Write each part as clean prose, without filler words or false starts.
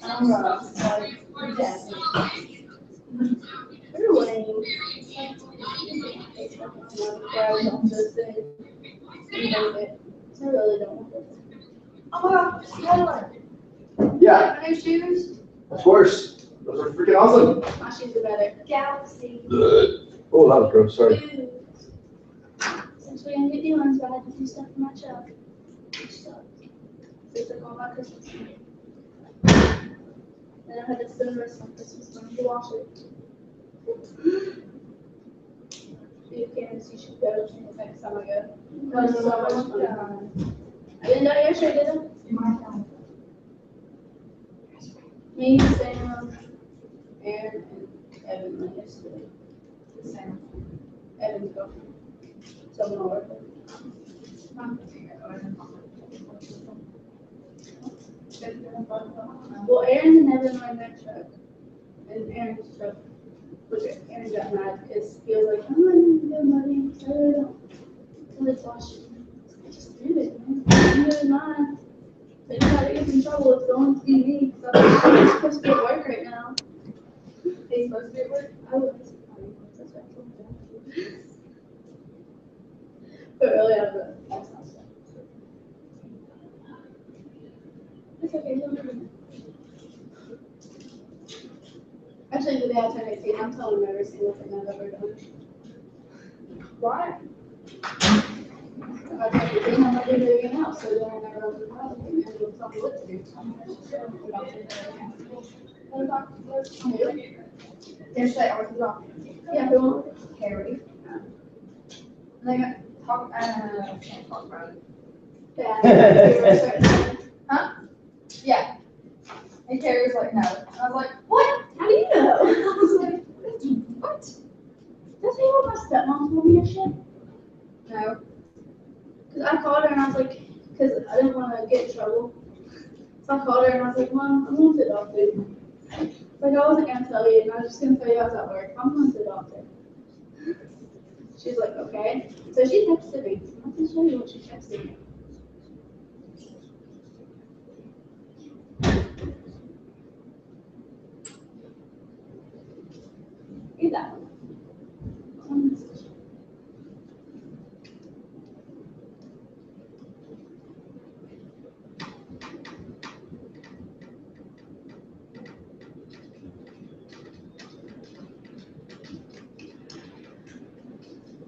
I'm like, exactly. You're lame. Yeah, I was on this thing. You know it. I really don't want this. Oh my god, Skylar. Yeah, My new shoes? of course. Those are freaking awesome. My shoes are better. Galaxy. Oh, that was gross. Sorry. Dude. Since we didn't get new ones, I had to do stuff for my truck. Which sucks. They took all my Christmas money. Then I had to spend the rest of my Christmas money to wash it. You can't see, you should go next time I go. It was so much fun. I didn't know yesterday, did I? Me, Sam, Aaron, and Evan went yesterday. Sam. Evan's girlfriend. Someone will work with. Well, Aaron and Evan were in their truck. And Aaron's truck. Which Aaron got mad because he was like, I'm not even good money. I really don't. So it's washing. Just do it, man. I'm doing mine. If anybody gets in trouble, it's going to be me. So I'm supposed to be at work right now. He's supposed to be at work? I was. That's what I told him. But really, that's not stuff. It's okay, don't worry. Actually, the day I turned 18, I'm telling him every single thing I've ever done. Why? If I turned 18, I'm not doing anything else, so then I never know the problem, and it'll tell me what to do. What about you? Yesterday I was off. Yeah, who won? Harry. And I got talk. Can't talk about it. Yeah. Huh? Yeah. And Carrie was like, no. And I was like, What? How do you know? I was like, what? does he want my stepmom told me and shit? No. Because I called her and I was like, because I didn't want to get in trouble. So I called her and I was like, Mom, I'm going to the doctor. Like, I wasn't going to tell you, and I was just going to tell you I was at work. I'm going to the doctor. She's like, okay. So she texted me. I can show you what she texted me. Read that one.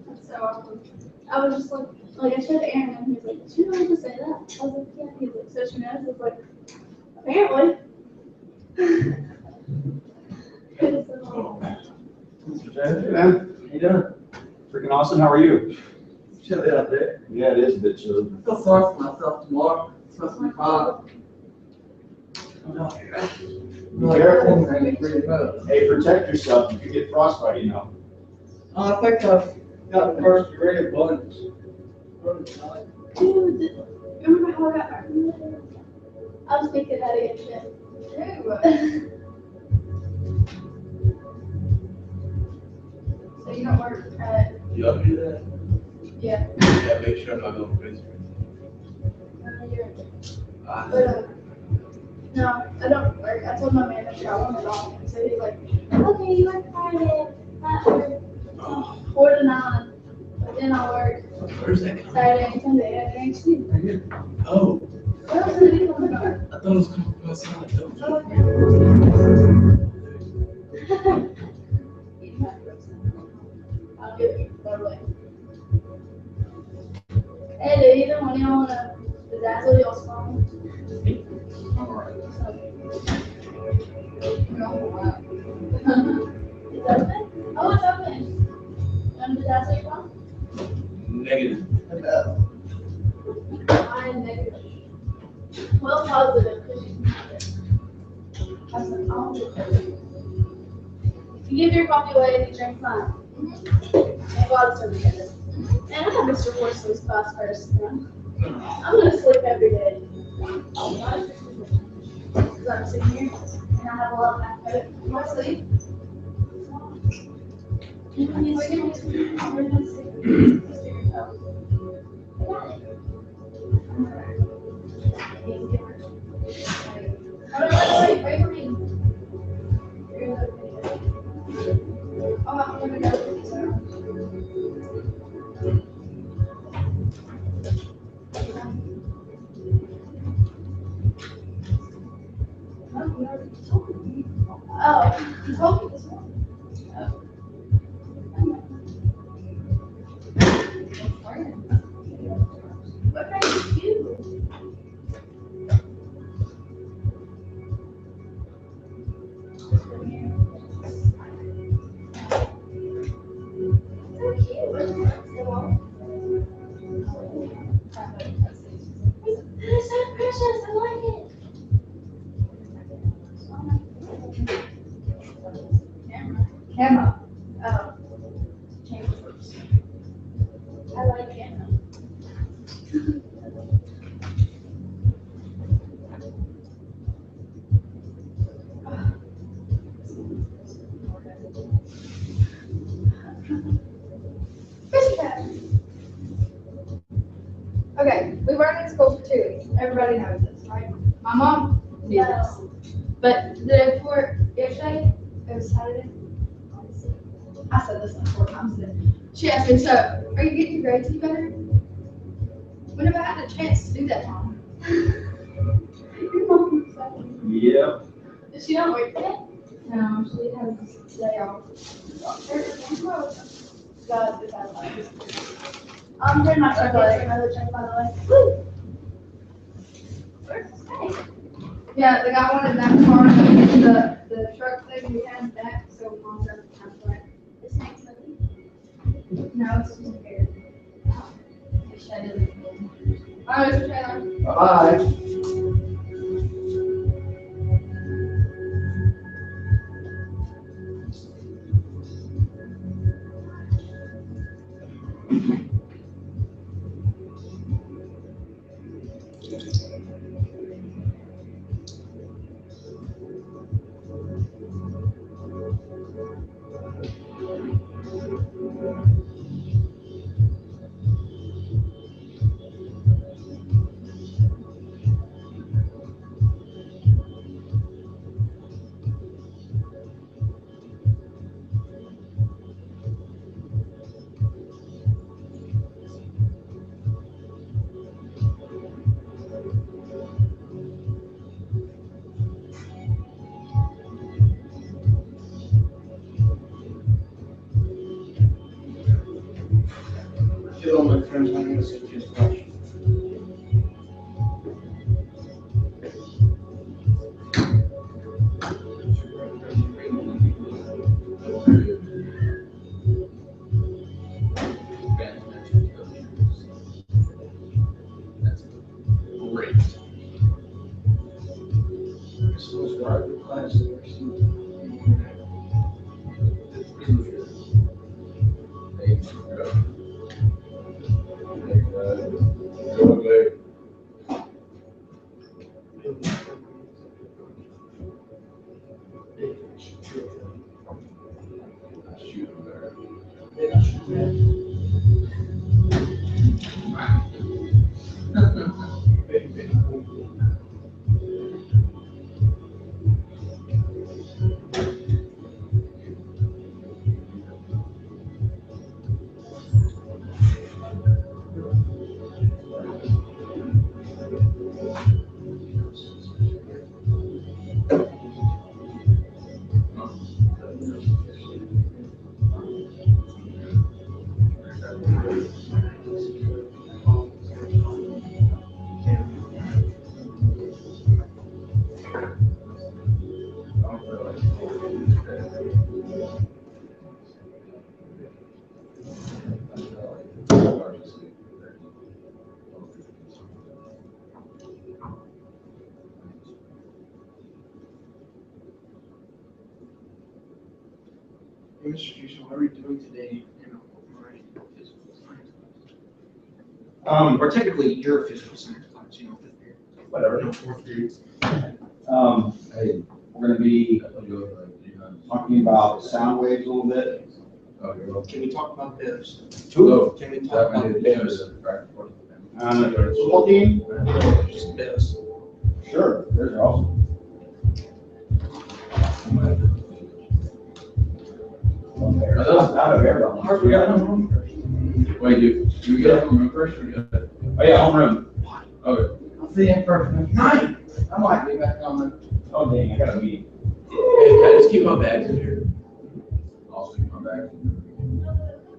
That's so awesome. I was just like I showed Aaron and he was like, she knows to say that. I was like, yeah. He's like, so she knows? I was like, apparently. It was so Mr. Jen, hey man, how you doing? Freaking awesome. How are you? Chilly out there. Yeah, it is a bit chilly. I feel sorry for myself tomorrow. It's supposed to be fine. Be careful. Hey, protect yourself. You could get frostbite, you know. I think I've got the first degree of burns. Dude, remember how I got hurt? I was thinking that again, shit. So you don't work at, You up to do that? yeah, Yeah, make sure I'm not going crazy. you're, Ah, but, no, I don't work. I told my manager I wanted off, so he's like, okay, you work Friday, after 4 to 9, but then I work Thursday. Saturday and Sunday at NHC. Oh, What else did he come about? I thought it was coming from outside. I'll give you totally. Hey, do either one of y'all wanna bedazzle y'all's phone? It's open? Oh, it's open. Want to bedazzle your phone? Negative. Mine negative. Well, positive. 'Cause you can have it. Have some coffee. You give your coffee away and you drink mine. And God is over together. And I have Mr. Horsley's class first. I'm gonna sleep every day. Because I'm sitting here and I have a lot of back pain. You wanna sleep? You want me to sleep? I'm gonna sleep. I got it. Oh, you told me this morning. Oh. What kind of you? So cute. It's so precious. I like it. Camera. Oh. Chambers. I like camera. Okay, we weren't in school for 2 weeks. Everybody knows this, right? My mom knew this. But the day before yesterday, it was Saturday. I said this like 4 times today. She asked me, so, are you getting your grades any better? When have I had a chance to do that, Mom? Your mom said, Yeah. Did she not work yet? no, she has a day off. God, this has life. I'm doing my check for another check, by the way. Woo! Where's the snake? Yeah, the guy wanted that car, the truck thing we had back, so Mom got the truck back. The snake's moving. No, it's just a bear. Wish I didn't. Oh, it's a trailer. Bye. Hello, my friends, my name is Jeff Rush. That's great. This was private class. Mr. Juice, how are you doing today? You know, my physical science class. Or technically, your physical science class, you know, 5th period. Whatever. No, 4th period. Hey, we're gonna be talking about sound waves a little bit. Can we talk about this? Two. Can we talk about this? Football team? Just this. Sure, those are awesome. Out of everybody. Harvard, we got home first. Wait, do we get home room first or we got? Oh, yeah, homeroom. Okay. I'll see you in person. Night. I might be back on the Oh dang, I got a meeting. Hey, can I just keep my bags in here? I'll sleep my bag.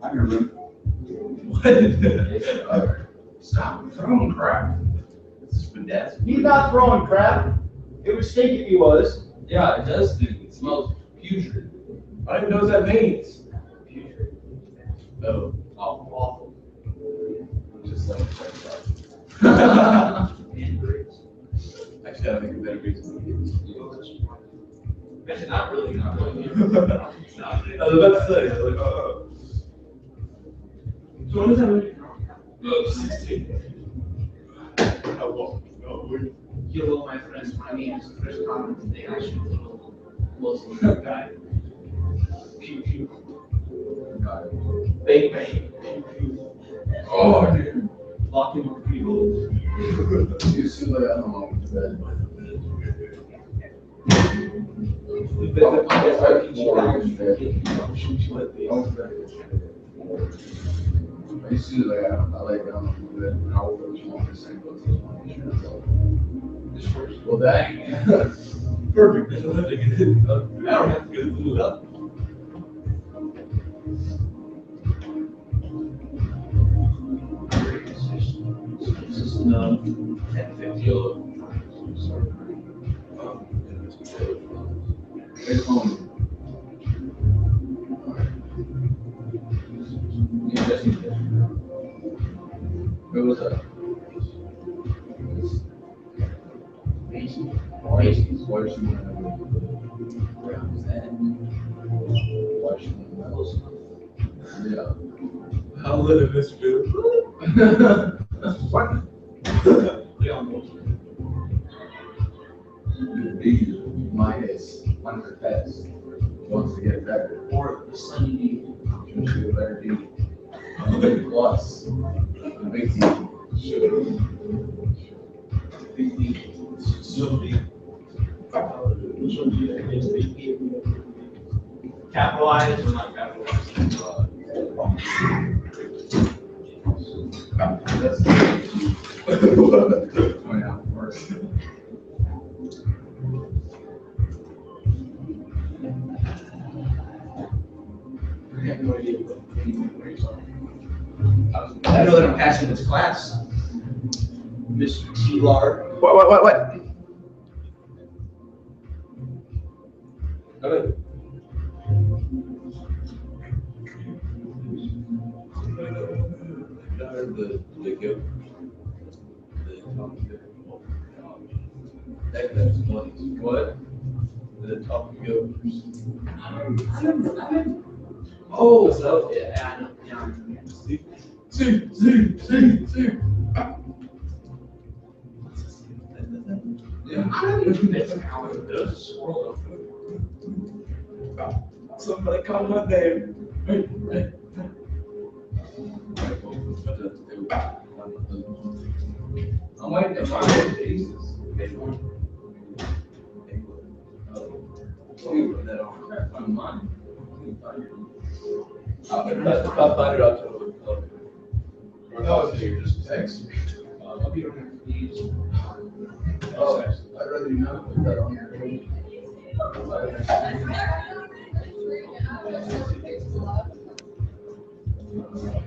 I'm your room. What? Stop throwing crap. This is fantastic. He's not throwing crap. It was stinking, he was. Yeah, it does stink. It smells putrid. I don't even know what that means. Putrid. Oh, awful. Just like actually, I think a better reason. Not really. I was about to say, I was like, so when is that movie? 16. Oh, well, Hello, my friends. My name is Chris Collins. They actually little Muslim guy. Pew pew. Bang bang. Pew pew. oh, dude. Locking up people. You see, like, I don't know what's bad. I used to like I lay down on the bed and I woke up to the same clothes as my insurance. Well, dang. Perfect. I don't have to get it up. No. 10-50 yellow. It's home. Yeah, that's it. Where was that? Macy's. Why is she want to know? Why she want to know? Yeah. How little this feel? What? My is 100 pets. Wants to get better. Or the sunny D. Should shoot a better D. Big plus. The big D. Should. Big D. So D. Capitalized or not capitalized? That's the point out first. I have no idea what you're talking about. I know that I'm passing this class. Mr. T-Lar. What? Okay. The goat. The top that's funny. What? The top goat. Oh, so, yeah, I know, yeah. See. Yeah. I don't even think how it does swirl up. Somebody call my name. Hey. I'm waiting to find Jesus. That on mine. That's about 500 October. No, you just text me. I'll be on these. Oh, I'd rather you not put that on your page.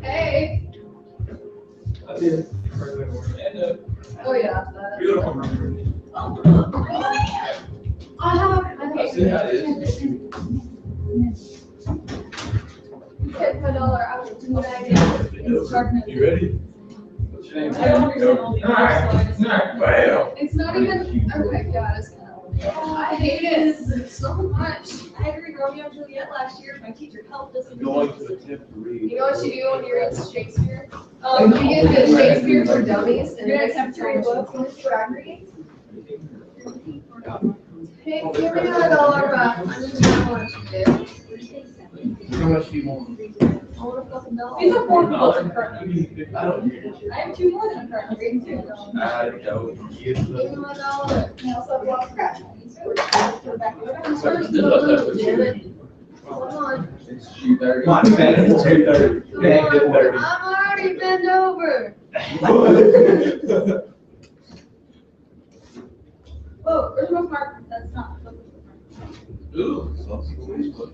Hey. I did. Oh, yeah. Beautiful room. I see how it is. You said $1 I would do what I did. You ready? What's your name? I don't understand all the words, so I just- Well. It's not even, okay, God, it's kind of, I hate it so much. I had to read Romeo and Juliet last year, my teacher helped us. Going to attempt to read. You know what you do when you're in Shakespeare? You get the Shakespeare for dummies, and then attempt to read a book, and this is what I'm reading. Hey, give me $1 back. I didn't know how much you did. How much do you want? I want a fucking dollar. These are $4 currently. I don't hear you. I have two more than I'm currently reading too. I don't get Give me my dollar. And I also have a lot of scratch. Come on. It's 2:30. Come on, Ben, it's 2:30. Ben, it's 2:30. I'm already bent over. Oh, where's my mark? That's not. Ooh, saucy Facebook.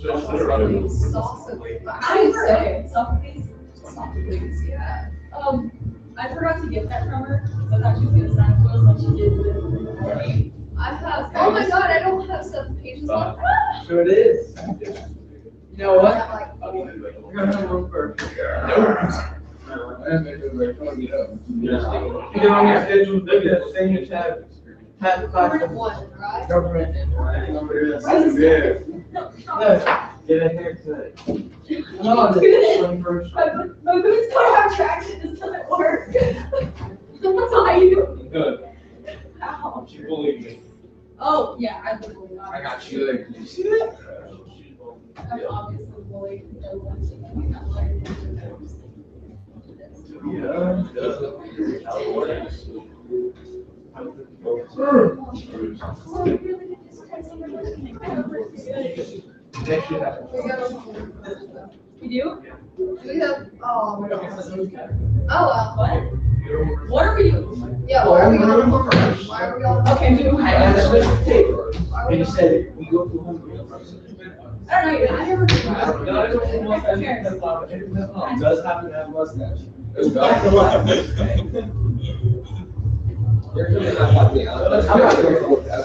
Salsa. How do you say it? Sophocles, yeah. I forgot to get that from her, because I thought she was gonna send it to us like she did with. I have, oh my god, I don't have 7 pages left. So it is. You know what? I'm like, We're gonna have room for. And they do, they're trying to get up. Either on your schedule, the thing is have class Current one, right? government and. Get a haircut. No, the 21st. My boots don't have traction, this doesn't work. Why you? Good. Ow. You believe me. Oh, yeah, I literally I not. got you there. You see that? I'm obviously bullied, no one's thinking that way. You do? We have, oh, we don't have. Oh, well. What? What are we doing? Yeah, why are we on homework? Why are we on? Okay, do I had a I special paper, Why are and we you on- said, we go through home. don't know, I never. Does happen to have mustache. It's not. They're really not happy. I'm not gonna go with that.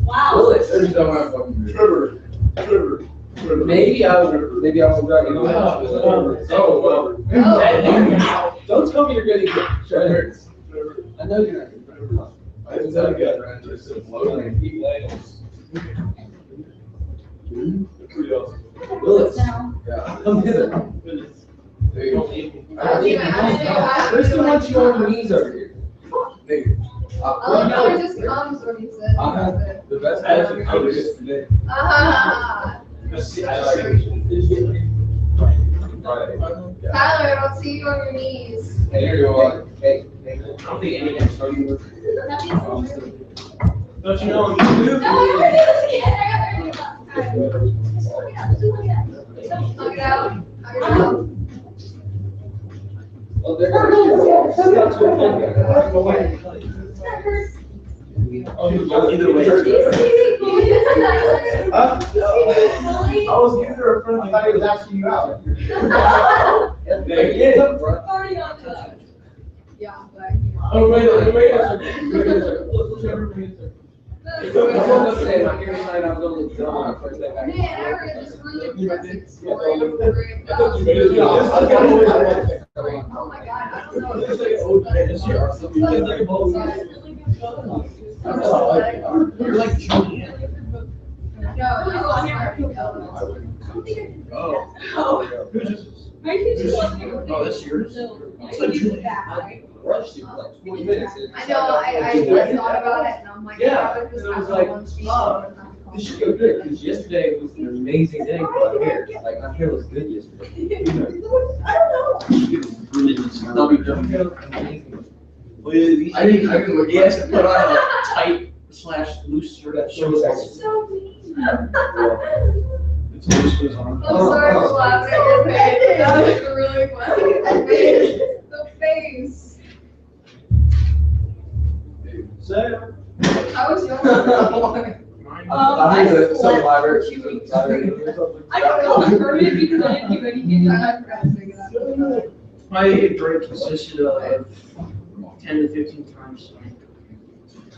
Wow. There's no way I'm fucking. Trevor. Maybe I will drag you out. Oh, well. Oh. Don't tell me you're gonna get Trevor. I know you're not. I didn't tell you guys, man, just a floating. Willis, Now. Yeah. come hither. Hey, There's too much you on your knees over here. hey, Oh, no, it just comes when you said. the best person I was just today. Ah, Tyler, I don't see you on your knees. Hey, here you are. Hey, I don't think any of them started with. Don't you know? No, I never did this again. I got there. Hug it out. Hug it out. Oh, they're That hurts. Either way. I was giving her a friend. I thought he was asking you out. Already on that. Yeah, but. Oh, wait a second. I woke up today, my ears signed, I was gonna look dumb. I pressed that back. Man, I read this really depressing story. I Oh my god, I don't know. You're like Julian. Oh. Oh. I think you want to. Oh, that's yours? It's like you that, right? Rushed you for like 20 minutes. I know, I thought about it and I'm like, Yeah, I was it was just, like, one speech. This should go good, because yesterday was an amazing day for my hair. Like, my hair was good yesterday. I don't know. I'll be done. Amazing. I didn't look. He has to put on a tight / loose shirt that shows us. So mean. I'm sorry for laughing at your face. That was really funny. The face. I was young. I think that some library. I don't know, I heard it because I didn't do anything. I forgot to take it out. My break consisted of 10 to 15 times.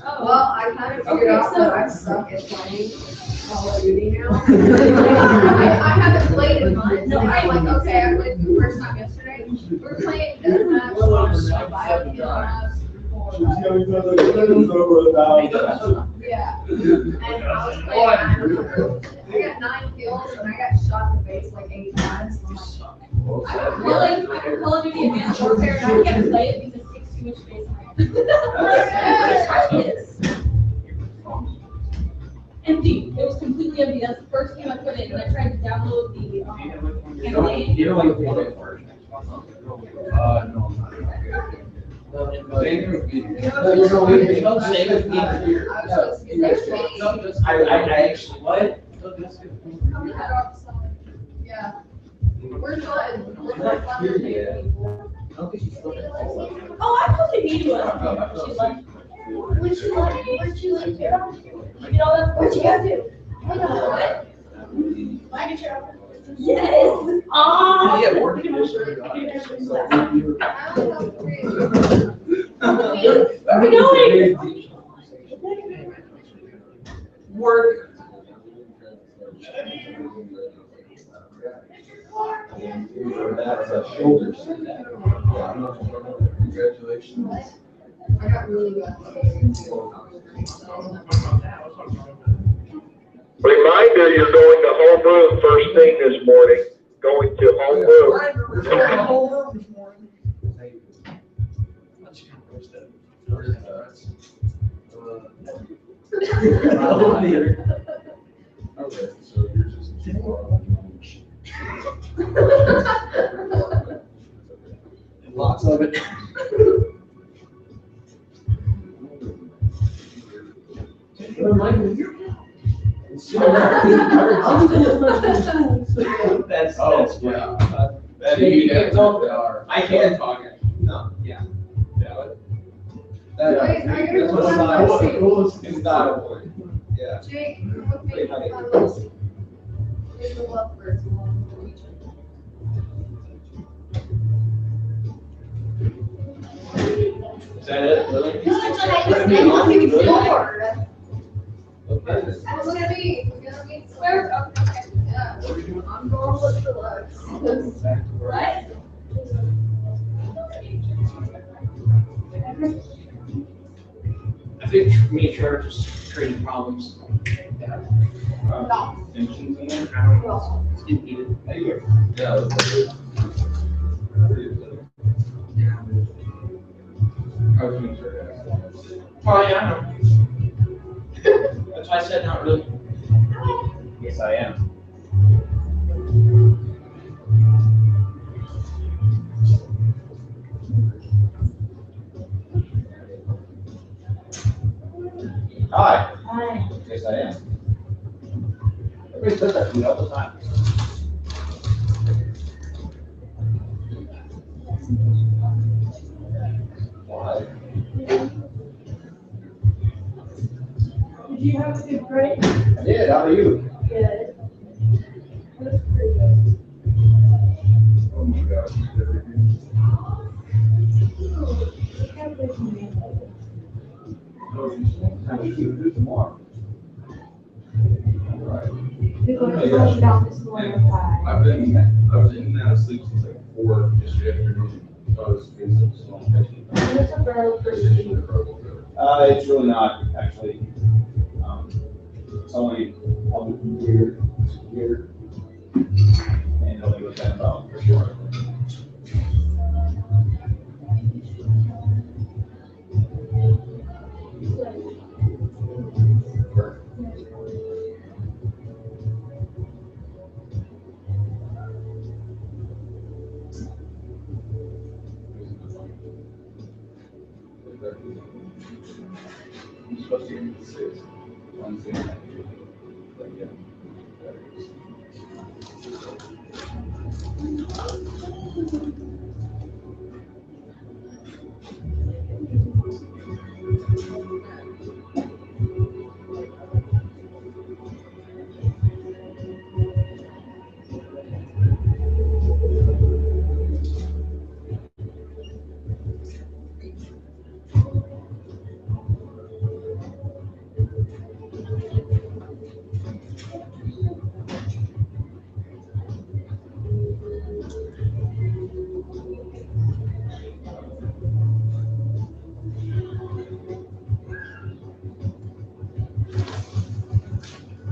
Oh. Well, I kind of figured out that I suck at playing Call of Duty now. I haven't played in months, and I'm like, okay, I played the first time yesterday. We're playing deathmatch on Survival Labs for, yeah. And I was playing, I got 9 kills, and I got shot in the face like 8 times. I'm like, I'm Call of Duty Advanced Warfare, and I can't play it because it takes too much space on my empty. It was completely empty. That's the first game I put in, and I tried to download the campaign. You don't like the other part? No. No, you're going with me. Don't say it. I was supposed to get next week. I actually, what? Coming out off the side. Yeah. We're fun. We're fun to make people. I don't think she's looking forward. Oh, I thought they needed one. She's like, Would you like it? You know, that's what you gotta do. I know. Like a chair. Yes. Ah. Yeah, work. I don't Where we going? Work. That's a shoulder. Congratulations. I got really good. Reminder, you're going to homeroom first thing this morning. Going to homeroom. We're going to homeroom this morning. Let's kind of push that. Okay, so you're just. Lots of it. Reminder, you're. That's, Oh, that's yeah. funny. You can't talk that hour. I can talk it. No, yeah. Yeah. Wait, are you That's gonna what's come not, out Coolest- and coolest- it's not a point. Yeah. see? Jake, come with me. I love you. It's the lovebirds. Is that it, Lily? No, that's what I just said. Look at the board. Okay. It's gonna be, we're gonna be square. Okay. Yeah. I'm going with the legs. Right? I think me and Trevor just trading problems. Yeah. No. Tensions in there? I don't know. No. It's getting heated. There you go. Yeah. I was gonna say that. Oh, yeah, I know. That's why I said not really. Yes, I am. Hi. Hi. Yes, I am. Everybody says that to me all the time. Why? Did you have a good break? I did, how are you? Good. That's pretty good. Oh my gosh. Have a good meeting. How are you? Do tomorrow. All right. We're going to talk about this morning at 5. I was in and out of sleep since like 4 yesterday afternoon. So I was doing some small testing. What's a verb for you? It's really not, actually. It's only public weird, weird. And only was that about for sure. I'm supposed to get 6 Wednesday night. But yeah. that is-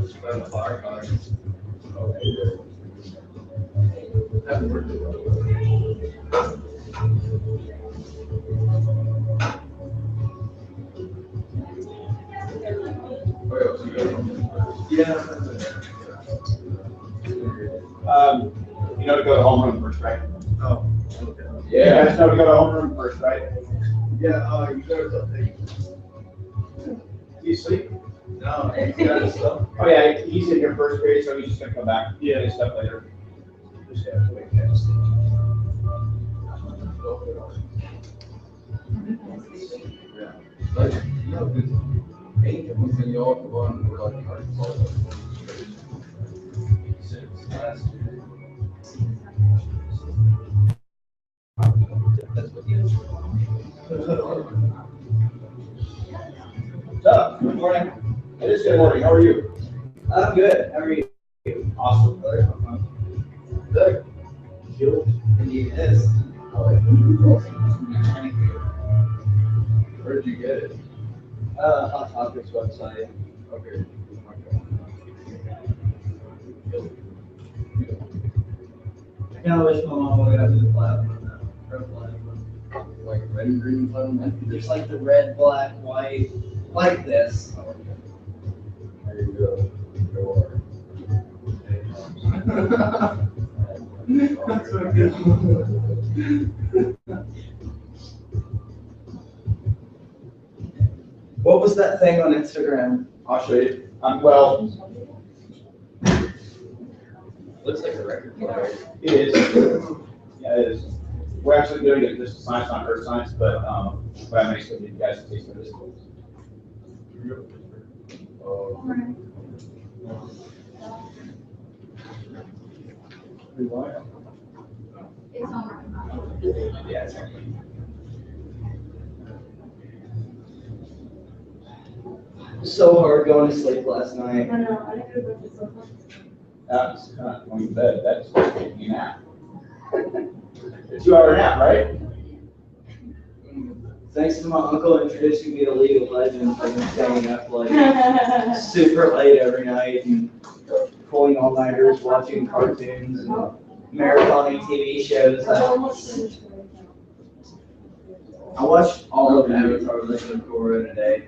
Spread the fire colors. Okay. Happy birthday. Oh, yeah, so you got yeah. You know to go to homeroom first, right? Oh, okay. You guys know to go to homeroom first, right? Yeah, you guys update. You sleep? No, you got stuff. Oh, yeah, he's in here first period, so he's just gonna come back. Yeah. And stuff later. Just have to wait, yeah, sleep. Yeah. Like, no, good. Eight, and we send you all to one, we're like, all right, it's all done. Six, last year. Doug, good morning. It is good morning. How are you? I'm good. How are you? Awesome. Good. You? Indeed it is. I like this, it's awesome. Where'd you get it? Hot Topics website. Okay. I kind of wish my mom would have to the platinum now. Red platinum. Like red and green platinum? There's like the red, black, white, like this. Oh, okay. There you go. Go on. That's what good. What was that thing on Instagram? I'll show you. Well, Looks like a record player. it is. Yeah, it is. We're actually doing it, this is science, not earth science, but I may still give you guys a taste of this. Oh. It's on. Yeah, exactly. So hard going to sleep last night. I know, I didn't go to bed so much. That's kind of going to bed, that's taking a nap. A 2-hour nap, right? Thanks to my uncle introducing me to League of Legends, I've been staying up like super late every night and pulling all-nighters, watching cartoons and marathoning TV shows. I watched all of Avatar: Legend of Korra in a day.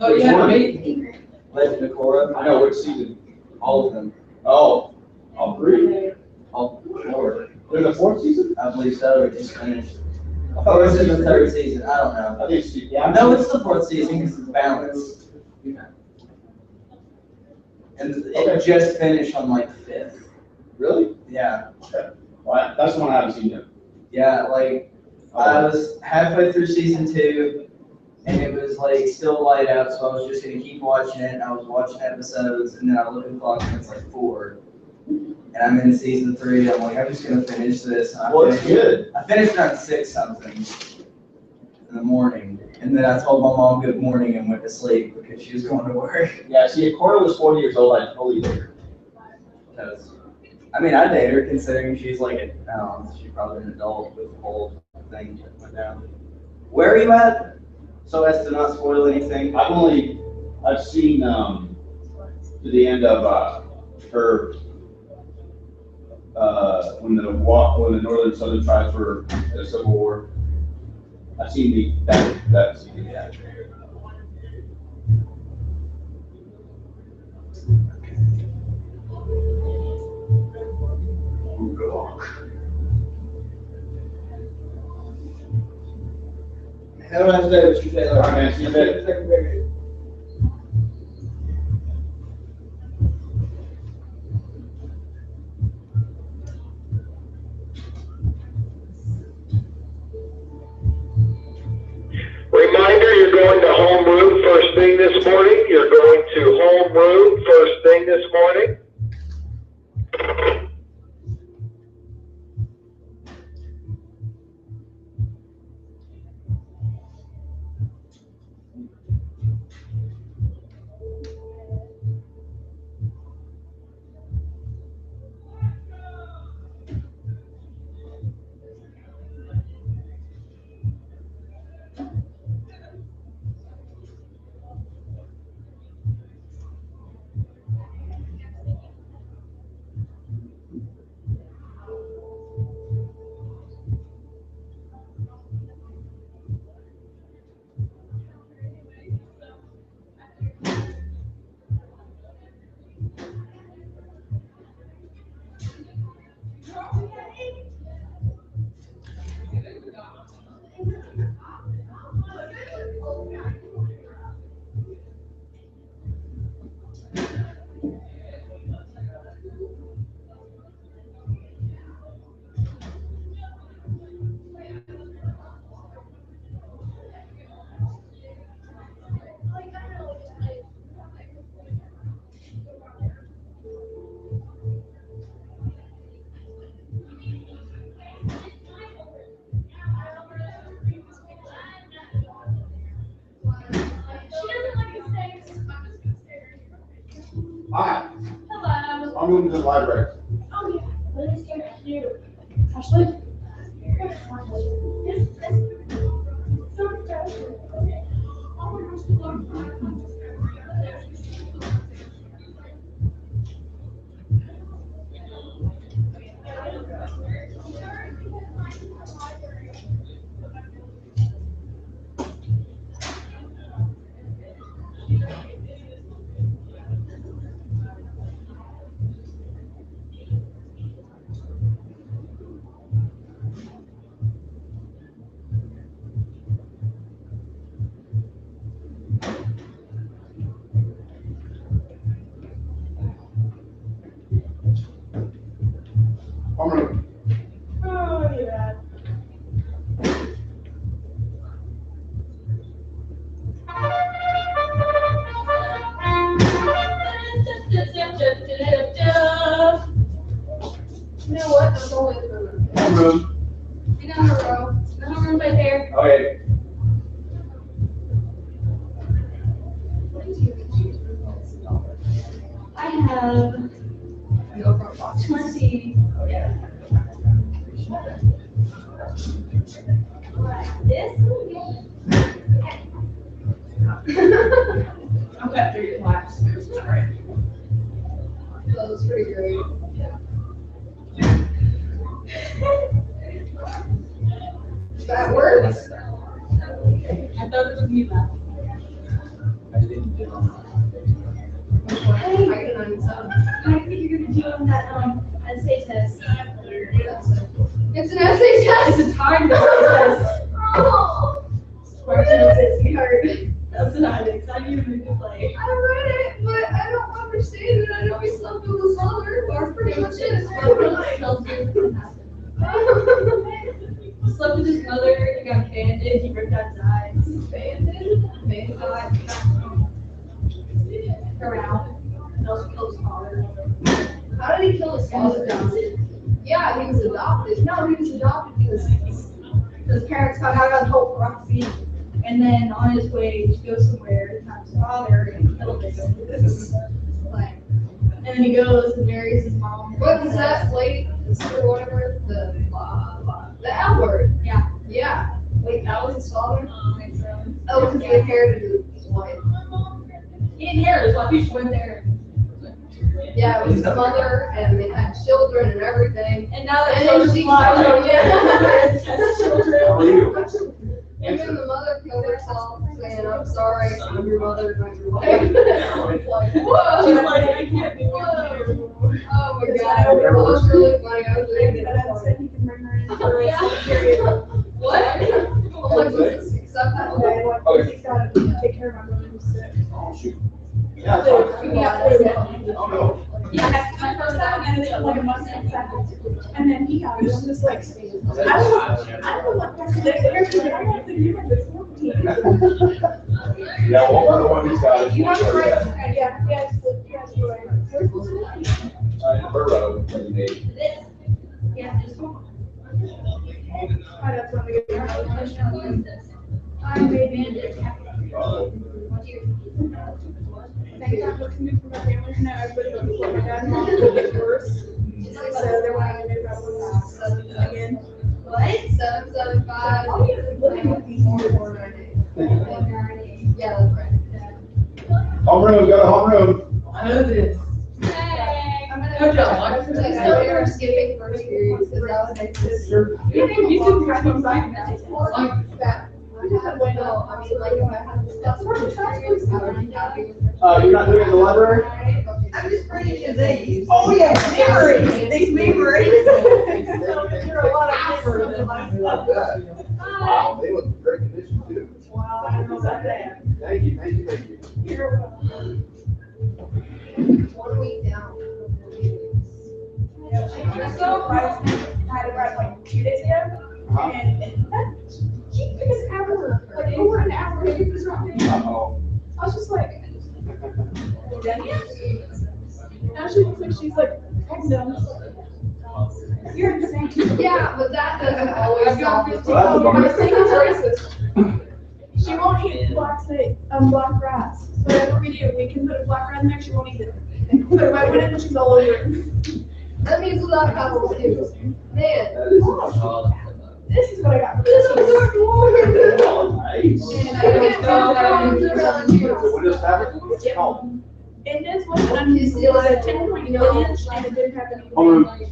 Oh, Which yeah, one? me. Legend of Korra, I know, which season? all of them, Oh, all 3? all four. There's a 4th season? I believe so, it just finished. Oh, it's in the 3rd season, I don't know. I think it's, yeah. No, it's the 4th season because it's balanced. And it just finished on like the 5th. Really? Yeah, Well, that's the one I haven't seen yet. yeah, like I was halfway through season 2 and it was like still light out, so I was just gonna keep watching it. And I was watching episodes and then I look at the clock and it's like 4. And I'm in season 3, I'm like, I'm just gonna finish this. And Well, it's good. I finished around 6 something in the morning. And then I told my mom good morning and went to sleep because she was going to work. Yeah, see, if Cora was 40 years old, I'd totally date her. Because, I mean, I date her considering she's like, she's probably an adult with the whole thing that went down. Where are you at? So as to not spoil anything. I've seen, to the end of, her, when the northern southern tribes were in a civil war. I've seen that scene, yeah. Have a nice day with you, Taylor. All right, man, see you later. Reminder, you're going to homeroom first thing this morning. You're going to homeroom first thing this morning. Hi, Hello. I'm moving to the library. Oh, yeah. What is going to do? Ashley? Yes, yes. So excited. Oh my gosh, the Lord. Homeroom. Oh, yeah. You know what? There's always a room. Homeroom. Get down the row. The homeroom right there. Okay. I have 20. Like this. I've got 3 class. Alright. That was pretty great. That works. I thought it was me last. Hey, I can understand. I think you're gonna do on that essay test. It's an essay test. It's a timed essay test. Oh, That's not it. I didn't even to play. I read it, but I don't understand it. I know he slept with his mother. That's pretty much it. Slept with his mother, he got banded, he ripped out his eyes. Banded? Around. And also killed his father. How did he kill his father? Yeah, he was adopted. No, he was adopted because his parents found out about the whole corrupt scene. And then on his way to go somewhere, he found his father and killed him. Like, And then he goes and marries his mom. what was that lady, or whatever, the L word? Yeah. Yeah. Wait, that was his father? I think so. Oh, because he inherited his wife. He inherited his wife, he just went there. Yeah, it was his mother, and they had children and everything. And now And they're then so she alive. died. How are you? And then the mother killed herself, saying, "I'm sorry, I'm your mother, not your wife." Like, whoa. She's like, I can't be Whoa. Oh my god, that was really funny. I was reading it. he can bring her in Oh, yeah. What? Oh, like, was this accept that? Okay. He's gotta take care of my brother who's sick. Oh, shoot. Yeah. Oh, no. Yeah, that's my first time, and then like a month and then he got it. I'm just like, I don't know what Yeah, well, the one who's got it. You want to write? Yeah, yes, yes, you're right. Burrow, presentation. Yeah, this one. I just want to get your I made it. Thank God for coming from my family. Now everybody knows what my dad and mom did first. So they're wanting to do that again. What? 775. Oh, yeah, looking at these more. Yeah, that's right. Homeroom, got a homeroom. I know this. Hey. I'm gonna Good job. So we're skipping first periods because that was like this. You think you should have some back now? Like that. No, I mean, like if I had to step first periods, I would be happy with it. You're not doing it in the library? I'm just bringing you these. Oh, yeah, memories. These memories. You're a lot of memories. Wow, they look very conditioned too. Wow, I don't know about that. Thank you, thank you, thank you. You're welcome. 1 week down. So, I had it right like 2 days ago. And she took an hour, like over an hour to get this right. Uh-oh. I was just like, done yet? Now she looks like she's like, I'm done. You're insane. Yeah, but that doesn't always solve it. Well, that's a bummer. I think it's racist. She won't eat black rice. So whatever we do, we can put a black rice in there, she won't eat it. So my window she's all over. That means a lot of couples too. Man, That is a child. This is what I got for this is Christmas. so cool. Oh, nice. And I didn't So what does that, what's it called? And this one, I'm used to a 10-point inch and it didn't have any. Homeroom.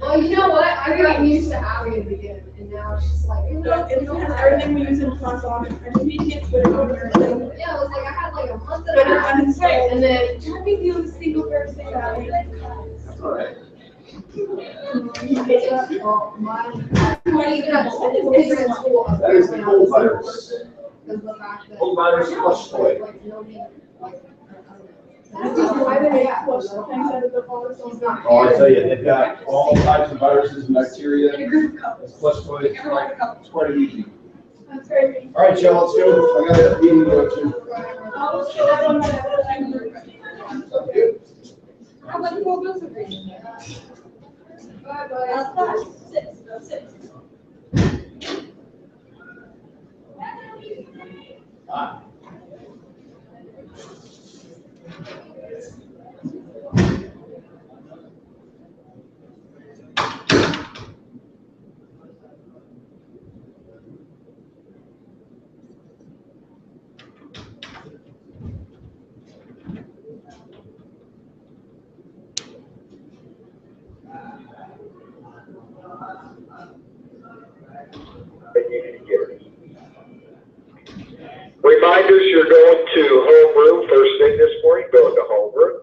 Well, you know what? I got used to having it again, and now it's just like, It has everything we use in class on it. I just need to get to it over and everything. yeah, it was like I had like a month So and a they're half. uninstalled. And then Having the only single person that we That's all right. well, mine, even at school, even at school. That is the cold virus. Because the fact that. Cold virus flush toy. Like, nobody, like, I don't know why they make flush things out of the water, so it's not. Oh, I tell you, they've got all types of viruses and bacteria. In a group of couples. It's flush toy, it's quite easy. That's crazy. All right, y'all, let's go. I got a meeting to go to. Oh, shit, I don't know that. How about 4 bills of green? Bye-bye. 6. Ah. Reminders, you're going to homeroom first thing this morning, going to homeroom.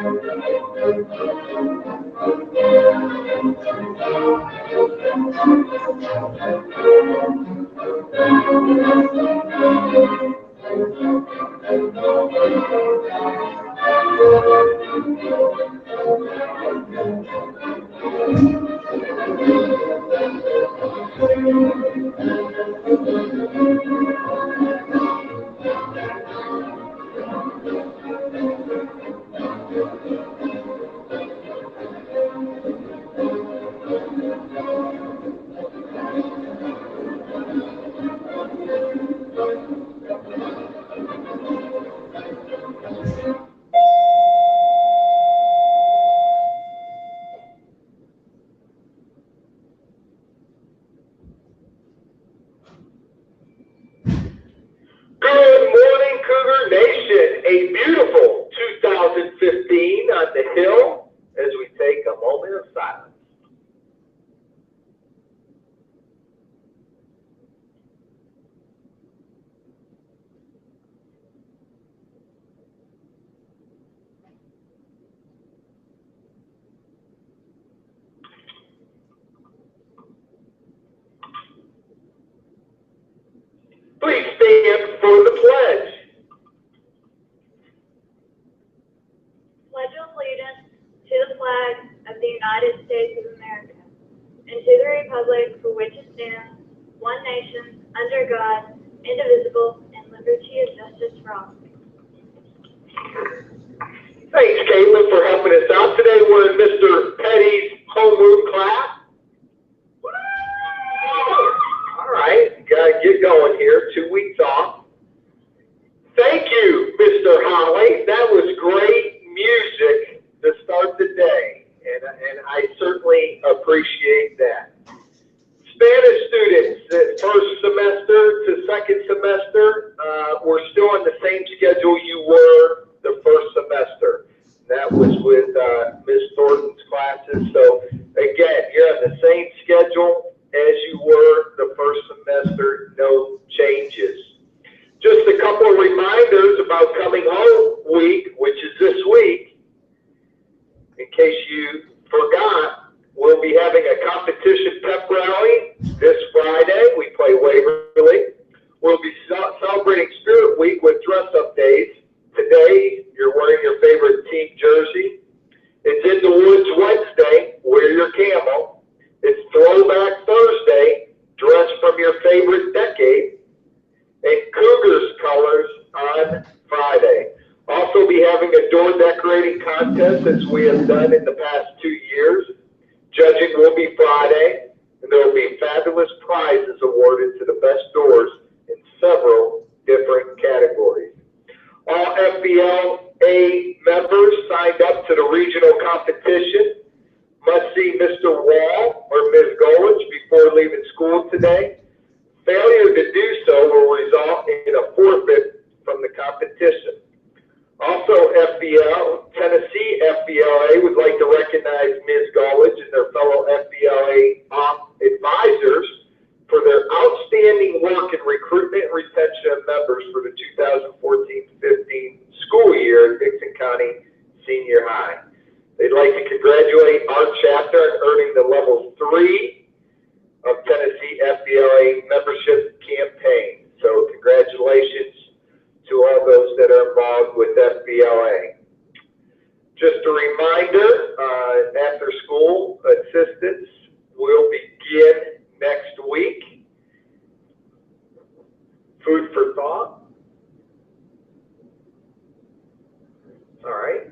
Good morning, Cougar Nation. A beautiful 2015 on the hill as we take a moment of silence. Please stand for the pledge. Pledge allegiance to the flag of the United States of America and to the republic for which it stands, one nation, under God, indivisible, and liberty and justice for all. Thanks, Caitlin, for helping us out today. We're in Mr. Petty's homeroom class. All right, gotta get going here. 2 weeks off. Thank you, Mr. Holly. That was great music to start the day, and I certainly appreciate that. Spanish students, first semester to second semester, we're still on the same schedule you were the first semester. That was with Ms. Thornton's classes. So again, you're on the same schedule as you were the first semester, no changes. Just a couple of reminders about coming home week, which is this week. In case you forgot, we'll be having a competition pep rally this Friday. We play Waverly. We'll be celebrating Spirit Week with dress-up days. Today, you're wearing your favorite team jersey. It's In the Woods Wednesday. Wear your camo. It's Throwback Thursday. Dress from your favorite decade. And Cougars colors on Friday. Also be having a door decorating contest as we have done in the past 2 years. Judging will be Friday, and there will be fabulous prizes awarded to the best doors in several different categories. All FBLA members signed up to the regional competition must see Mr. Wall or Ms. Golich before leaving school today. Failure to do so will result in a forfeit from the competition. Also, Tennessee FBLA would like to recognize Ms. Golich and their fellow FBLA advisors for their outstanding work in recruitment and retention of members for the 2014-15 school year at Dixon County Senior High. They'd like to congratulate our chapter on earning the level 3 of Tennessee FBLA membership campaign. So congratulations to all those that are involved with FBLA. Just a reminder, after school assistance will begin next week. Food for thought. All right.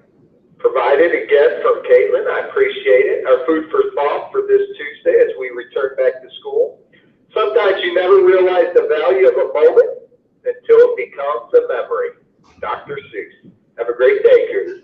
Provided again from Caitlin. I appreciate it. Our food for thought for this Tuesday as we return back to school. Sometimes you never realize the value of a moment until it becomes a memory. Dr. Seuss. Have a great day, Cougars.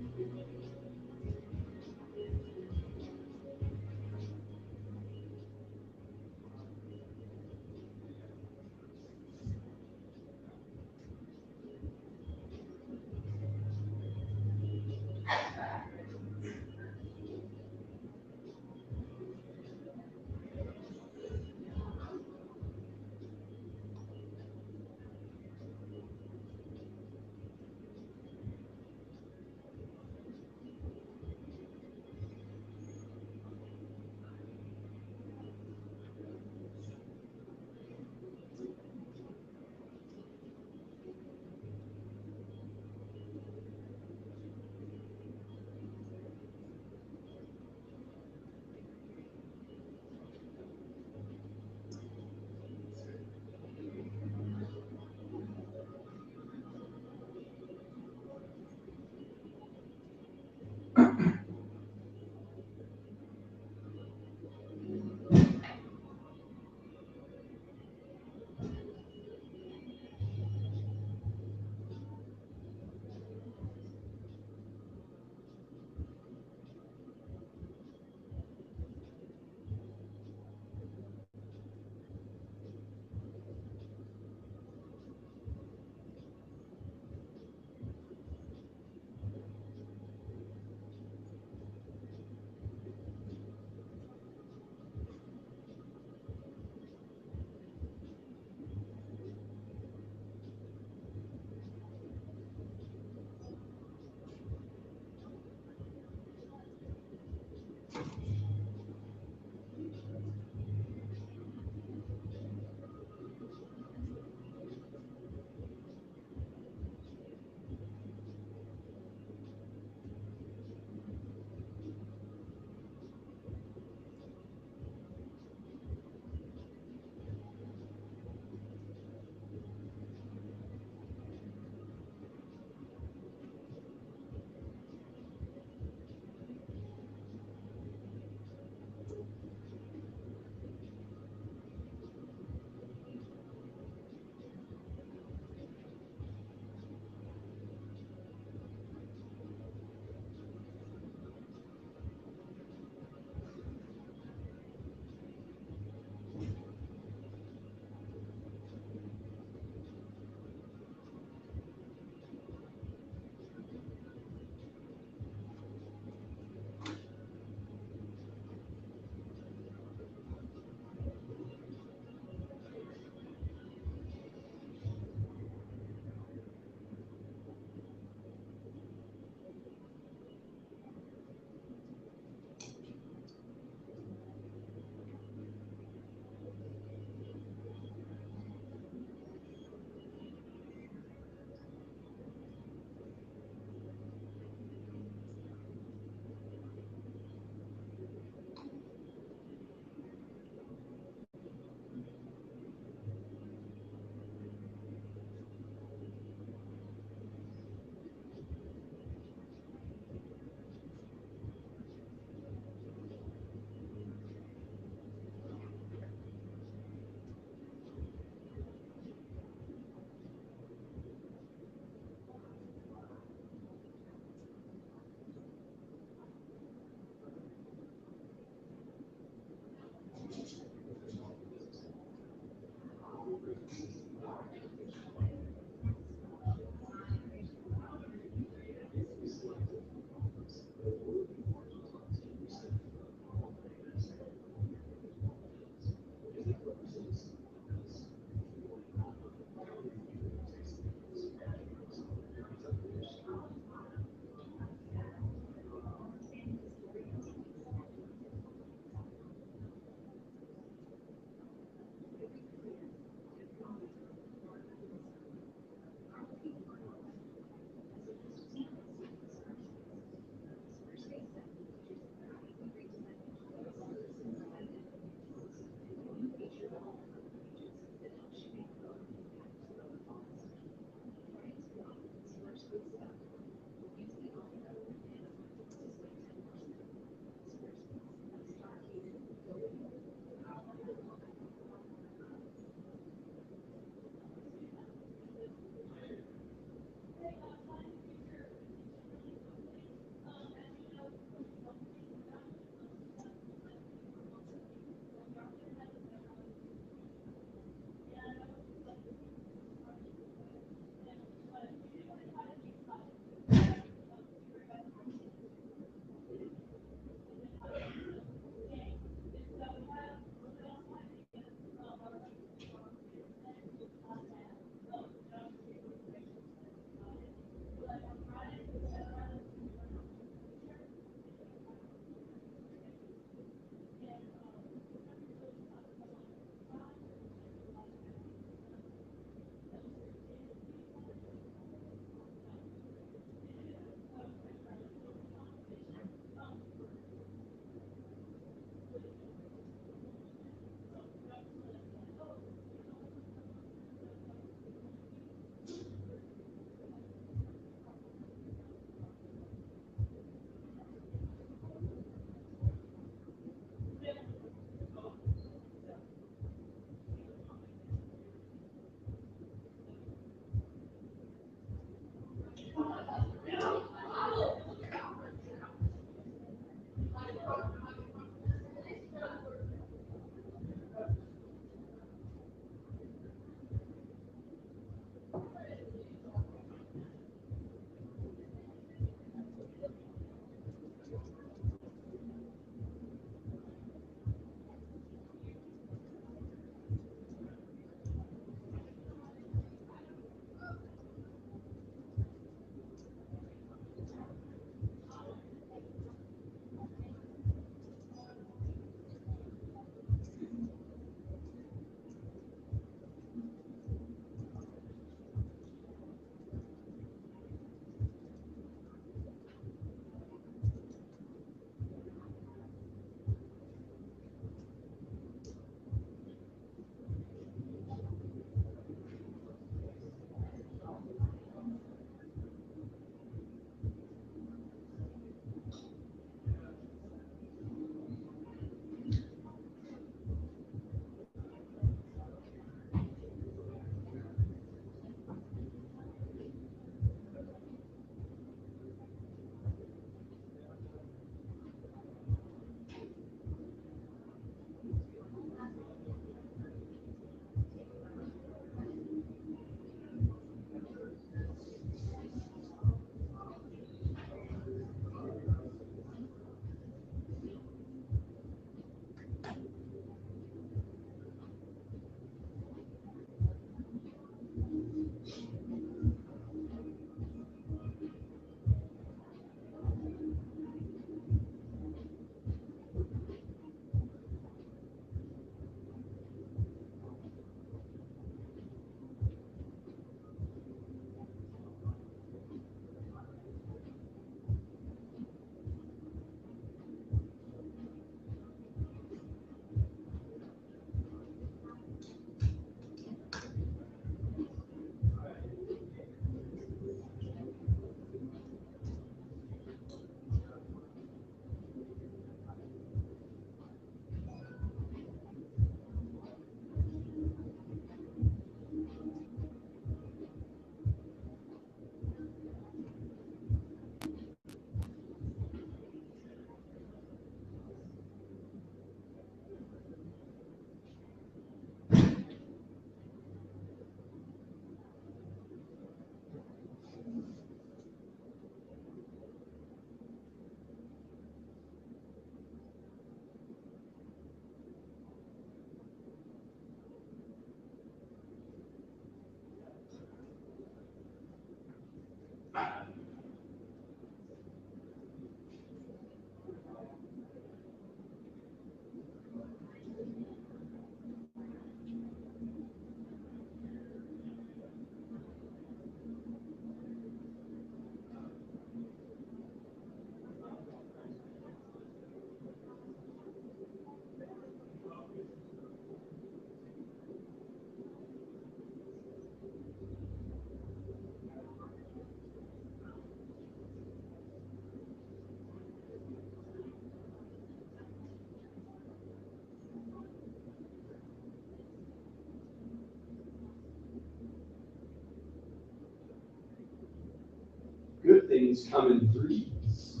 things come in threes.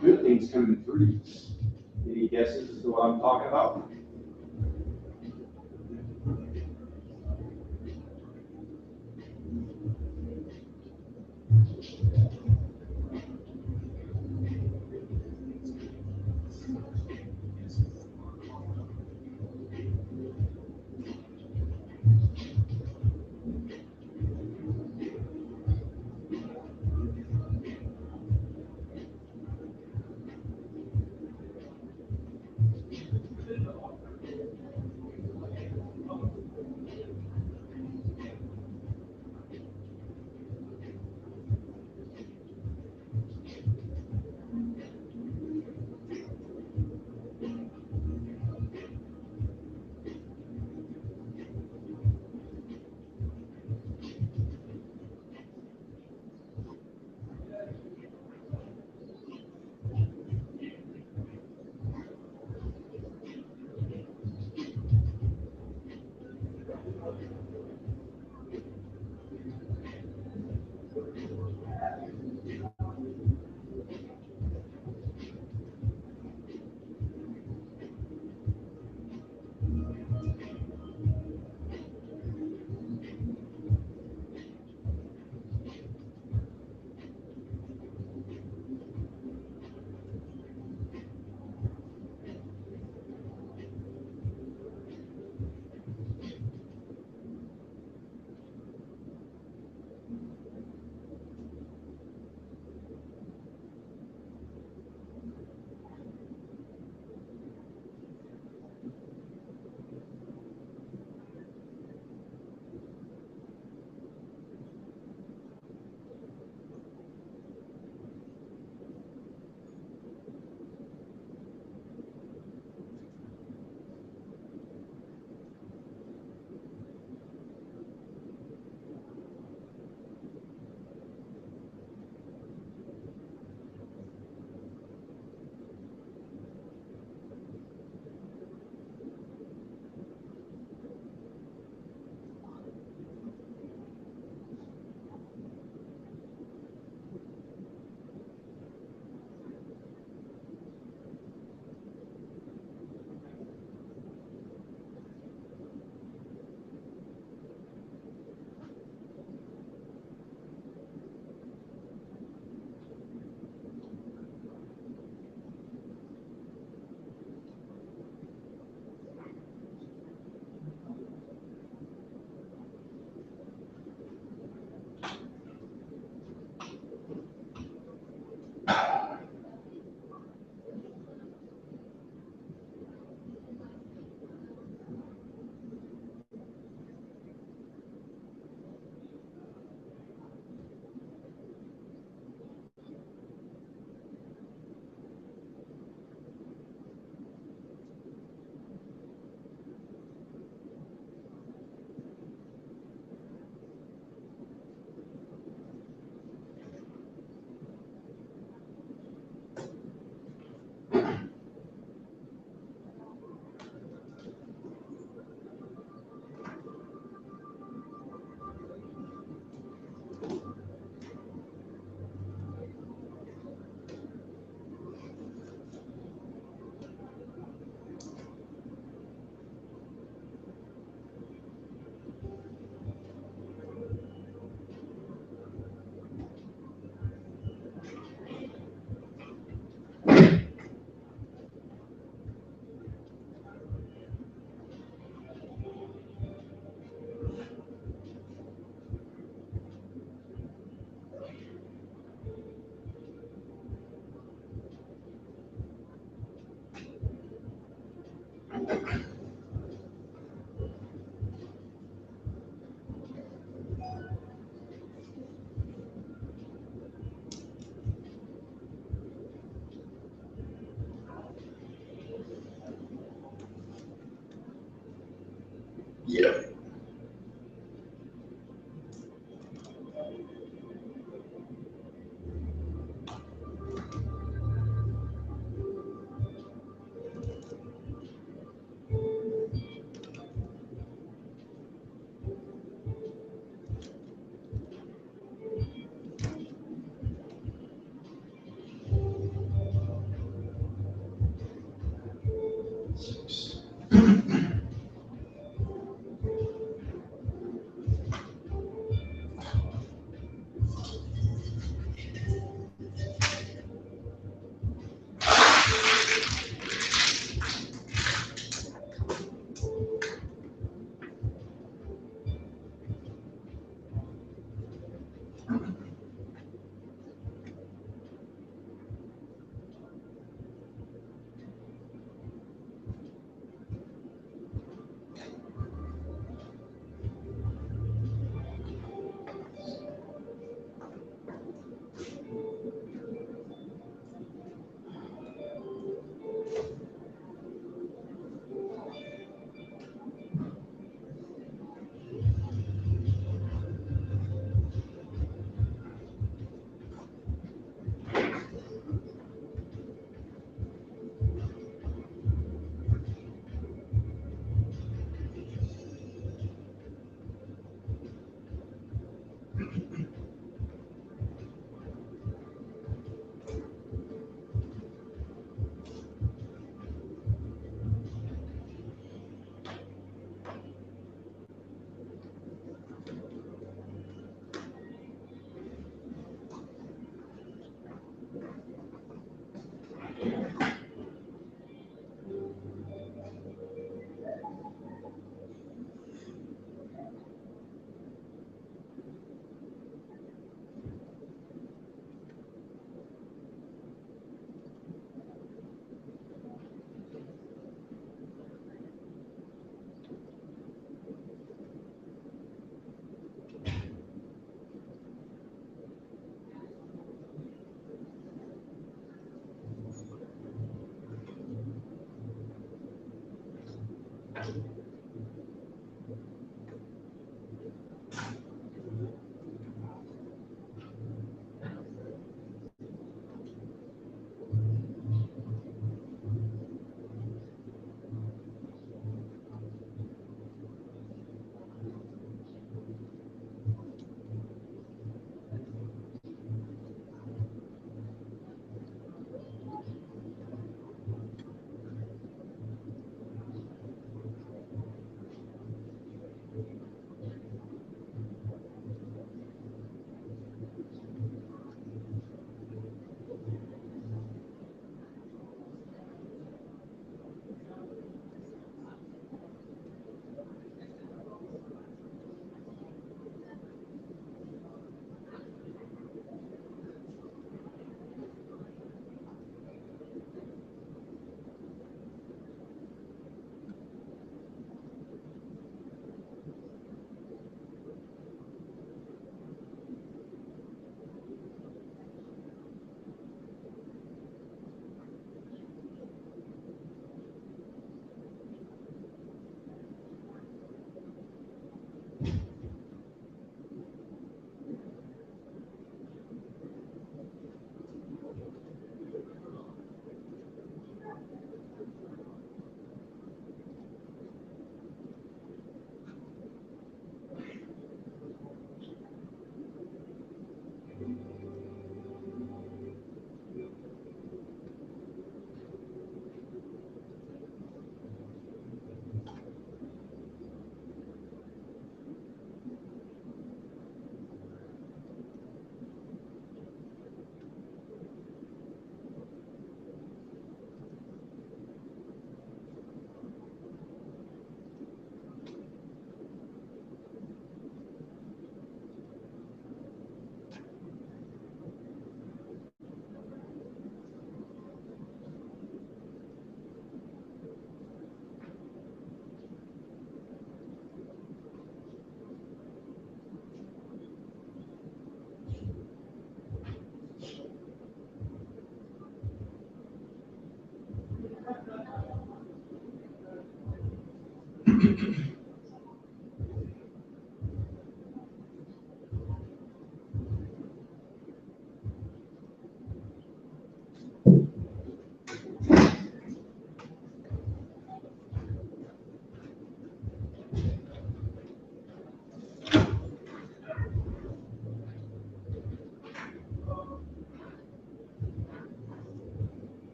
Good things come in threes. Any guesses as to what I'm talking about? 6.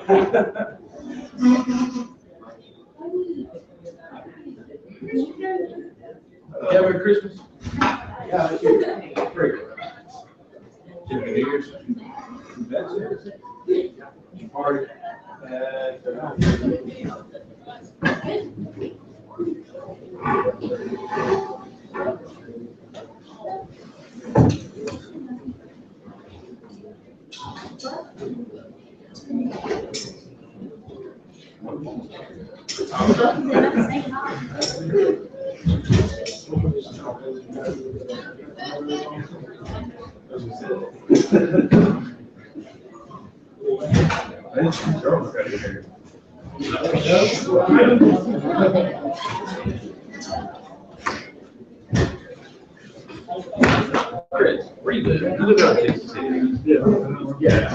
Have a Christmas? Yeah, it's great. New Year's? Party? Chris, where you live? You live out in Kansas City? Yeah.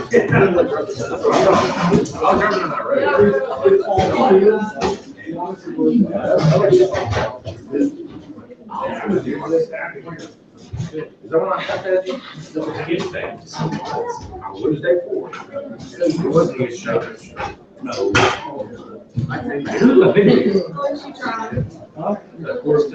I'll drive on that road. Is that what I got that? What is that for? It wasn't a show. No. I think. Of course.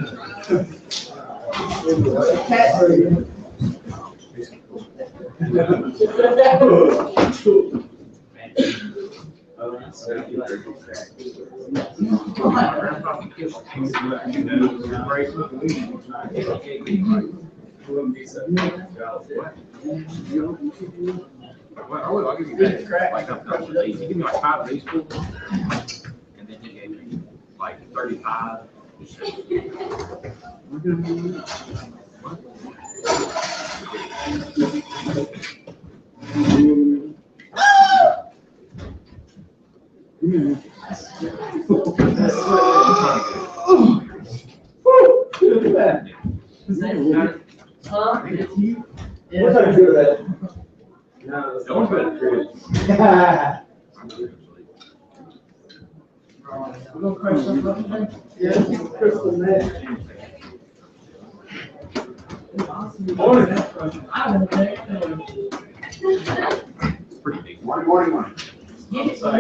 I'll give you that. Like a couple of days. He gave me like 5 days full. And then he gave me like 35. What's up to that? No one's better. We're gonna crush something up today? Yeah, crystal meth. It's pretty big. Morning. There's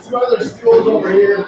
2 other schools over here.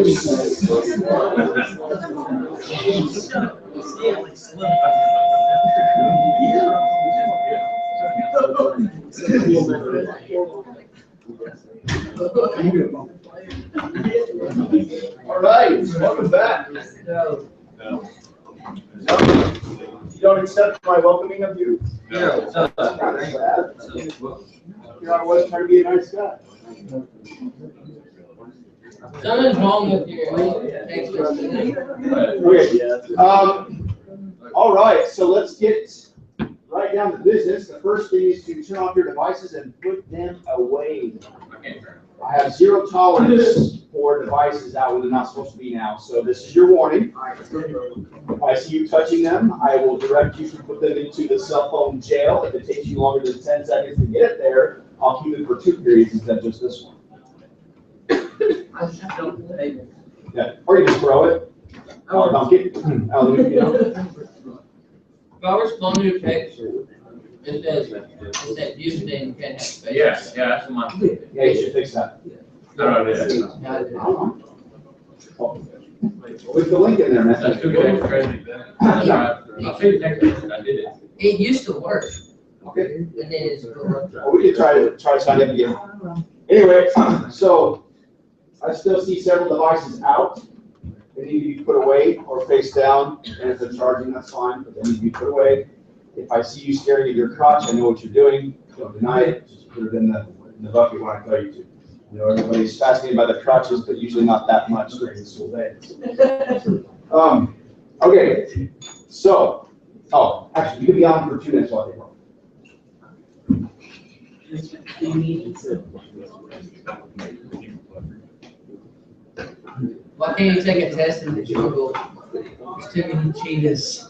All right, welcome back. You don't accept my welcoming of you? No. Here I was trying to be a nice guy. Something's wrong with your text Okay, all right, so let's get right down to business. The first thing is to turn off your devices and put them away. I have zero tolerance for devices out where they're not supposed to be now, so this is your warning. If I see you touching them, I will direct you to put them into the cell phone jail. If it takes you longer than 10 seconds to get it there, I'll keep it for 2 periods instead of just this one. Yeah, or you just throw it. I'll get, you know. If I respond to your text, it says username can't have space. Yes, yeah, that's what my. Yeah, you should fix that. No, no, yeah. With the link in there, man. That's too good. I'll see the text message, I did it. It used to work, Okay. and then it's. Well, we can try signing again. Anyway, so I still see several devices out. They need to be put away or face down, and if they're charging, that's fine, but they need to be put away. If I see you staring at your crotch, I know what you're doing. Don't deny it. Just put it in the bucket when I tell you to. You know, everybody's fascinated by the crotches, but usually not that much during the school day. Okay, so, actually, you can be on for 2 minutes while they work. Why can't you take a test in the jungle? There's too many cheetahs.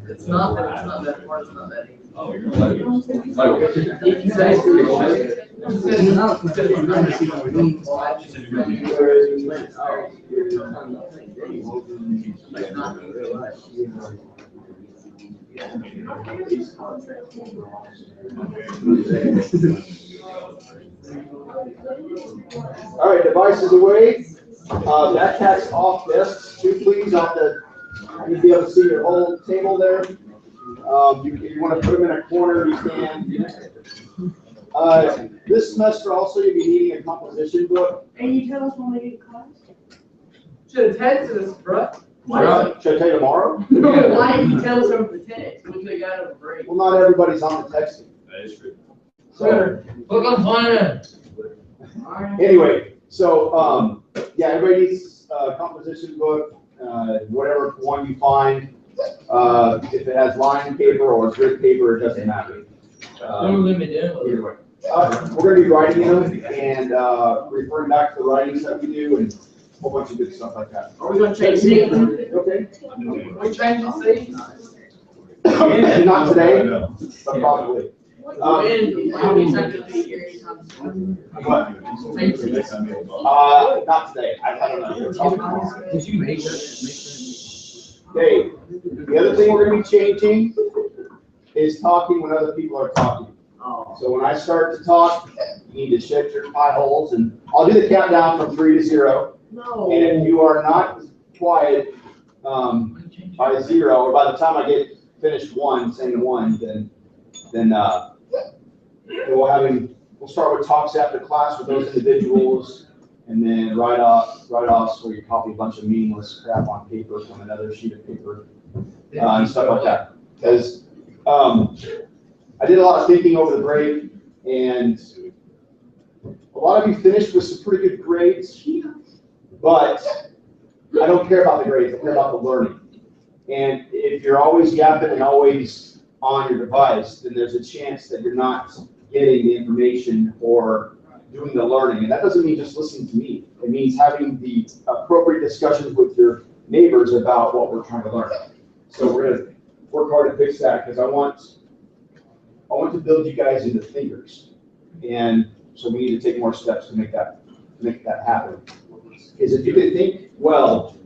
It's not that hard, it's not that easy. All right, devices away. Backpacks off desks, 2 please, off the, you'll be able to see your whole table there. If you want to put them in a corner, you can. This semester also you'll be needing a composition book. And you tell us when we get to class? Should have texted us, bro. Should I tell you tomorrow? Why didn't you tell us over the text? We could have got a break. Well, not everybody's on the texting. That is true. So, Book on fire. anyway, so, yeah, everybody needs a composition book, whatever one you find. If it has line paper or grid paper, it doesn't matter. What are we gonna be doing with it? Either way. We're gonna be writing them and, referring back to the writings that we do and a whole bunch of good stuff like that. Are we gonna change the Okay? We change the seat? Not today, but probably. How many times will be here anytime soon? What? Not today. I don't know. Did you make her? Okay, the other thing we're gonna be changing is talking when other people are talking. So when I start to talk, you need to shut your eye holes, and I'll do the countdown from 3 to 0. No. And if you are not quiet by 0, or by the time I get finished saying 1, then we'll start with talks after class with those individuals, and then write-offs where you copy a bunch of meaningless crap on paper from another sheet of paper, and stuff like that. Because I did a lot of thinking over the break, and a lot of you finished with some pretty good grades, but I don't care about the grades, I care about the learning. And if you're always yapping and always on your device, then there's a chance that you're not getting the information or doing the learning. And that doesn't mean just listening to me. It means having the appropriate discussions with your neighbors about what we're trying to learn. So we're going to work hard to fix that, because I want to build you guys into thinkers. And so we need to take more steps to make that happen. Because if you can think well,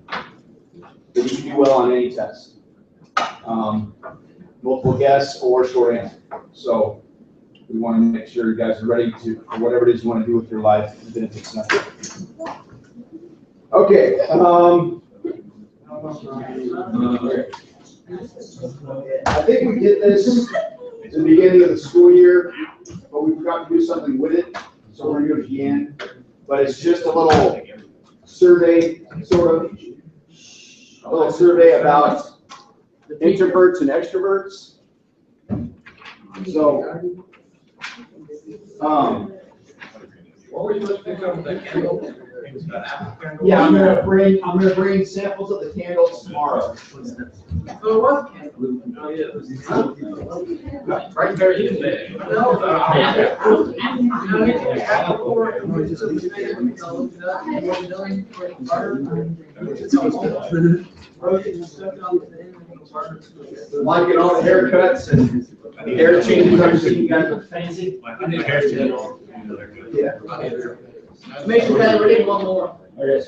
then you can do well on any test. Multiple guess or short answer. So we want to make sure you guys are ready to, for whatever it is you want to do with your life, even if it's nothing. Okay. I think we did this at the beginning of the school year, but we forgot to do something with it. So we're going to do it again. But it's just a little survey, sort of. A little survey about introverts and extroverts. So, What were you supposed to pick up with that candle? yeah, I'm gonna bring samples of the candles tomorrow. Oh, what? Oh, yeah. Right there, you said. Liking all the haircuts and hair changes. I'm seeing you guys are fancy. Yeah. Make sure that we need one more. Okay.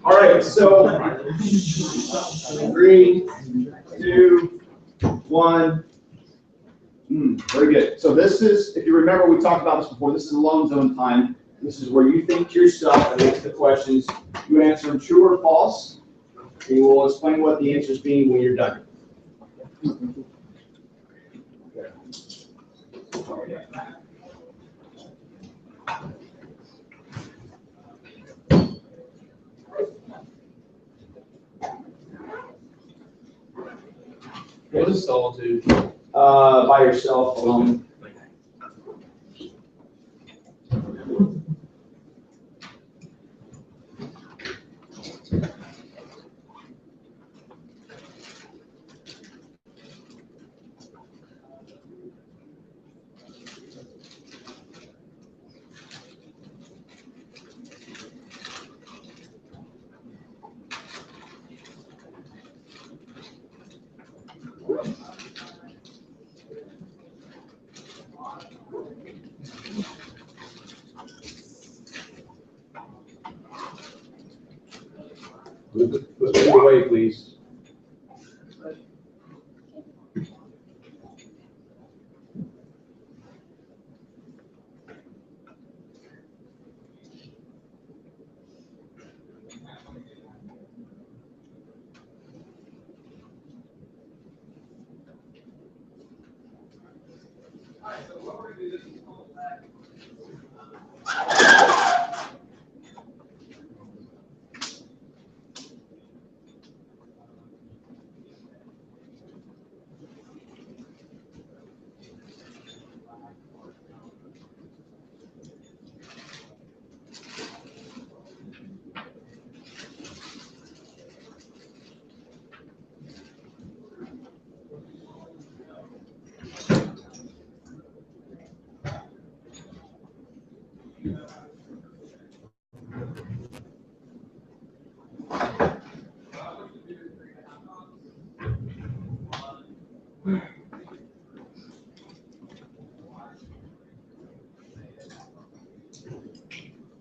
All right, so 3, 2, 1. Very good. So this is, if you remember, we talked about this before. This is alone zone time. This is where you think to yourself and answer the questions. You answer them true or false, and you will explain what the answers mean when you're done. What is solitude? By yourself, alone. Move it away, please.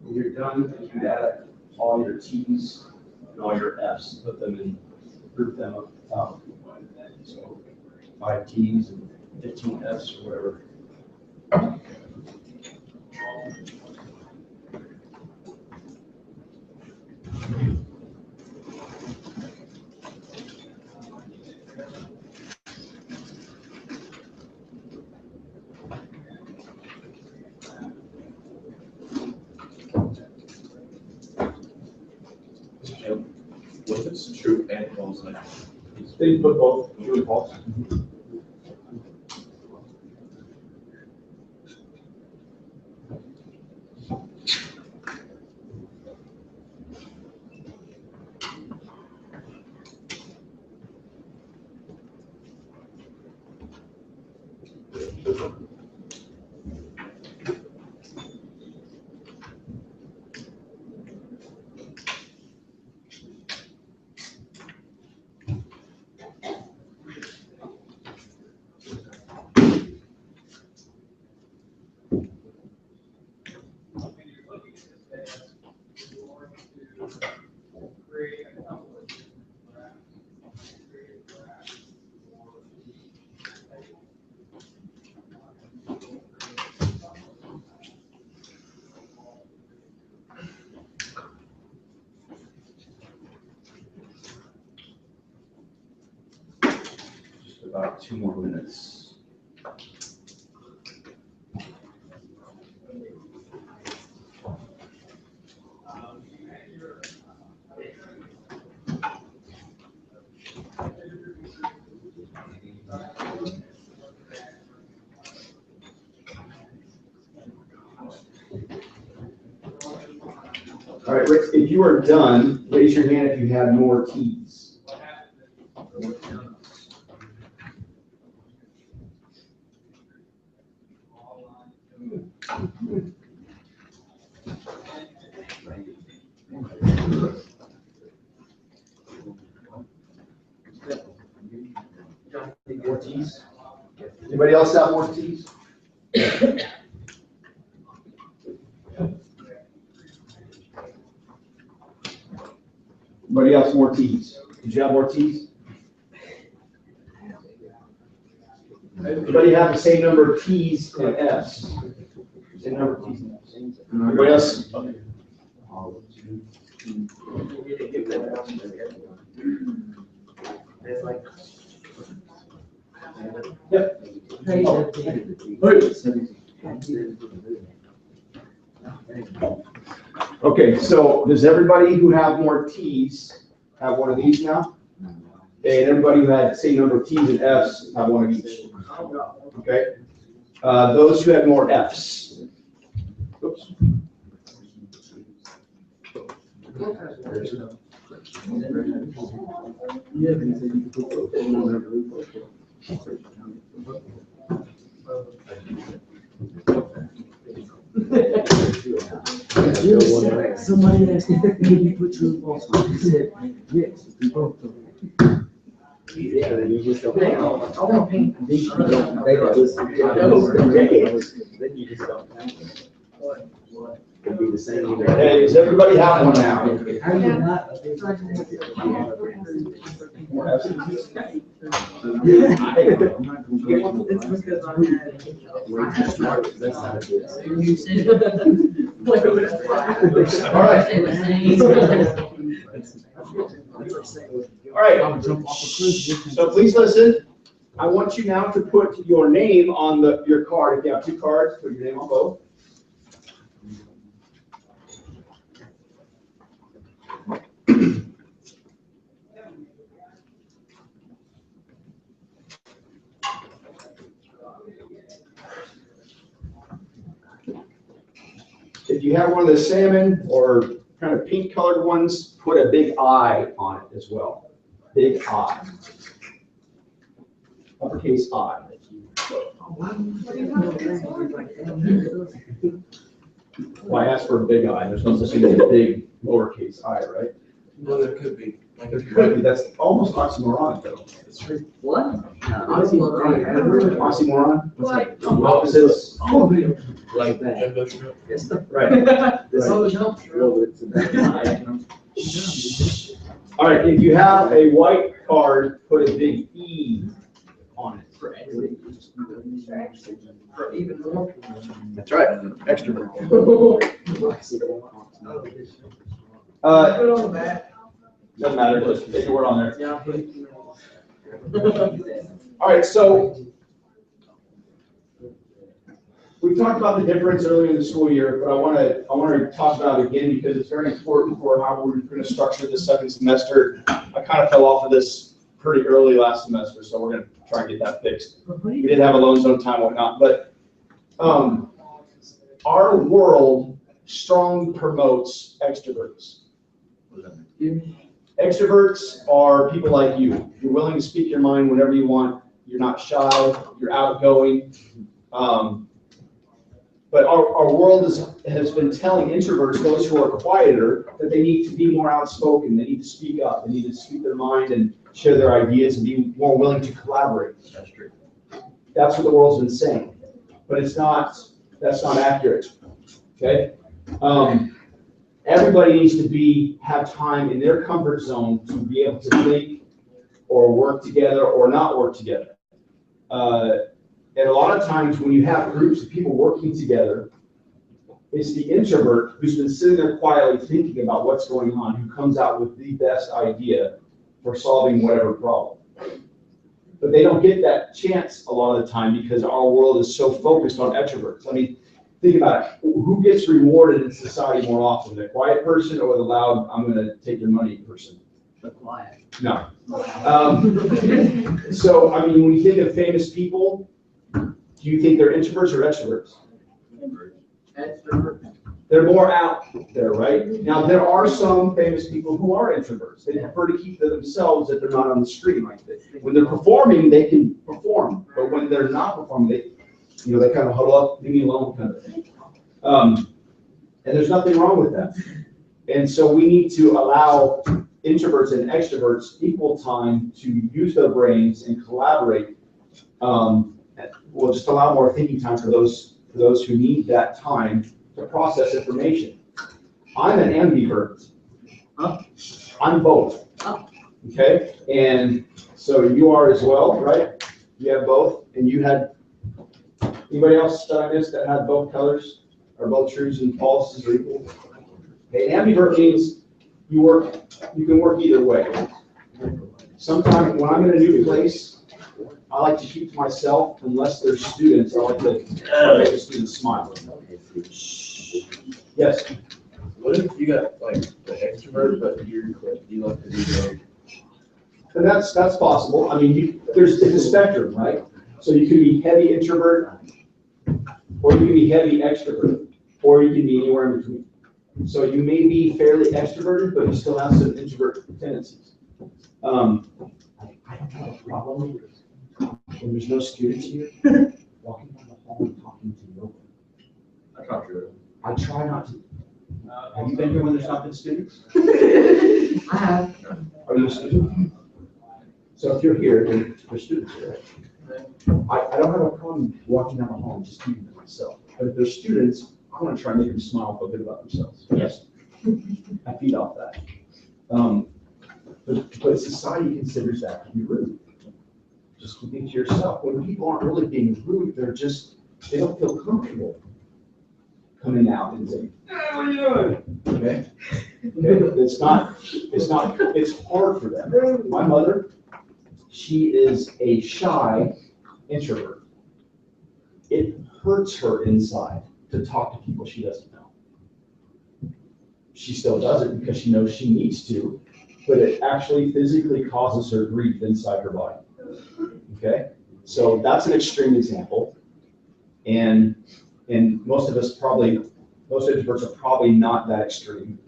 When you're done, you can add all your T's and all your F's, put them in, group them up top. So 5 T's and 15 F's or whatever. What is true and false? They put both true and false. Just about 2 more minutes. All right, Rick, if you are done, raise your hand if you have more T's. More T's? Anybody else have more T's? Anybody else more T's? Did you have more T's? Anybody have the same number of T's and F's? Same number of T's and F's. Anybody else? Yep. Okay, so does everybody who have more T's have one of these now? Okay, and everybody who had the same number of T's and F's have one of each. Okay. Those who had more F's. Oops. Somebody asked me, "Can you put true and false?" I said, "Yes, we both do." Yeah, you just don't. I want to paint. Then you just don't. What? Could be the same. Hey, does everybody have one now? How do you not? More F's and T's? It's because I you said. All right. All right. So please listen. I want you now to put your name on your card. If you have 2 cards, put your name on both. If you have one of the salmon or kind of pink colored ones, put a big I on it as well. Big I. Uppercase I. Well, I asked for a big I. There's no such thing as a big lowercase I, right? Well, there could be. There could be. That's almost oxymoronic, though. What? Oxymoron? What? Opposites. Like that. Right. This always helps. All right, if you have a white card, put a big E on it. Even more. That's right, extra. Put on the back. Doesn't matter, just take your word on there. Yeah. All right, so we talked about the difference earlier in the school year, but I want to talk about it again because it's very important for how we're going to structure the second semester. I kind of fell off of this pretty early last semester, so we're gonna try and get that fixed. We did have alone zone time, whatnot, but, our world strongly promotes extroverts. Extroverts are people like you. You're willing to speak your mind whenever you want. You're not shy, you're outgoing. But our world has been telling introverts, those who are quieter, that they need to be more outspoken, they need to speak up, they need to speak their mind and share their ideas and be more willing to collaborate. That's true. That's what the world's been saying. But that's not accurate, okay? Everybody needs to have time in their comfort zone to be able to think or work together or not work together. And a lot of times when you have groups of people working together, it's the introvert who's been sitting there quietly thinking about what's going on, who comes out with the best idea for solving whatever problem. But they don't get that chance a lot of the time because our world is so focused on extroverts. I mean, think about it. Who gets rewarded in society more often, the quiet person or the loud, I'm going to take your money person? The quiet. No. So, I mean, when you think of famous people, do you think they're introverts or extroverts? Extrovert. They're more out there, right? Now, there are some famous people who are introverts. They prefer to keep to themselves if they're not on the screen like this. When they're performing, they can perform. But when they're not performing, they kind of huddle up, leave me alone kind of thing. And there's nothing wrong with that. And so we need to allow introverts and extroverts equal time to use their brains and collaborate. We'll just allow more thinking time for those who need that time to process information. I'm an ambivert. I'm both. Okay? And so you are as well, right? You have both. And you had, anybody else that I missed that had both colors? Or both truths and falses are equal? Okay, ambivert means you can work either way. Sometimes when I'm in a new place, I like to keep to myself unless there's students. I like to make the students smile. Yes? What if you got like the extrovert, but you like to do And that's possible. I mean, it's a spectrum, right? So you can be heavy introvert, or you can be heavy extrovert, or you can be anywhere in between. So you may be fairly extroverted, but you still have some introvert tendencies. I don't have a problem when there's no students here, walking down the hall and talking to nobody. That's not true. I try not to. Have you been here when there's not been students? I have. Are you a student? So if you're here, then there's students here. I don't have a problem walking down the hall and just keeping to myself. But if there's students, I want to try and make them smile, feel good about themselves. Yes. I feed off that. But society considers that to be rude. Just keeping to yourself. When people aren't really being rude, they don't feel comfortable coming out and saying, "Hey, what are you doing?" Okay? It's hard for them. My mother, she is a shy introvert. It hurts her inside to talk to people she doesn't know. She still does it because she knows she needs to, but it actually physically causes her grief inside her body. Okay? So that's an extreme example. And most introverts are probably not that extreme.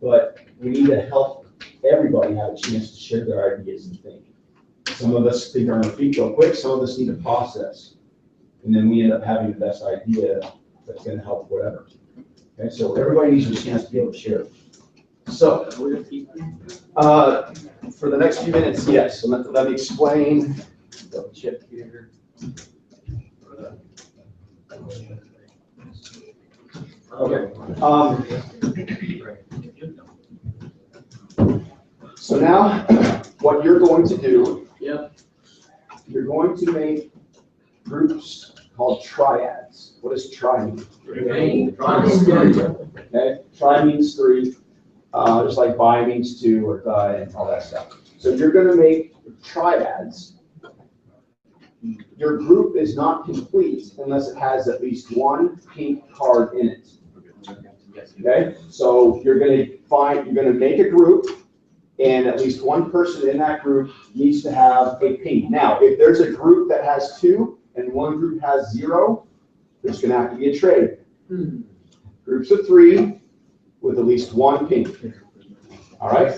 But we need to help everybody have a chance to share their ideas and think. Some of us think on our feet real quick, some of us need to process. And then we end up having the best idea that's going to help whatever. Okay, so everybody needs a chance to be able to share. So, for the next few minutes, yes. So let me explain. Double check here. Okay. So now, what you're going to do, you're going to make groups called triads. What does tri mean? Okay, tri means three, just like bi means two or di and all that stuff. So you're going to make triads. Your group is not complete unless it has at least one pink card in it. Okay, so you're going to make a group, and at least one person in that group needs to have a pink. Now, if there's a group that has 2 and one group has 0, there's gonna have to be a trade. Groups of 3 with at least 1 pink. All right?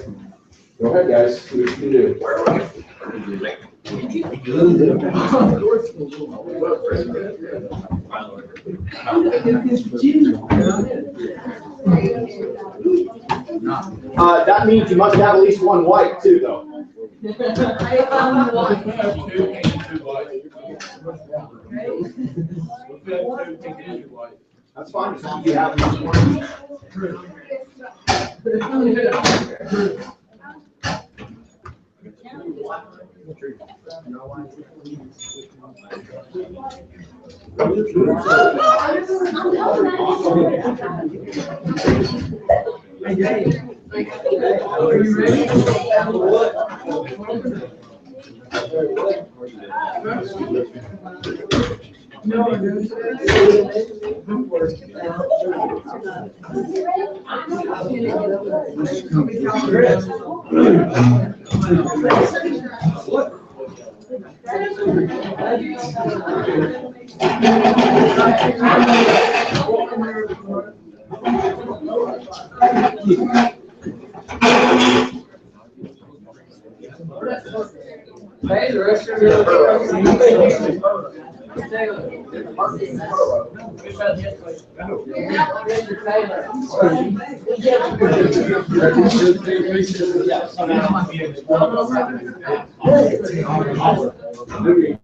Go ahead, guys, see what you can do. That means you must have at least 1 white too, though. That's fine, as long as you have at least 1. Are you ready? Hey, the rest of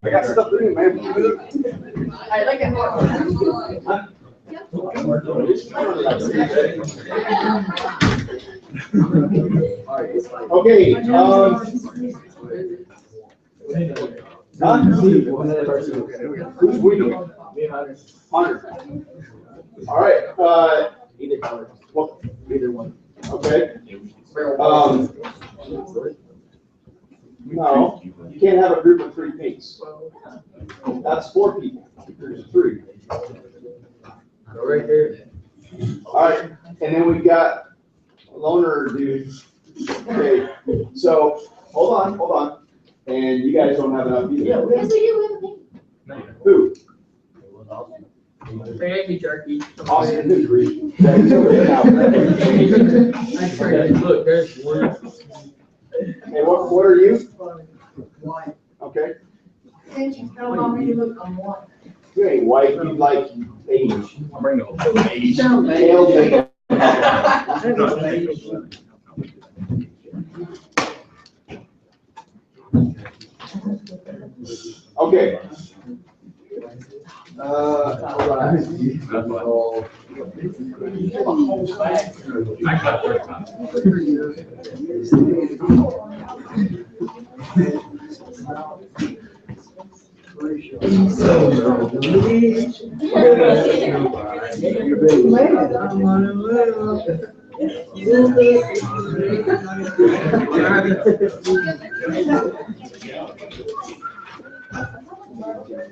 I got stuff to do, man. I like it. Okay, who's winning? Hunter. All right, either color. well, Either one. okay. No, you can't have a group of 3 pinks. That's 4 people. There's 3. Go right there. All right, and then we've got a loner dude. Okay, so hold on. And you guys don't have enough either. Yes, we do. Who? Thank you, Turkey. Austin, who's reading? Look, there's one. Hey, what are you? White. Okay. Since you don't want me to look, I'm white. You ain't white, you like beige. I'll bring the whole beige. Pale beige. Okay. All right. I got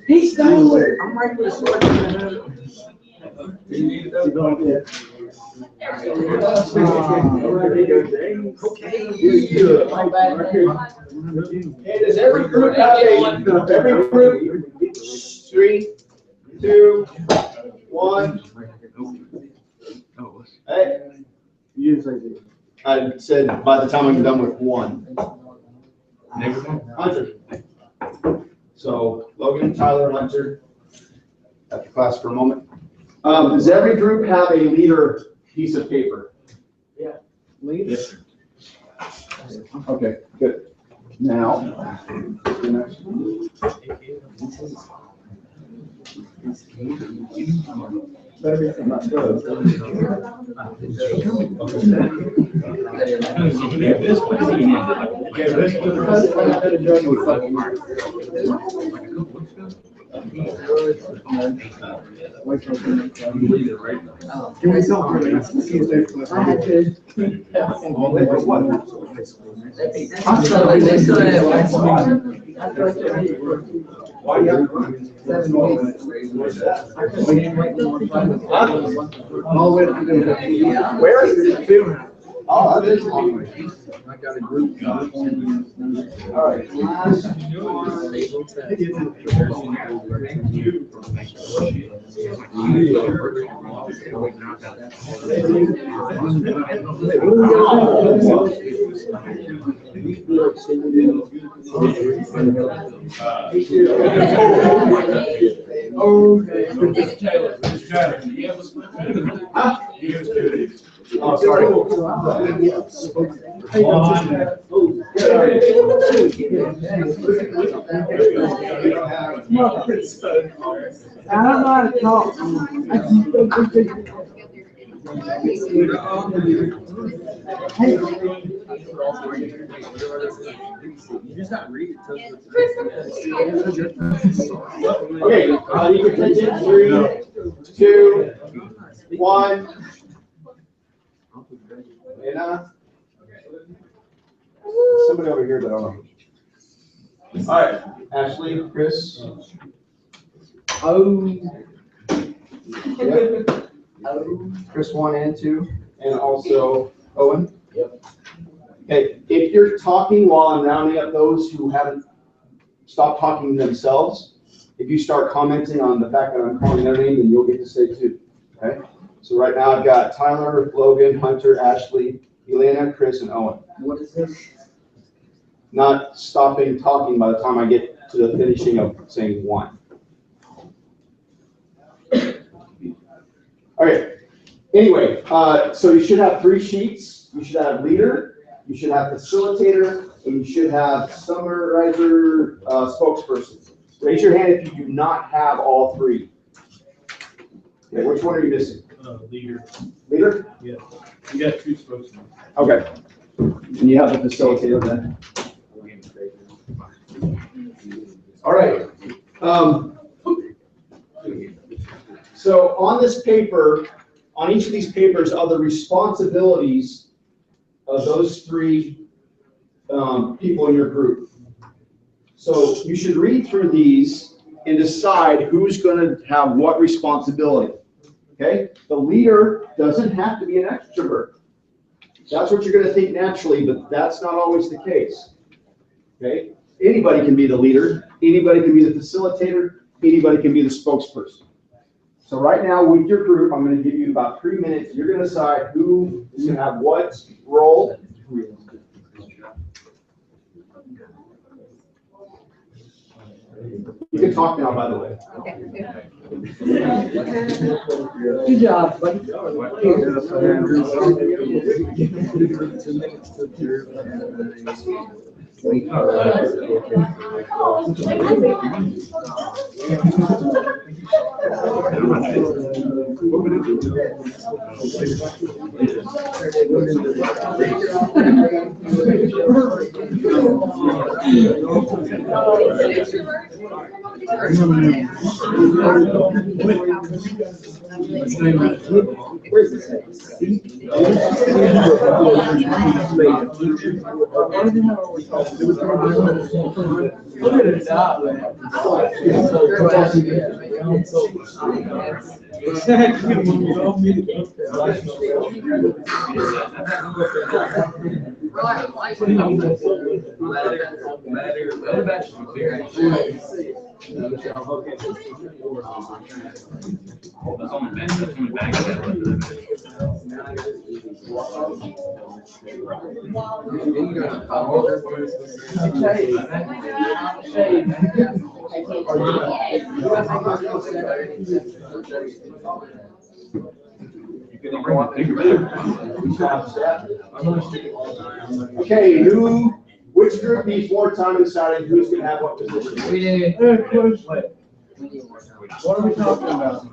He's nowhere. I'm right with the Hey, does every group have every group? 3, 2, 1. Hey, I said by the time I'm done with 1. Hunter. So Logan, Tyler, Hunter, at the class for a moment. Does every group have a leader piece of paper? Yeah. Yes, sir. Okay, good. Now. Better be something not good. Can we sell for it? I had to. I'm sorry, they still had one. Where is it? Oh, that is long. I got a group. All right, last Oh, sorry. I don't know how to talk. Okay, you can take it. 3, 2, 1. And somebody over here, but I don't know. All right, Ashley, Chris. Yep. Chris 1 and 2, and also Owen. Yep. Okay, if you're talking while I'm rounding up those who haven't stopped talking themselves, if you start commenting on the fact that I'm calling their name, then you'll get to say too. Okay. So right now I've got Tyler, Logan, Hunter, Ashley, Elena, Chris, and Owen. What is this? Not stopping talking by the time I get to the finishing of saying 1. Okay. Anyway, so you should have 3 sheets. You should have leader, you should have facilitator, and you should have summarizer, spokesperson. Raise your hand if you do not have all 3. Okay, which one are you missing? Leader. Leader? Yeah. You got 2 spokesmen. Okay. And you have the facilitator then. All right. So on this paper, on each of these papers are the responsibilities of those 3 people in your group. So you should read through these and decide who's going to have what responsibility. Okay? The leader doesn't have to be an extrovert. That's what you're going to think naturally, but that's not always the case. Okay? Anybody can be the leader. Anybody can be the facilitator. Anybody can be the spokesperson. So right now with your group, I'm going to give you about 3 minutes. You're going to decide who is going to have what role. You can talk now, by the way. Good job, buddy. Okay, which group needs more time deciding who's going to have what position? We did. What are we talking about?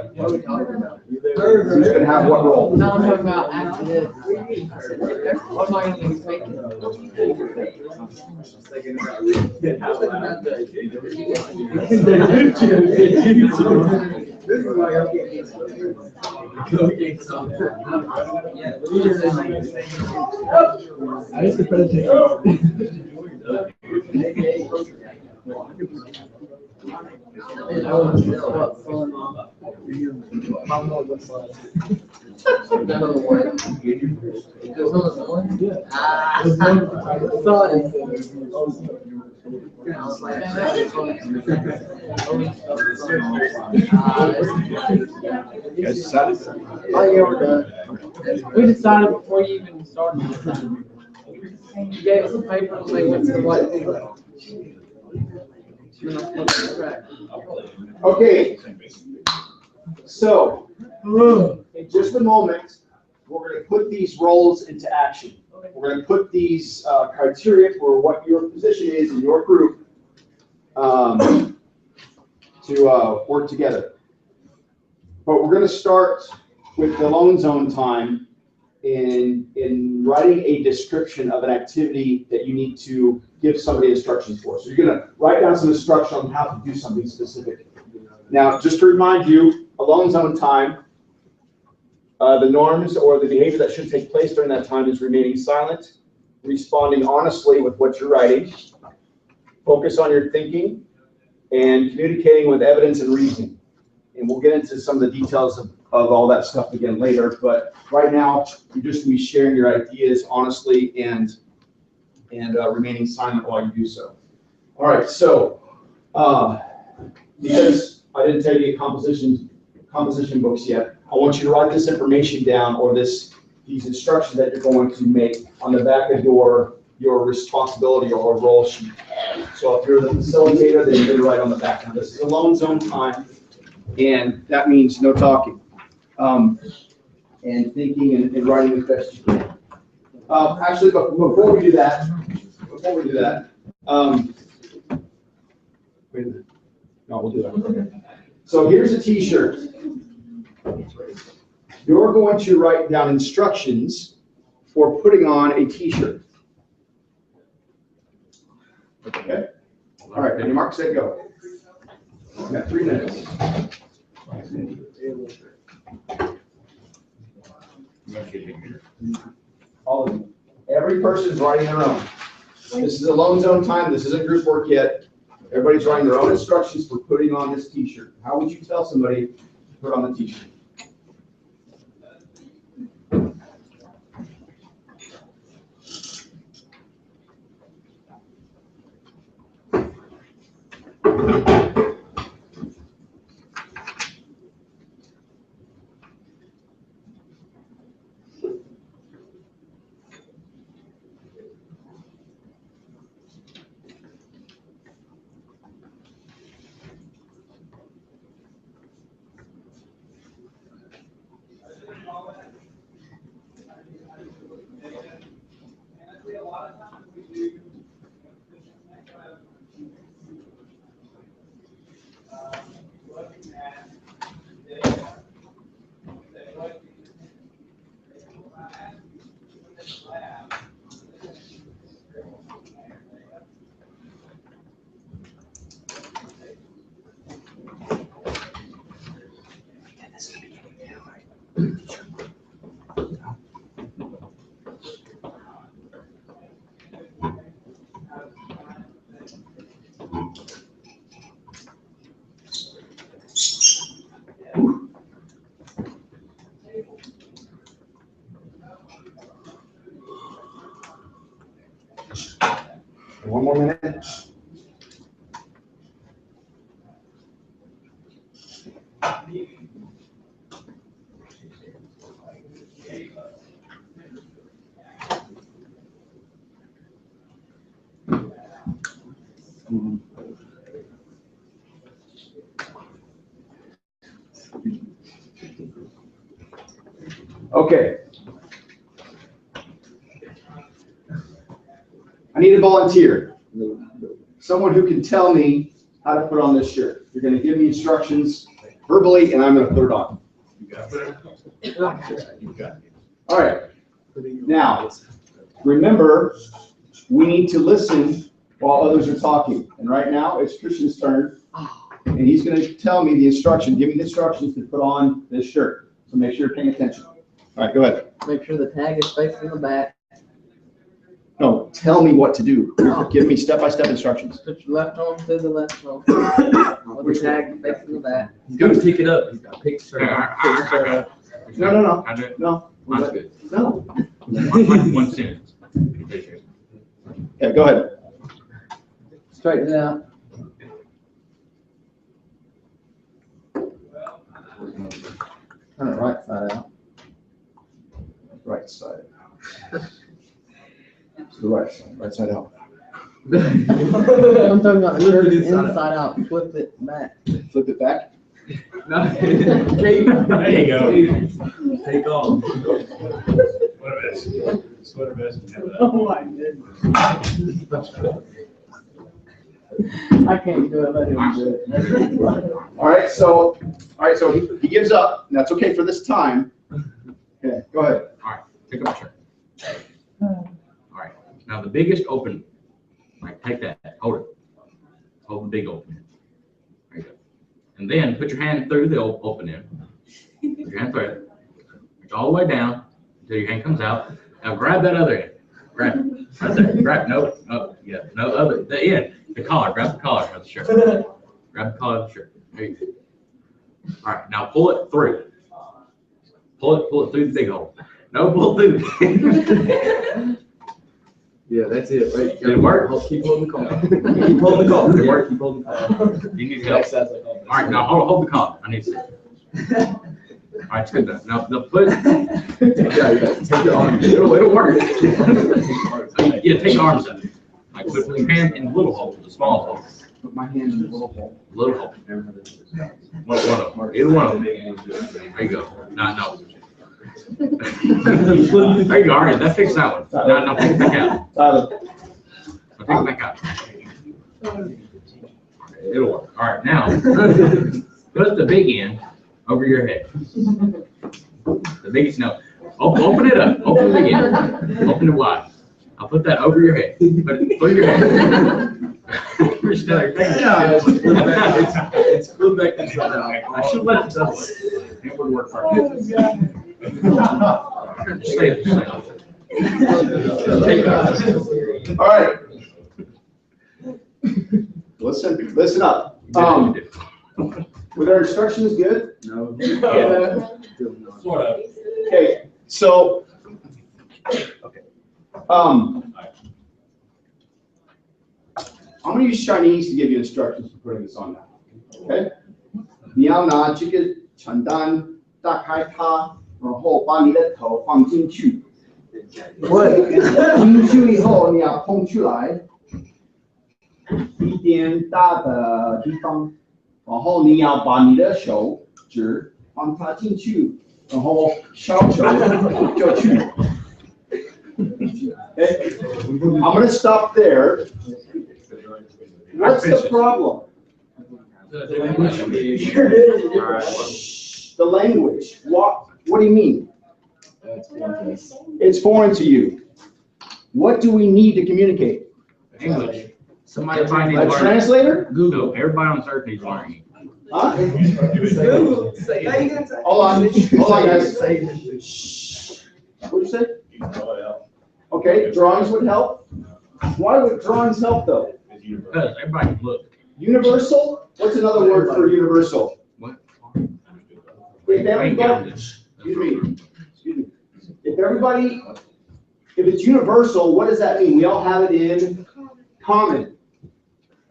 What are we talking about? Who's going to have what role? No, I'm talking about after this. What am I going to be thinking? This is why I'm getting I used to put it My mom was like. No way. There's only one? Yeah. I thought it. I was like, that's funny. You guys decided? Oh, yeah, we're done. We decided before you even started. You gave us a paper and they went to the white people. Okay. So, in just a moment, we're going to put these roles into action. We're going to put these criteria for what your position is in your group to work together. But we're going to start with the Lone Zone time in writing a description of an activity that you need to give somebody instructions for. So you're going to write down some instruction on how to do something specific. Now, just to remind you, Alone Zone time, the norms or the behavior that should take place during that time is remaining silent, responding honestly with what you're writing, focus on your thinking, and communicating with evidence and reasoning. And we'll get into some of the details of all that stuff again later, but right now, you're just going to be sharing your ideas honestly and remaining silent while you do so. All right, so because I didn't tell you composition books yet, I want you to write this information down or these instructions that you're going to make on the back of your responsibility or role sheet. So if you're the facilitator, then you're going to write on the back. Now this is Alone Zone time, and that means no talking, and thinking and writing as best you can. Actually, but before we do that, wait a minute. No, we'll do that. So here's a T-shirt. You're going to write down instructions for putting on a T-shirt. Okay. All right. Ready, Mark? Set, go. You got 3 minutes. All of them. Every person's writing their own. This is Alone Zone time. This isn't group work yet. Everybody's writing their own instructions for putting on this T-shirt. How would you tell somebody to put on the T-shirt? One more minute. Okay. I need a volunteer. Someone who can tell me how to put on this shirt. You're going to give me instructions verbally, and I'm going to put it on. All right. Now, remember, we need to listen while others are talking. And right now, it's Christian's turn, and he's going to tell me the instruction, give me the instructions to put on this shirt. So make sure you're paying attention. All right, go ahead. Make sure the tag is facing the back. No, tell me what to do. Give me step-by-step instructions. Put your left arm through the left shoulder. Which With the tag facing the back. He's got to pick it up. He's got to pick the shirt up. Put your shirt up. No. I do it. No. Mine's good. No. One sentence. Yeah, go ahead. Straighten it out. Turn it right side out. Right side. It's the right side, right side out. I'm talking about the shirt is inside out. Flip it back. Flip it back. There you go. Take off. Sweater vest. Sweater vest. Oh my goodness. I can't do it. Let him do it. All right, so he gives up, and that's okay for this time. Okay, go ahead. All right, pick up your shirt. All right, now the biggest open, like take that, hold it. Hold the big open. There you go. And then put your hand through the open end. Put your hand through it. Reach all the way down until your hand comes out. Now grab that other end. Grab it. Right there. Grab, no, other, the end. The collar, grab the collar of the shirt. Grab the collar of the shirt. There you go. All right, now pull it through. Pull it through the big hole. No, pull it through the Yeah, that's it. Right. Did it work? Keep holding the collar. Keep holding the collar. Did it work? Keep holding the collar. You need help. All right, now hold the collar. I need to see. All right, it's good enough. Now put. Yeah. Take your arm. It'll work. Yeah, take arms out. Like put your hand in the little hole, the small hole. Put my hand in the little hole. Little hole. One of them. Either one of them. There you go. No. There you go. All right, that fixed that one. No, take it back out. Take it back out. It'll work. All right, now put the big end over your head. The biggest, no. Open it up. Open it again. Open it wide. I'll put that over your head. Put it through your head. It's flew back inside out. I should let it double it. It would work perfect. Stay All right. Listen up. Were their instructions good? No. Sort of. Okay, so, I'm gonna use Chinese to give you instructions for putting this on now. Okay? 你要拿这个床单打开它，然后把你的头放进去。进去以后你要碰出来一点大的地方，然后你要把你的手指放它进去，然后小手就去。Okay? I'm gonna stop there. What's the problem? The language. What do you mean? It's foreign to you. What do we need to communicate? English. Everybody needs A to learn. translator? Google. Everybody on earth needs to learn. Huh? Google. Hold on, guys. Shh. What'd you say? Okay, drawings would help. Why would drawings help though? Because everybody can look. Universal? What's another word for universal? What? If everybody, excuse me. If it's universal, what does that mean? We all have it in common.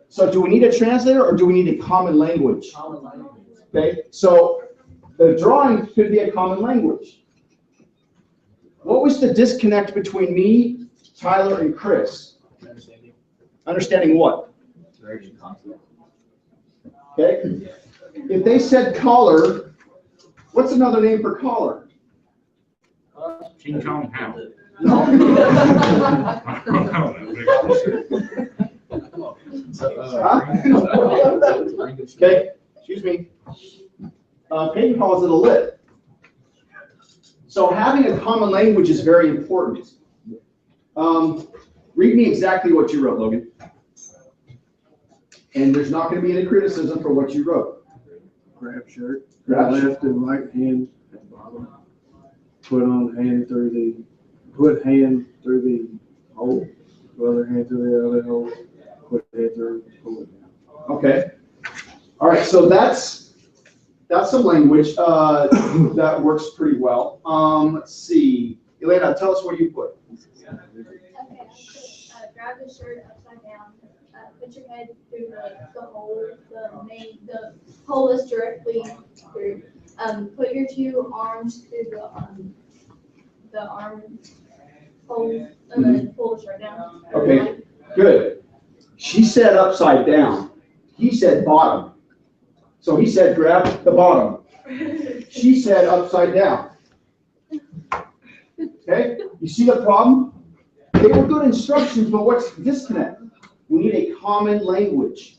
So do we need a translator or do we need a common language? Okay, so the drawing could be a common language. What was the disconnect between me, Tyler, and Chris? Understanding what? Okay. If they said collar, what's another name for collar? Ching Chong How. No. Okay, excuse me. Peyton calls it a lip. So having a common language is very important. Read me exactly what you wrote, Logan. And there's not going to be any criticism for what you wrote. Grab shirt. Grab shirt. Left and right hand at the bottom. Put hand through the hole. other hand to the other, hold, put it through, pull it down. Okay. All right, so that's some language, that works pretty well. Let's see. Elena, tell us what you put. Okay, grab the shirt upside down, put your head through the hole is directly through. Put your two arms through the arm hole, and then pull the shirt down. Okay, good. She said upside down. He said bottom. So he said grab the bottom. She said upside down. Okay, you see the problem? They were good instructions, but what's the disconnect? We need a common language.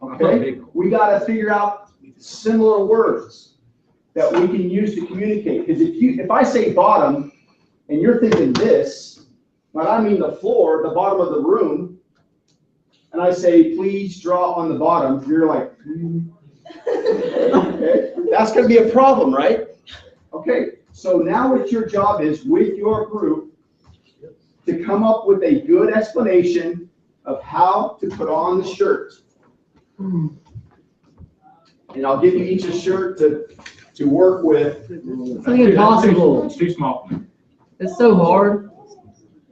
Okay, we got to figure out similar words that we can use to communicate. Because if I say bottom and you're thinking this, but I mean the floor, the bottom of the room, and I say please draw on the bottom, you're like, okay, that's going to be a problem, right? Okay, so now what your job is with your group to come up with a good explanation of how to put on the shirt. And I'll give you each a shirt to work with. It's like impossible. It's too small for me. It's so hard.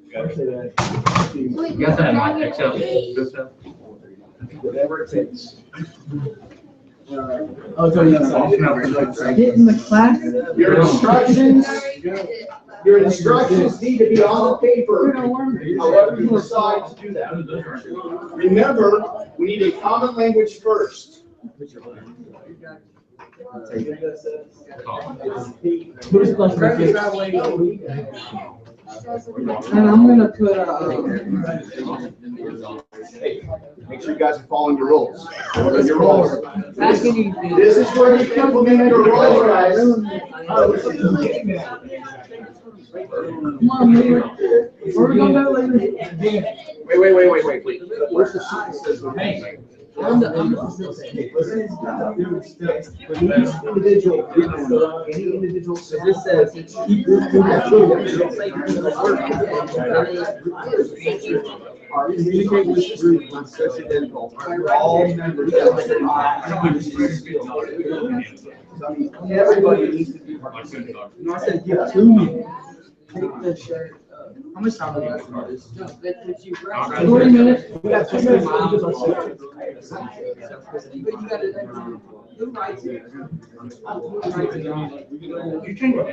You got that, Mike? Excel? Good stuff? Whatever it takes. I'll tell you get in the class. Your instructions need to be on the paper, however you decide to do that. Remember, we need a common language first. And I'm gonna put Hey, make sure you guys are following your rules. What are your rules? This is where you implement your rules, guys. Come on, man. We're gonna go later. Wait, please. Where's the Hey. Individual. So this says keep this communicate with the group on social dental. All members. Everybody needs to be participating. You know, I said give 2 minutes. Take the shirt. How much time do we have for this? 40 minutes. We got 2 minutes. You got it. Who writes it? You change it.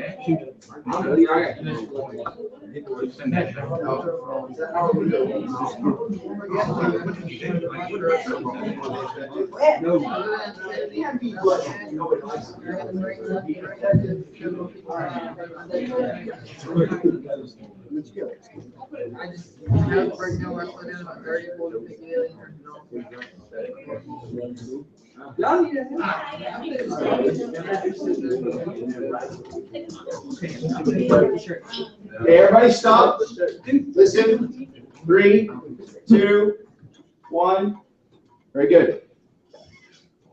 Y'all need to Okay, everybody stop. Listen. 3, 2, 1. Very good.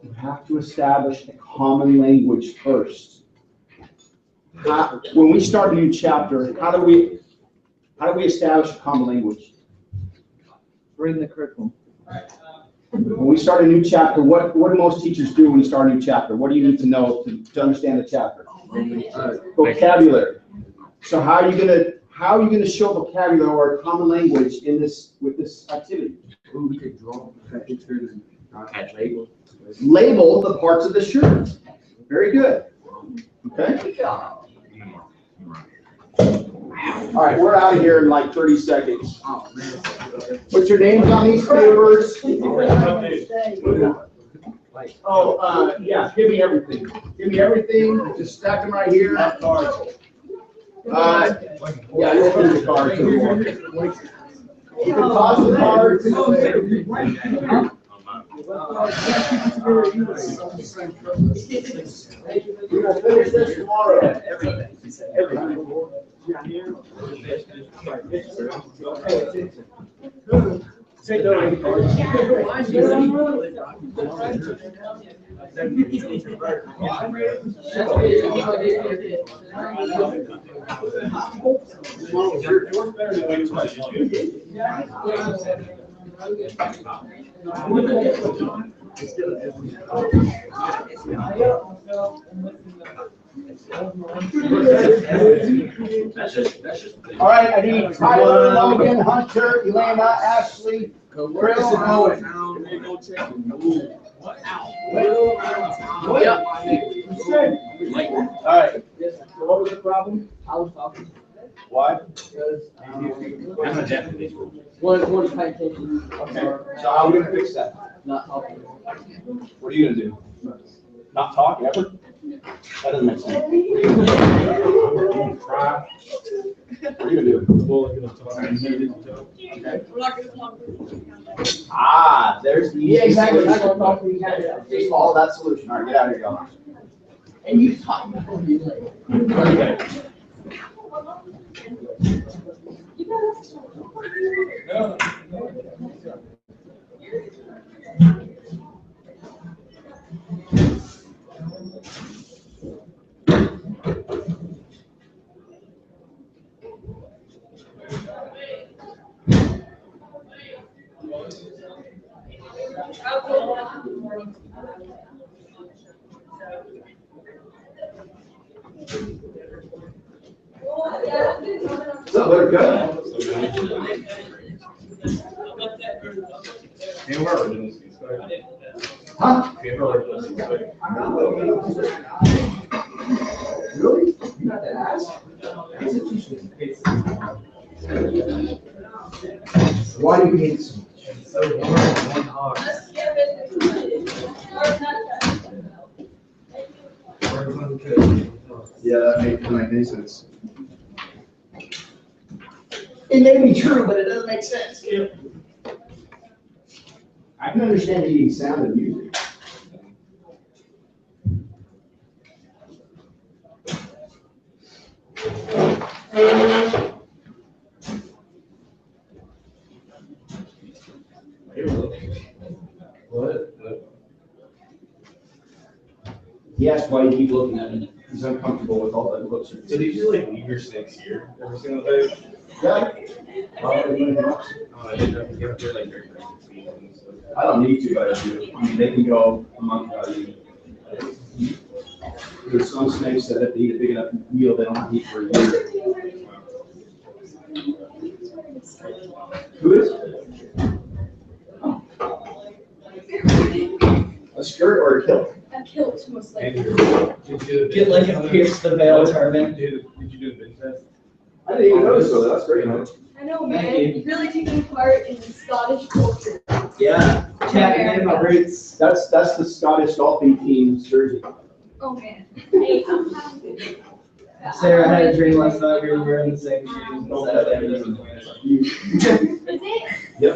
You have to establish a common language first. When we start a new chapter, how do we establish a common language? bring the curriculum. When we start a new chapter, what do most teachers do when you start a new chapter? What do you need to know to understand the chapter? Vocabulary. So how are you gonna show vocabulary or common language in with this activity? Ooh, we could draw pictures and label. Label the parts of the shirt. Very good. Okay. All right, we're out of here in like 30 seconds. Put your names on these papers. Oh, yeah, give me everything. Give me everything. Just stack them right here. Yeah, you'll put the cards. You can toss the cards. We will finish this tomorrow. All right, I need Tyler, Logan, Hunter, Elena, Ashley, Chris, and Owen. All right. So what was the problem? I was talking. Why? Because, I'm not deaf. one pay attention. Okay, so how are we gonna fix that? Not talking. What are you gonna do? Not talk ever? That doesn't make sense. What are you gonna do? Okay. Ah, there's the. Yeah, exactly. That's solution. what I'm talking about. Just follow that solution. All right, get out of here, go. And you talk before you leave. Okay. What's up, Buttercup? Huh? Really? You got that ass? Why do you hate it so much? Yeah, that makes any sense. It may be true, but it doesn't make sense. I can understand eating sound and music. What? He asked why you keep looking at me. He's uncomfortable with all that looks. So did you like leave your snakes here every single day? Yeah. Oh, I didn't know if you have to like very I don't need to, but I do. I mean, they can go a month without eating. There's some snakes that if they eat a big enough meal, they don't have to eat for a year. Who is? Oh. A skirt or a kilt? A kilt, most likely. Get like a pierce the veil turban. Did you do a big test? I didn't even notice, so that's great, man. I know, man. Really taking part in the Scottish culture. Yeah, tapping in my roots. That's the Scottish golfing team's jersey. Oh, man. Hey, I'm happy. Sarah, I had a dream last night we were wearing the same shoes. Is it? Yep.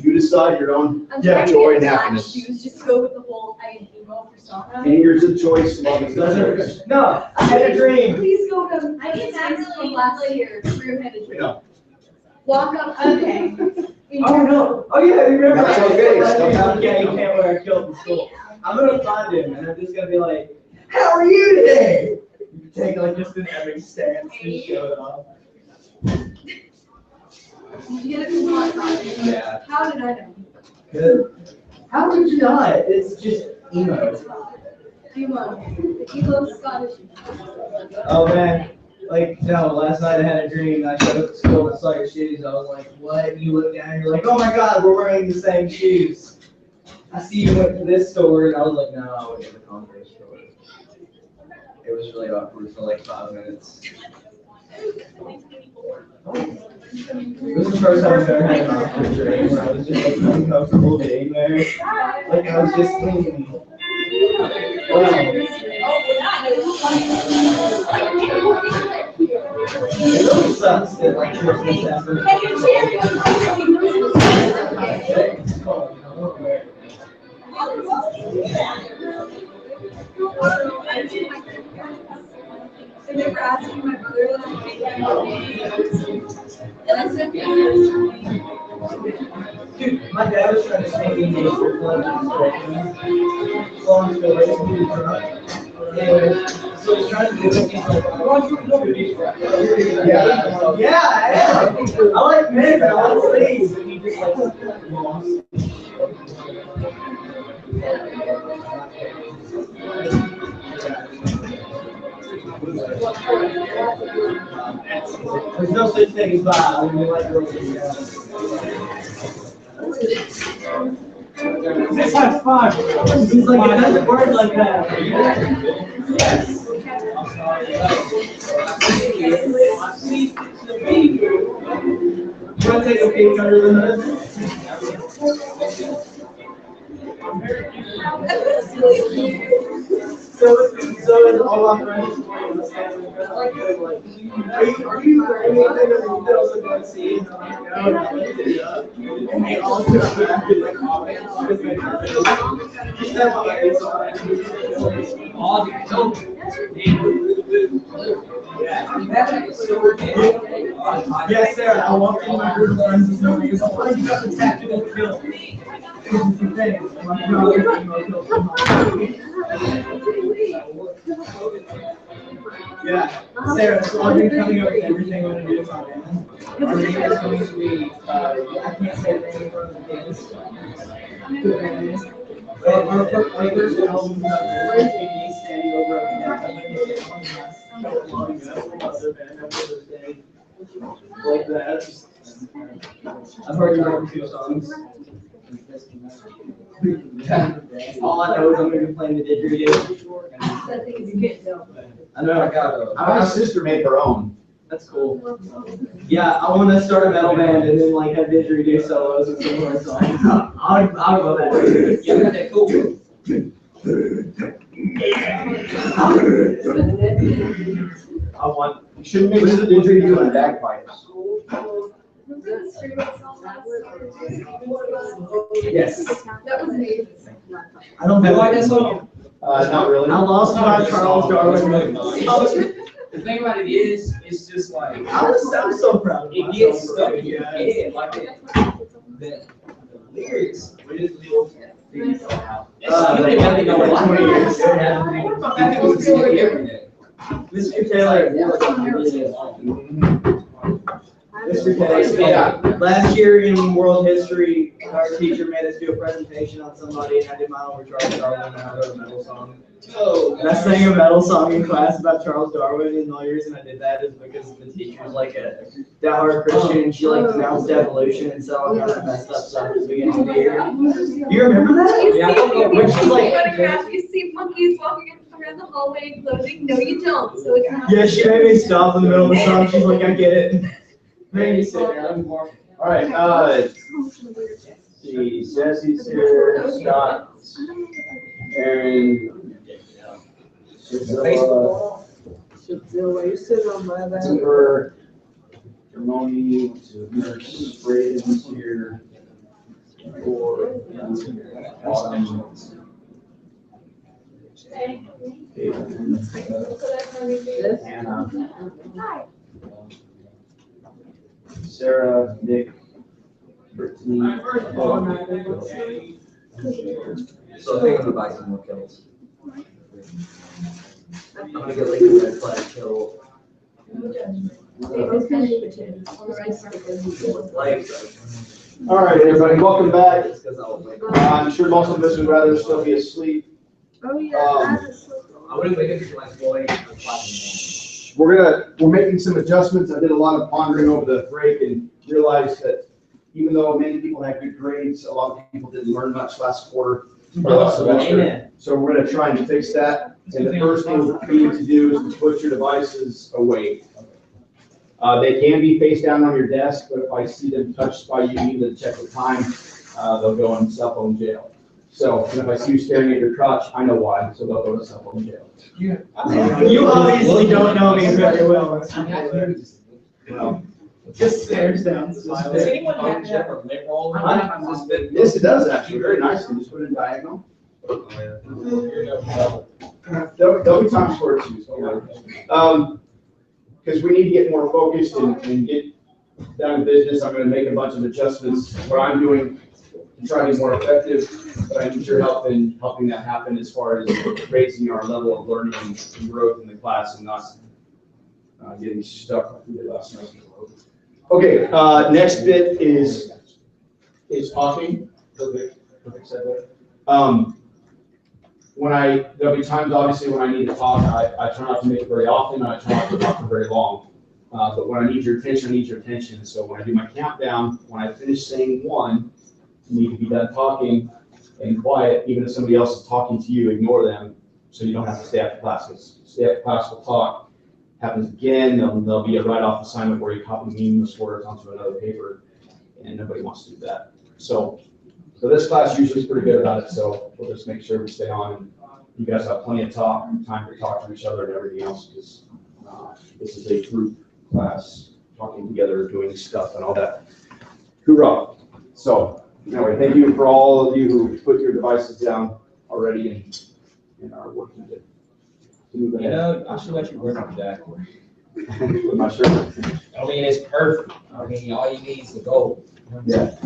You decide your own I'm trying to joy get and black happiness. shoes, just go with the whole I emo persona. And yours a choice. Love is a choice. No, I had a dream. Please go to, I can actually actually last year, Drew had a dream. Yeah. Walk up, okay. Oh no! Oh yeah, you remember? That's okay. Yeah, you can't wear a kilt in school. I'm gonna find him and I'm just gonna be like, "How are you today?" You take like just an epic stance and show it off. You get a compliment on it. Yeah. How did I know? Good. How could you not? It's just emo. Emo. The emo Scottish. Oh man. Like, no, last night I had a dream. I showed up to school and saw your shoes. I was like, what? And you look down and you're like, oh my God, we're wearing the same shoes. I see you went to this store. And I was like, no, I went to the Converse store. It was really awkward for like 5 minutes. It was the first time I've ever had an awkward dream where I was just like uncomfortable being there. Like I was just thinking, it really sucks that like Christmas after. I remember asking my brother that. And I said, Dude, my dad was trying to sneak me into a strip club. Long story. And so he's trying to do it. He's like, I want you to go to these. Yeah, I am. I like men, but I like ladies. And he just like, there's no such thing as bi. We like girls. This has five. He's like, it doesn't work like that. Yes. You want to take a peek under the hood? So it's all on friends. Are you wearing anything that you also don't see? And they all just acted like yes, Sarah, I walked in my group of friends and somebody goes, oh, you got the tactical kill. Yeah, Sarah, so I've been coming up with everything I'm going to do is on it. Our name is going to be, I can't say the name of the games. Our first album is standing over like that. I've heard you write 2 songs. All I know is I'm going to be playing the didgeridoo. I know I got My sister made her own. That's cool. Yeah, I want to start a metal band and then like have didgeridoo solos and some more songs. I'll go that. Yeah, that's cool. I want, you shouldn't mix the didgeridoo and bagpipes. Yes. That was amazing. I don't have like that song. Not really. I lost by Charles Darwin. The thing about it is, it's just like, I'm so proud of it myself. gets stuck in your head, like the lyrics. We just feel figure it out. They got to go like 20 years. Mr. Taylor. Mr. Taylor, yeah. Last year in world history, our teacher made us do a presentation on somebody, and I did mine over Charles Darwin, and I wrote a metal song. And I sang a metal song in class about Charles Darwin, and the only reason I did that is because the teacher's like a diehard Christian, and she like denounced evolution and so on kind of messed up stuff at the beginning of the year. You remember that? Yeah. When she's like, You see monkeys walking around the hallway clothing? No, you don't. So it's not. yeah, she made me stop in the middle of the song. She's like, I get it. Maybe sit down. All right, see, Jesse's here, Scott, Aaron, Timber, Ramoni, Braden's here, Autumn, Hannah, Sarah, Nick, Brittany. So I think I'm gonna buy some more kills. I'm gonna get like a red flag kill. Like. All right, everybody, welcome back. It's 'cause I was like. I'm sure most of us would rather still be asleep. Oh, yeah. I wouldn't wake up to my boy. We're making some adjustments. I did a lot of pondering over the break and realized that even though many people had good grades, a lot of people didn't learn much last quarter or last semester. Amen. So we're gonna try and fix that. And the first thing we need to do is to put your devices away. They can be face down on your desk, but if I see them touched by you, even to check the time, they'll go in cell phone jail. So and if I see you staring at your crotch, I know why, so they'll go to cell phone jail. You obviously don't know me very well. Well, Just stares down. Does anyone have to have a lip roll? yes, it does actually, very nicely, just put it in diagonal. There'll be times for it too, don't worry. Because we need to get more focused and get down to business. I'm gonna make a bunch of adjustments, what I'm doing to try to be more effective, but I need your help in helping that happen as far as raising our level of learning and growth in the class and not getting stuck like we did last night. Okay, next bit is talking. Perfect segue. There'll be times obviously when I need to talk, I try not to make it very often, I try not to talk for very long. But when I need your attention, I need your attention. So when I do my countdown, when I finish saying 1, you need to be done talking and quiet. Even if somebody else is talking to you, ignore them so you don't have to stay after class. Because stay after class will talk. Happens again, there'll be a write-off assignment where you copy meaningless words onto another paper, and nobody wants to do that. So this class usually is pretty good about it, so we'll just make sure we stay on and you guys have plenty of time to talk to each other and everything else, because this is a group class, talking together, doing stuff and all that. Hoorah! So anyway, thank you for all of you who put your devices down already and are working to move ahead. You know, I should let you work on that. With my shirt. I mean, it's perfect. I mean, all you need is the goal. Yeah.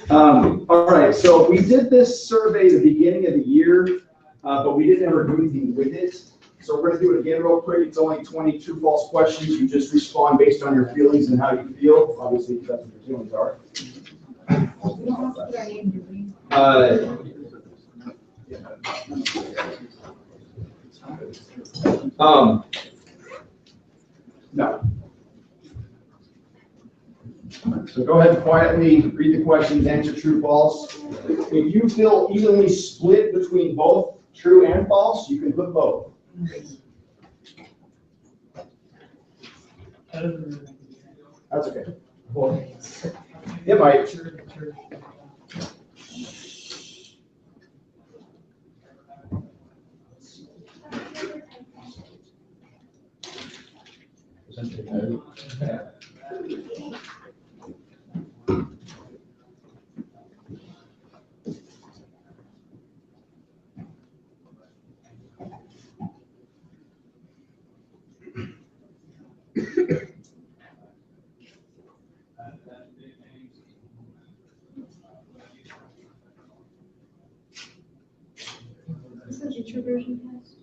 All right, so we did this survey at the beginning of the year, but we didn't ever do anything with it. So we're going to do it again real quick. It's only 20 true false questions. You just respond based on your feelings and how you feel. Obviously, that's what your feelings are. No. So go ahead and quietly read the questions, answer true, false. If you feel evenly split between both true and false, you can put both. That's okay. It might. This is your true version test.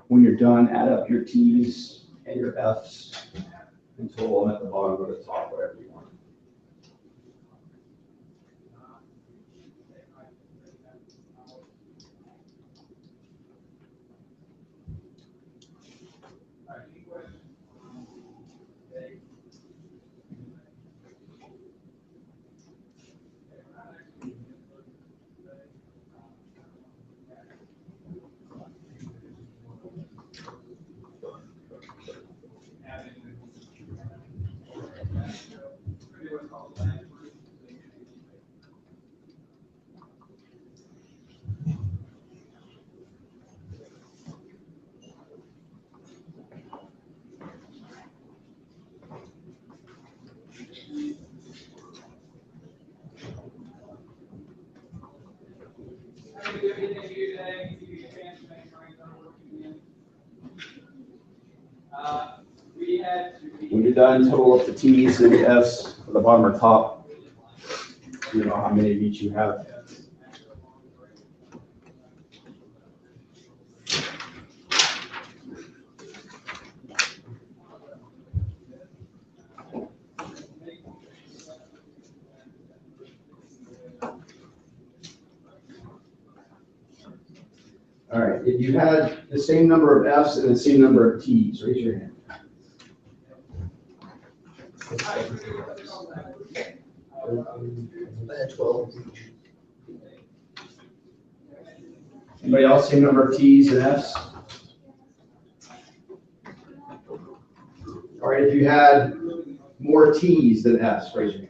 When you're done, add up your T's and your F's and total them at the bottom or the top, whatever you want. When you're done, total up the T's and the F's at the bottom or top. You know how many of each you have. All right, if you had the same number of F's and the same number of T's, raise your hand. I had 12. Anybody else, same number of T's and F's? All right, if you had more T's than F's, raise your hand.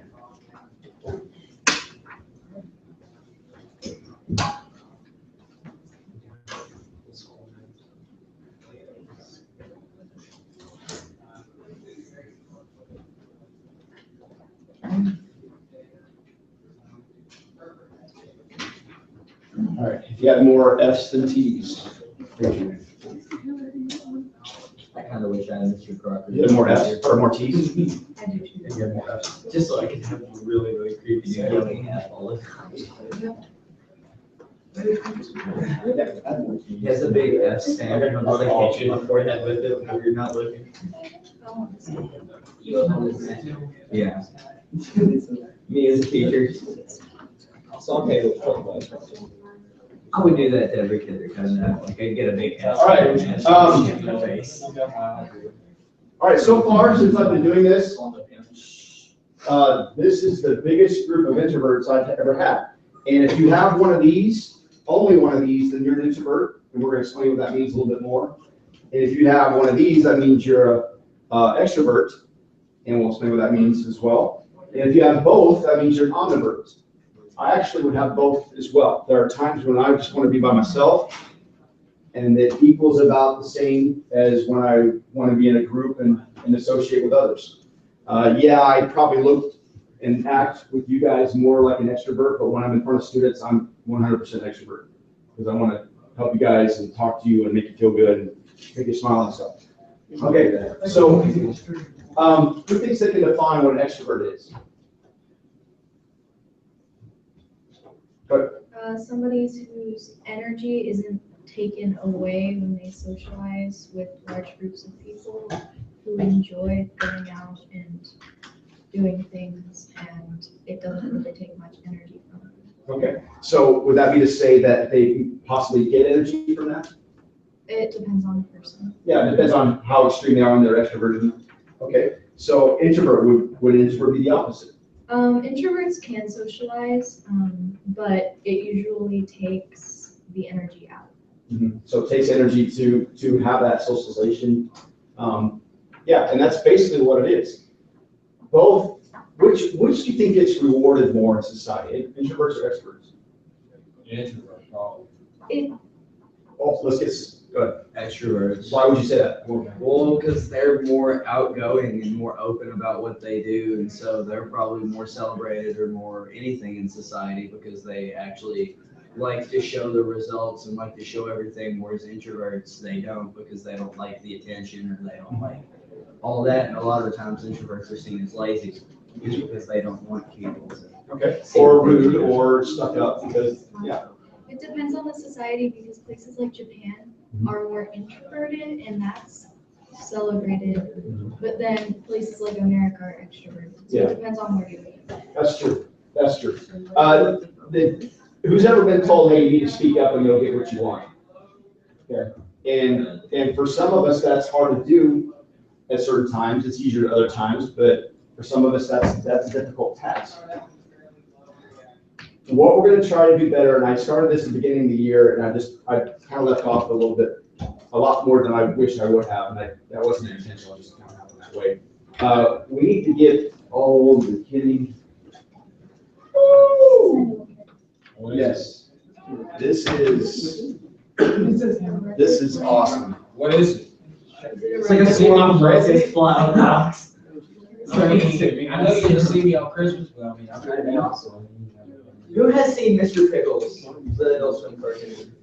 All right, if you had more F's than T's, raise your hand. I kind of wish I had Mr. Crocker. You had more F's or more T's? I do too. You had more F's. Just so I could have a really, really creepy yelling at all the time. He has a big F stamp on the kitchen on forehead with it whenever you're not looking. Yeah. Me as a teacher. It's okay with football. I would do that to every kid that comes out. Like I'd get a big F. All right, in the face. All right, so far since I've been doing this, this is the biggest group of introverts I've ever had. And if you have one of these, only one of these, then you're an introvert, and we're going to explain what that means a little bit more. And if you have one of these, that means you're a extrovert, and we'll explain what that means as well. And if you have both, that means you're an omnivert. I actually would have both as well. There are times when I just want to be by myself, and it equals about the same as when I want to be in a group and associate with others. Yeah, I probably look and act with you guys more like an extrovert, but when I'm in front of students, I'm 100% extrovert because I want to help you guys and talk to you and make you feel good and make you smile and stuff. Okay, so who thinks they can define what an extrovert is? Somebody whose energy isn't taken away when they socialize with large groups of people, who enjoy going out and doing things, and it doesn't really take much energy from them. Okay, so would that be to say that they possibly get energy from that? It depends on the person. Yeah, it depends on how extreme they are in their extroversion. Okay, so introvert, would introvert be the opposite? Introverts can socialize, but it usually takes the energy out. Mm-hmm. So it takes energy to have that socialization. Yeah, and that's basically what it is. Both, which do you think gets rewarded more in society, introverts or extroverts? Introverts, probably. Oh, let's get, go ahead. Extroverts. Why would you say that? Well, because they're more outgoing and more open about what they do, and so they're probably more celebrated or more anything in society because they actually like to show the results and like to show everything, whereas introverts, they don't because they don't like the attention or they don't like all that, and a lot of the times introverts are seen as lazy just because they don't want people to. Okay, or rude or stuck up because, yeah. It depends on the society because places like Japan are more introverted and that's celebrated, but then places like America are extroverted. So Yeah. it depends on where you live. That's true, that's true. Who's ever been told, hey, you need to speak up and you'll get what you want? Okay, and for some of us, that's hard to do at certain times. It's easier at other times, but for some of us, that's a difficult task. What we're going to try to do better, and I started this at the beginning of the year, and I kind of left off a lot more than I wish I would have, and that wasn't intentional, just kind of happened that way. We need to get all the kidding. Yes, this is awesome. What is it? It's like a small breakfast flower box. I know you didn't see me on Christmas, but I mean, I'm trying to be awesome. Who has seen Mr. Pickles, the Adult Swim cartoon?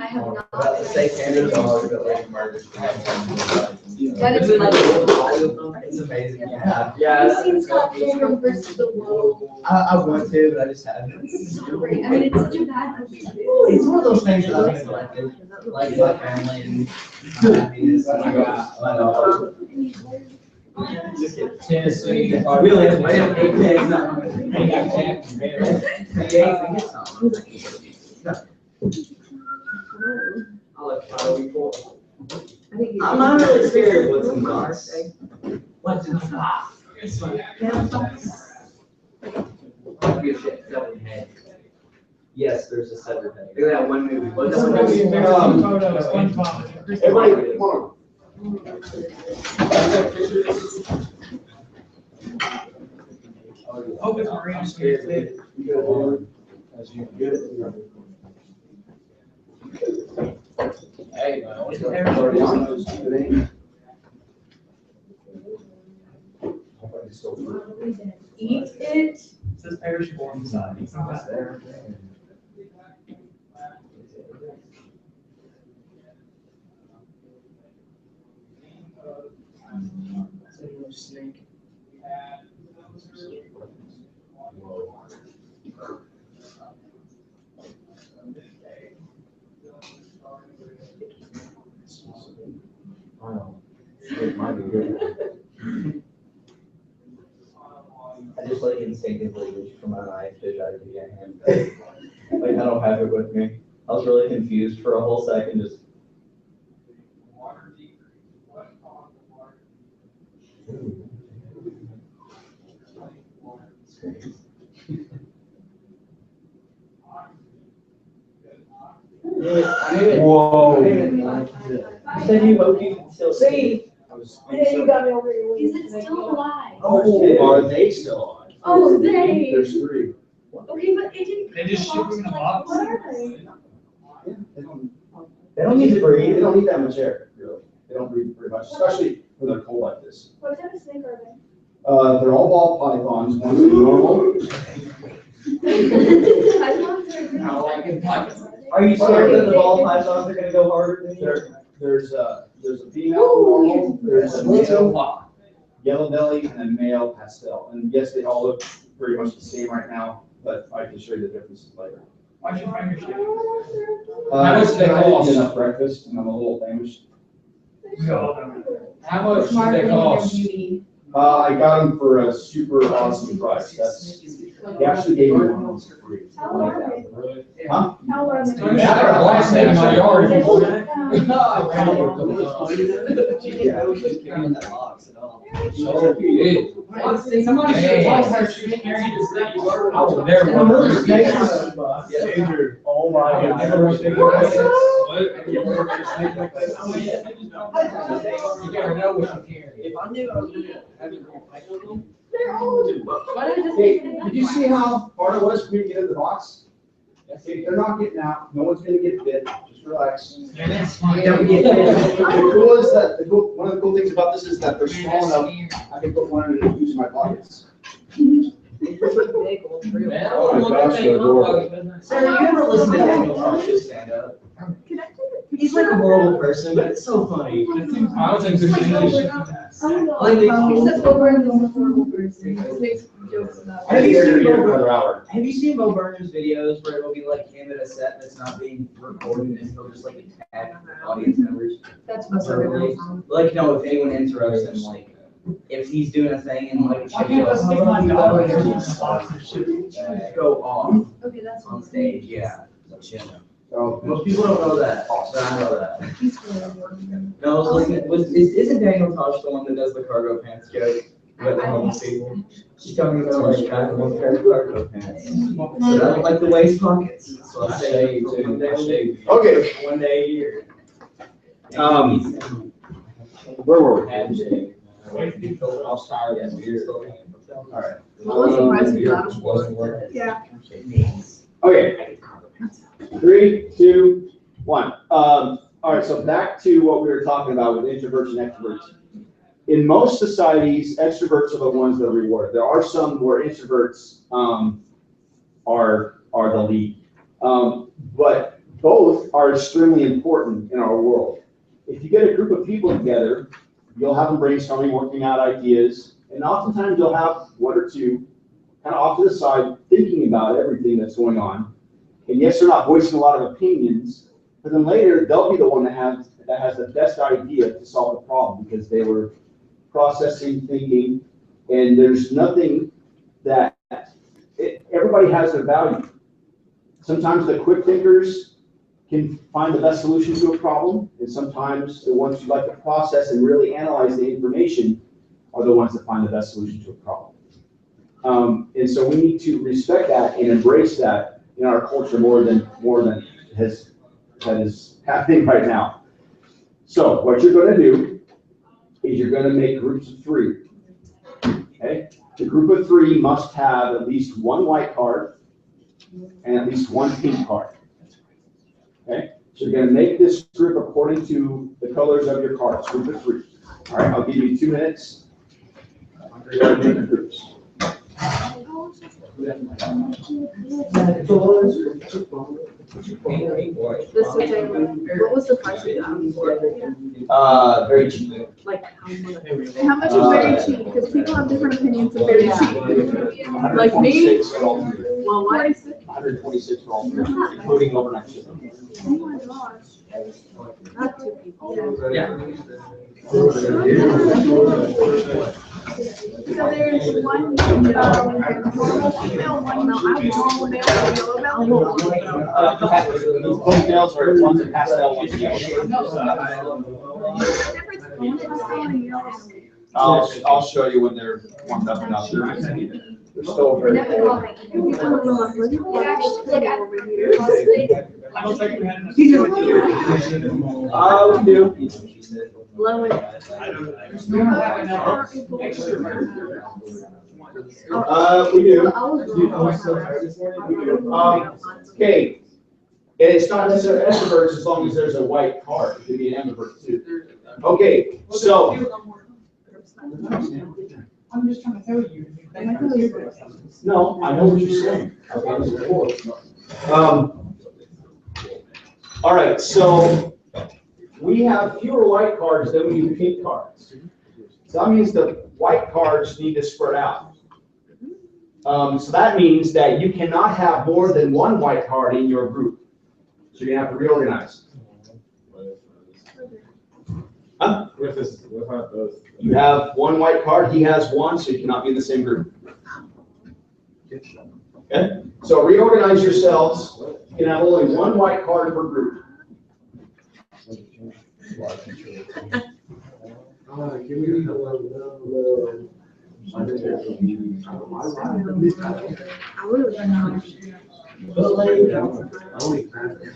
I have not. About the same standard dog that like murdered. That is like like- it's amazing. Yeah. Have Yeah. you seen Scott Pilgrim versus the World? I want to, but I just haven't. It's so great. I mean, it's such a bad movie. It's one of those things that I've neglected, like my family and my happiness. And I got, just get Tennessee. We only have 8 days now. 8 days and get some. I'll let Kyle be full. I'm not really scared of what's in the box. What's in the box? Might be a shit severed head. Yes, there's a severed head. Look at that one movie. What's that one movie? Everybody, come on. Hope it's Marina's here. Hey, man, what's Everybody on those two names. Eat it. It says perishable inside. It's not there. Snake. I just like instinctively reach for my knife to try to get a hand. Like I don't have it with me. I was really confused for a whole second. Just. Whoa. You said you hope you can still see. Hey, you got me over here. Is it still alive? Oh, are they still on? Oh, they. There's three. Okay, but it didn't. They just ship them in a box. What are they? They don't need to breathe. They don't need that much air, really. They don't breathe very much, especially when they're cold like this. What type of snake are they? They're all ball pythons, one's normal. Are you scared that the ball pythons are gonna go harder than you? There's a female normal, there's a male yellow belly, and a male pastel. And yes, they all look pretty much the same right now, but I can show you the differences later. Why's your finger shaking? How much do they cost? Enough breakfast, and I'm a little famished. How much do they cost? I got them for a super awesome price. They actually gave me one for free. How are they? Huh? How are they? Dude, I got a glass in my yard. Somebody should have told her she was carrying this thing. I was there. Oh my You gotta know what you're carrying. If I knew I was gonna have to go with them. They're old. Why did I just Hey, take it? did you see how hard it was for me to get in the box? Hey, they're not getting out. No one's gonna get bit. Just relax. Don't get The cool is that one of the cool things about this is that they're small enough. I can put one in each of my pockets. Oh my gosh, they're adorable. Sarah, you ever listen to Daniel Tosh just stand up? He's like a horrible person, but it's so funny. I was in good condition. Like, He says Bo Burnham is a horrible person. He makes jokes about I think they're gonna get it. another hour. have you seen Bo Burnham's videos where it'll be like him at a set that's not being recorded and he'll just like attack audience members? That's what's really Like, no, if anyone interrupts him, like, if he's doing a thing and like, Why can't I stick my dog in your box and shit? go off Okay, that's on stage, yeah. Oh, Most people don't know that, but I know that. He's really annoying. No, I was looking, isn't Daniel Tosh the one that does the cargo pants joke with the homeless people? She's talking about like having one pair of cargo pants. So I don't like the waist pockets, so I say one day, okay. one day a year. Where were we? I'll start at beer. All right. Well, surprised we got him. Yeah. Okay. 3, 2, 1. All right, so back to what we were talking about with introverts and extroverts. In most societies, extroverts are the ones that are rewarded. There are some where introverts are the lead. But both are extremely important in our world. If you get a group of people together, you'll have them brainstorming, working out ideas, and oftentimes you'll have one or two kind of off to the side thinking about everything that's going on. And yes, they're not voicing a lot of opinions, but then later they'll be the one that has the best idea to solve the problem because they were processing, thinking, and there's nothing that everybody has their value. Sometimes the quick thinkers can find the best solution to a problem, and sometimes the ones who like to process and really analyze the information are the ones that find the best solution to a problem. And so we need to respect that and embrace that in our culture more than that is happening right now. So what you're going to do is you're going to make groups of 3. Okay? The group of 3 must have at least 1 white card and at least 1 pink card. Okay? So you're going to make this group according to the colors of your cards, group of 3. All right, I'll give you 2 minutes. Go ahead and make the groups. This is what was the price of that? Very cheap. Like how much? How much is very cheap? Because people have different opinions of very cheap. Like me? 126 for all 3. Well, what? 126 for all 3, including overnight shipping. Oh my gosh. Not 2 people. Yeah. So there's one normal female, one abnormal male, yellow belly. These ponytails are ones that pastel, ones that I'll show you when they're warmed up and out there. They're still very cool. We do. Blowing. We do. Okay. And it's not necessarily extroverts as long as there's a white card. It could be an ambivert too. Okay, so. I'm just trying to tell you. No, I know what you're saying. All right, so we have fewer white cards than we do pink cards. So that means the white cards need to spread out. So that means that you cannot have more than 1 white card in your group. So you have to reorganize. Huh? You have 1 white card, he has 1, so you cannot be in the same group. Okay? So reorganize yourselves. You can have only 1 white card per group. But like,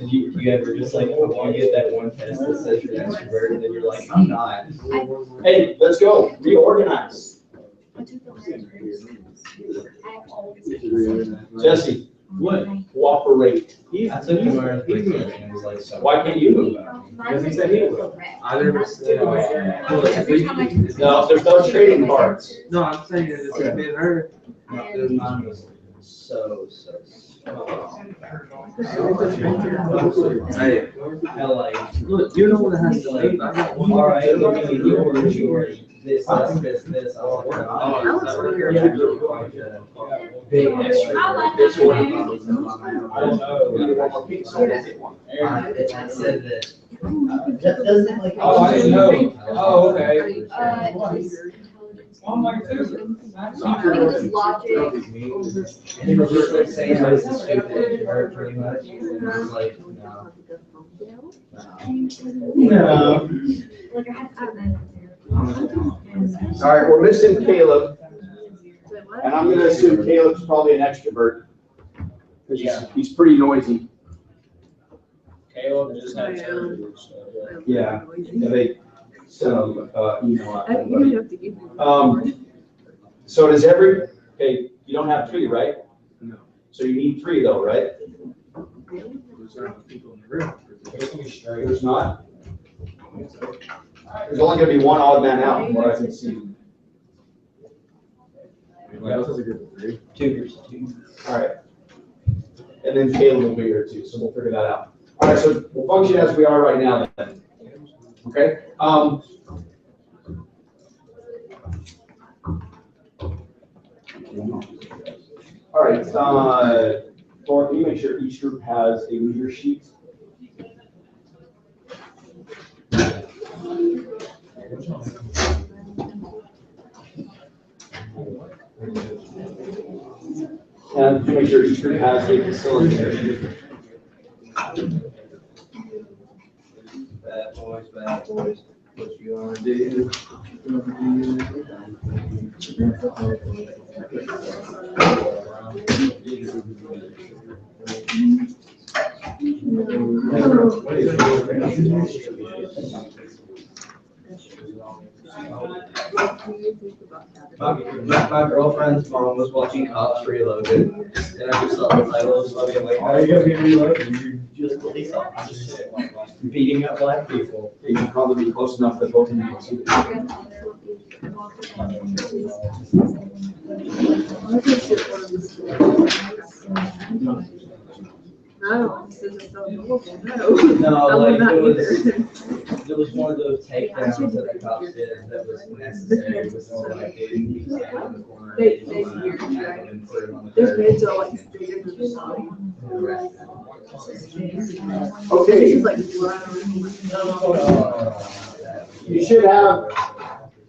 you ever just like, you get that one test that says you're extrovert, and then you're like, I'm not. Hey, let's go. Reorganize. Jesse, what? Cooperate. I took him where and it was like, so. Why can't you move? Because he said he would. I never said. No, there's no trading cards. No, I'm saying it's been her. Mine was so. Hey, like, look, you're the one that has to like, all right, look at yours, this. I was big extra. This one. I don't know. It said that. Doesn't like. Oh, I didn't know. Oh, okay. Oh my goodness. Logic. And he was just like saying this is stupid, or pretty much. And I was like, No. All right, we're missing Caleb. And I'm going to assume Caleb's probably an extrovert. Because he's pretty noisy. Caleb just had surgery. Yeah. They sent an email out to everybody. So does okay, you don't have 3, right? No. So you need 3 though, right? There's people in the room. There's not? There's only going to be 1 odd man out from what I can see. What else is a group of 3? 2 groups of 2. All right. And then Caleb will be here too, so we'll figure that out. All right, so we'll function as we are right now then. Okay? All right, Thor, can you make sure each group has a leader sheet? And to make sure each group has a facilitator sheet. Bad boys, what you wanna do? My girlfriend's mom was watching Cops Reloaded, and I just saw the title, so I'm like, how are you gonna be reloaded? You're just police officer beating up black people. You can probably be close enough that both of you can see No, this is so horrible. No, I would like not it was one of those takedowns that the cops did that was necessary with no like they didn't keep standing in the corner. They just hear you, right? and put him on the Their curb. beds are like bigger than the body. Okay. It's like, You should have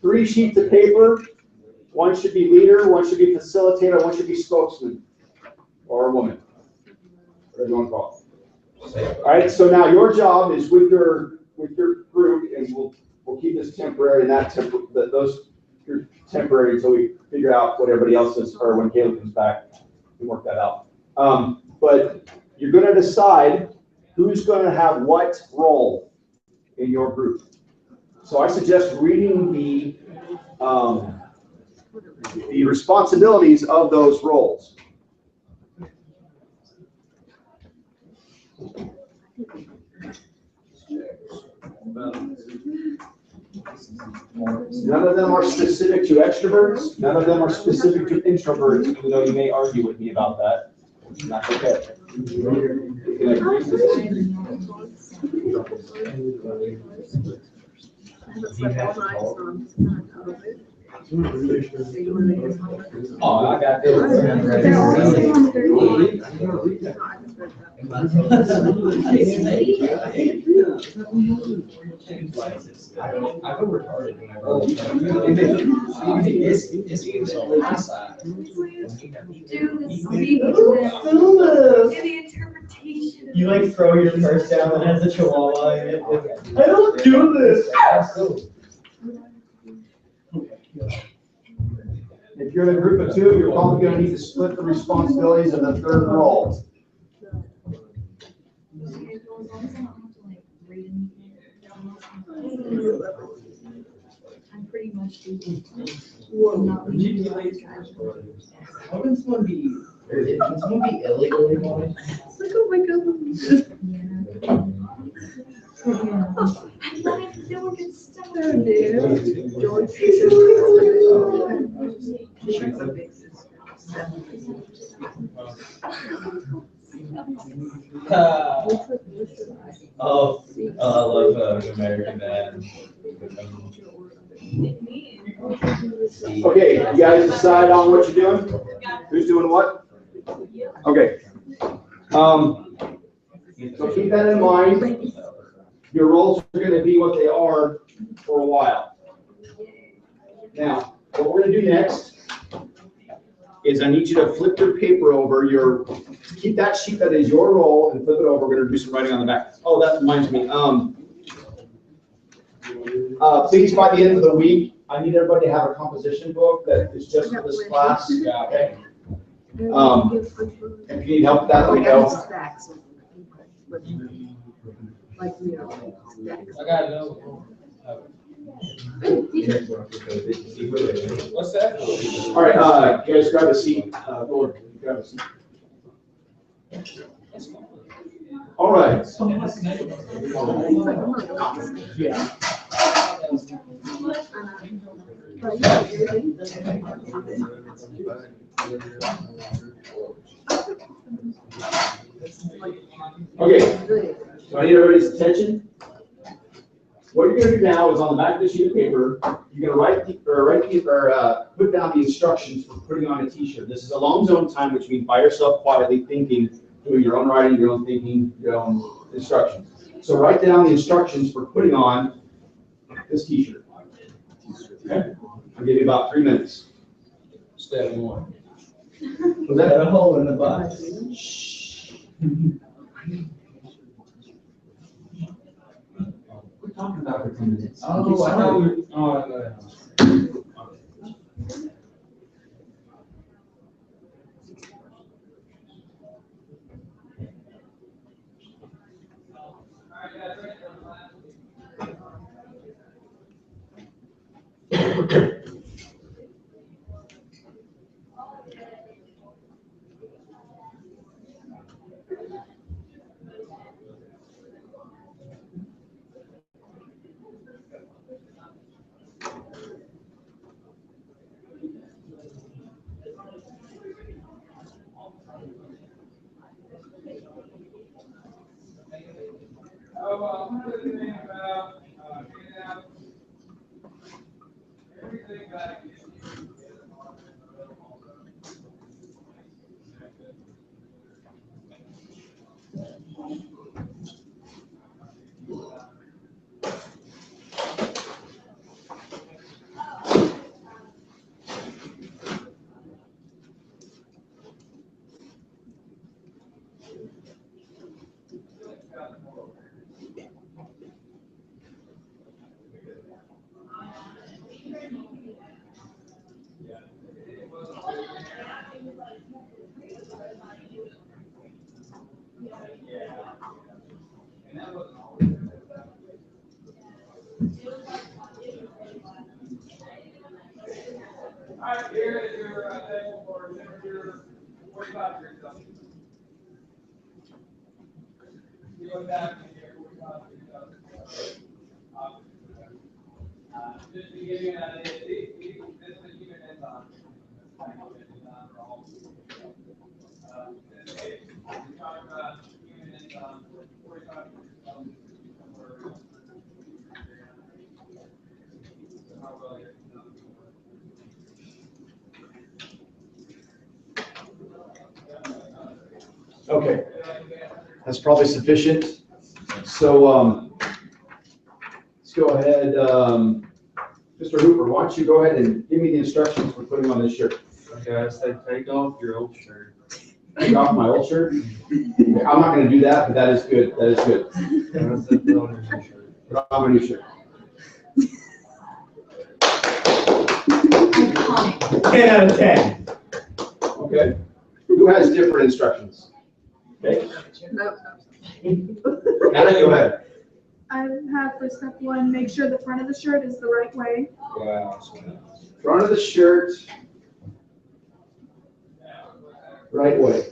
3 sheets of paper. One should be leader, one should be facilitator, one should be spokesman or a woman. Whatever you want to call it. All right, so now your job is with your group, and we'll keep this temporary and those are temporary until we figure out what everybody else is, or when Caleb comes back, we work that out. But you're going to decide who's going to have what role in your group. So I suggest reading the responsibilities of those roles. None of them are specific to extroverts. None of them are specific to introverts, even though you may argue with me about that. That's okay. You can agree to disagree. Oh, I got this. I go retarded when I roll. You like throw your purse down and has a chihuahua in it. I don't do this. If you're in a group of 2, you're probably going to need to split the responsibilities of the third role. I'm pretty much not reading. Can someone be illegally monitored? Look, oh my god. I'm not doing good stuff. Oh dear. George. Oh, I love American Dad. Okay, you guys decide on what you're doing? Who's doing what? Okay. So keep that in mind. Your roles are going to be what they are for a while. Now, what we're going to do next is I need you to flip your paper over. Keep that sheet that is your role and flip it over. We're going to do some writing on the back. Oh, that reminds me. Please, by the end of the week, I need everybody to have a composition book that is just for this class. Yeah, okay. If you need help with that, let me know. Like, you know, stacks. I gotta go. What's that? All right, you guys grab a seat. Lord, grab a seat. All right. Yeah. Okay. So I need everybody's attention. What you're going to do now is on the back of the sheet of paper, you're going to put down the instructions for putting on a t-shirt. This is alone zone time, which means by yourself, quietly thinking, doing your own writing, your own thinking, your own instructions. So write down the instructions for putting on this t-shirt. Okay? I'll give you about 3 minutes. Step 1. Was that a hole in the box? We're talking about for 10 minutes. Oh, I know. Oh, I know. All right. Go ahead. All right. Guys, grab a seat. Lord, grab a seat. Okay. Okay. what do you think about, getting out everything back? All right, here is your table for temperature 45 degrees Celsius. You look back and here, 45 degrees Celsius. Just to give you an idea, this is human enzyme. This case, we're talking about human enzyme, 45 degrees Celsius. Okay, that's probably sufficient. So, let's go ahead, Mr. Hooper, why don't you go ahead and give me the instructions for putting on this shirt? Okay, I said take off your old shirt. Take off my old shirt? I'm not gonna do that, but that is good, that is good. And I said put on your new shirt. Put on my new shirt. 10 out of 10. Okay. Who has different instructions? Okay. No. Natalie, go ahead. I have for step one, make sure the front of the shirt is the right way. Wow. Front of the shirt. Right way.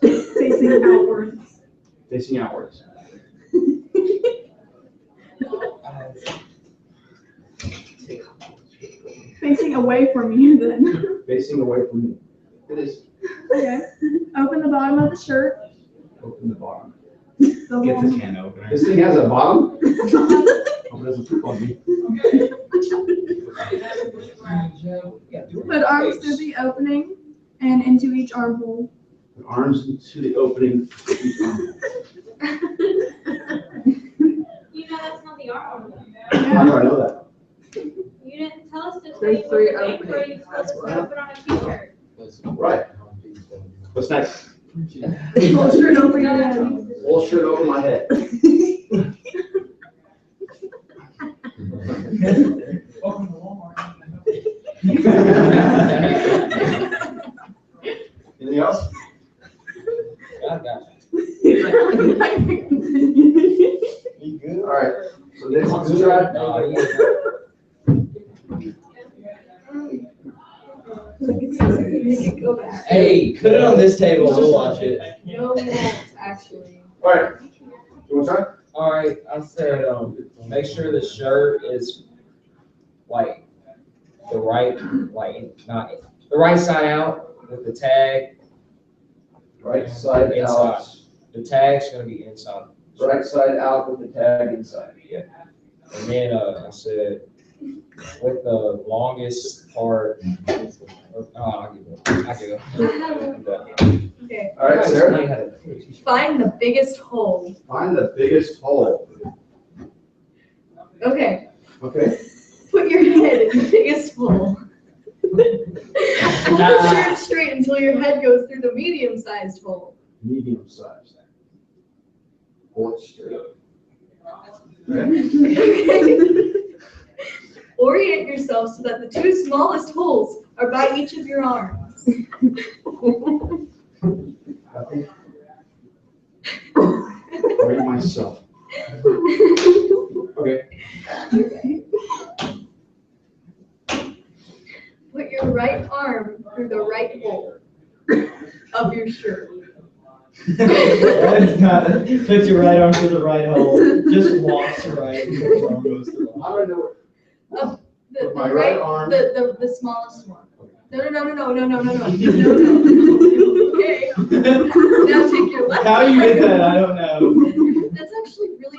Facing outwards. Facing outwards. Facing away from you then. Facing away from me. It is. Okay. Open the bottom of the shirt. Open the bottom. The Get whole- the can opener. This thing has a bottom? Hope it doesn't poop on me. Put arms through the opening and into each armhole. Put arms into the opening. You know that's not the arm. How do I know that? You didn't tell us to There's say three what the openings. you told us to put on a t-shirt. Right. What's next? Whole shirt over your head. Whole shirt over my head. Welcome to Walmart. Anything else? I got You good? All right. So next, let's try. Hey, put it on this table, we'll watch it. No, we won't, actually. All right. You want to try? All right, I said, make sure the shirt is like the right, like not the right side out with the tag. Right side Inside. out. The tag's gonna be inside. Right side out with the tag inside. Yeah. And then I said with the longest part. I'll give it. I give it. Okay. All right, Sarah. Find the biggest hole. Find the biggest hole. Okay. Okay. Put your head in the biggest hole. Hold the shirt straight until your head goes through the medium-sized hole. Medium size. Hold it straight. Orient yourself so that the two smallest holes are by each of your arms. Happy? Rate myself. Okay. Put your right arm through the right hole of your shirt. That's not, put your right arm to the right hole, just walks right. Your arm goes through. How do I know Oh, the With my right right, arm. the smallest one. No. Okay. Now take your left How arm. you did that, I don't know. That's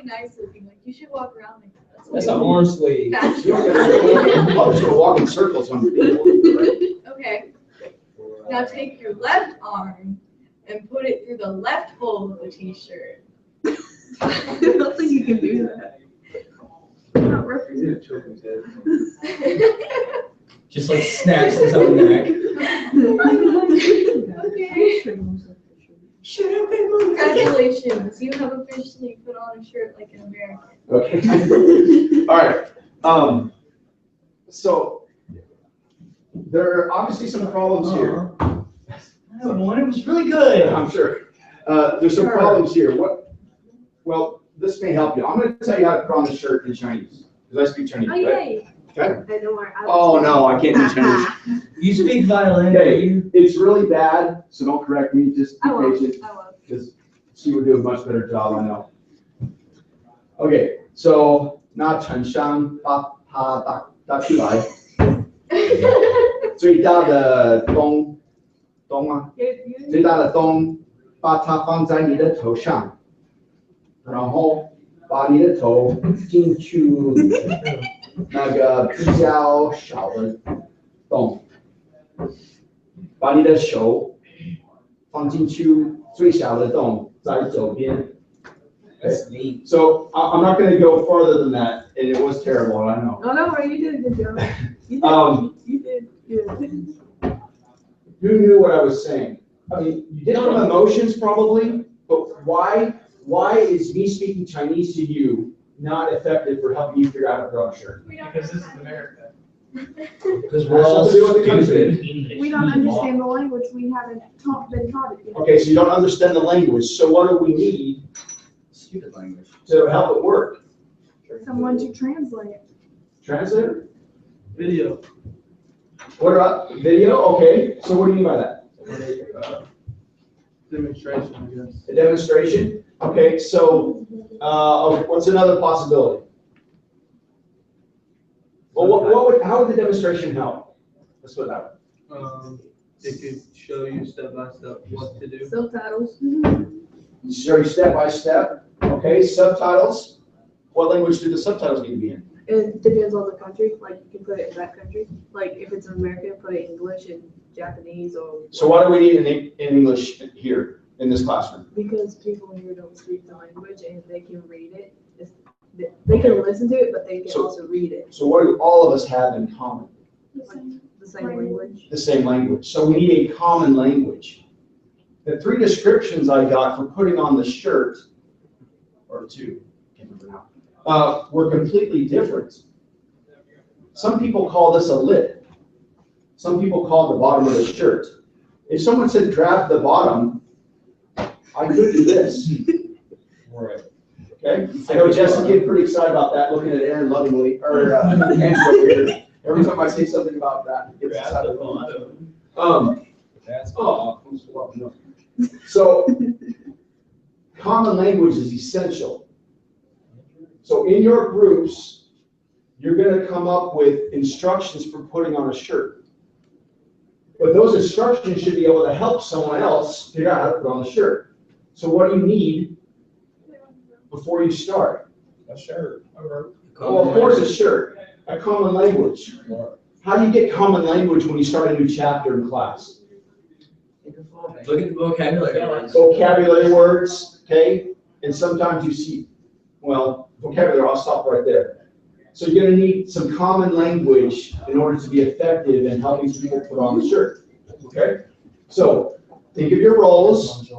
nice looking. Like, you should walk around like that. That's an arm sleeve. Fashion. I'm just gonna walk in circles on people. Right? Okay. Now take your left arm and put it through the left hole of the t-shirt. I don't think you can do that. I'm not representing. Just like snaps his own neck. Okay. Congratulations, you have officially put on a shirt like an American. Okay. All right. So there are obviously some problems here. One, it was really good. I'm sure. There's some problems here. Well, this may help you. I'm going to tell you how to put on the shirt in Chinese because I speak Chinese. Oh, Right? yay. Okay. I know where I Oh no, I can't do Chinese. You speak violin. Okay, it's really bad, so don't correct me. Just be I will. patient I will. because she would do a much better job. I know. Okay, so 那城乡把它打出来，最大的洞啊，最大的洞，把它放在你的头上，然后把你的头进去那个比较小的洞，把你的手放进去最小的洞，在左边。That's neat. So I'm not going to go further than that, and it was terrible. I know. Oh, no, you did a good job. You did. You did good. Who knew what I was saying? I mean, you did some emotions probably, but why is me speaking Chinese to you not effective for helping you figure out how to draw a shirt? Because this is America. Because we're all That's what the country stupid. is. We don't understand the language. We haven't been taught it yet. Okay, so you don't understand the language. So what do we need Stupid language. to help it work? Someone to translate. Translator? Video. What about video? Okay, so what do you mean by that? Demonstration, I guess. A demonstration? Okay, so what's another possibility? Well, how would the demonstration help? Let's put it that way. It could show you step by step what to do. Subtitles. Show you step by step. Okay, subtitles. What language do the subtitles need to be in? It depends on the country. Like, you can put it in that country. Like, if it's American, put it in English and Japanese or. So why do we need in English here in this classroom? Because people here don't speak the language and they can read it. They can listen to it, but they can also read it. So what do all of us have in common? The same language. The same language. So we need a common language. The 3 descriptions I got for putting on the shirt, or 2, can't remember now, were completely different. Some people call this a lip. Some people call the bottom of the shirt. If someone said grab the bottom, I could do this. Right. Okay? I know Jessica getting pretty excited about that, looking at Aaron lovingly, or Angela here. Every time I say something about that, it gets excited. That's So, common language is essential. So in your groups, you're going to come up with instructions for putting on a shirt. But those instructions should be able to help someone else figure out how to put on a shirt. So what do you need before you start? A shirt. Well, of course, a shirt, a common language. How do you get common language when you start a new chapter in class? Look at the vocabulary words. Vocabulary words, okay? And sometimes you see, well, vocabulary, I'll stop right there. So you're gonna need some common language in order to be effective in helping people put on the shirt, okay? So think of your roles.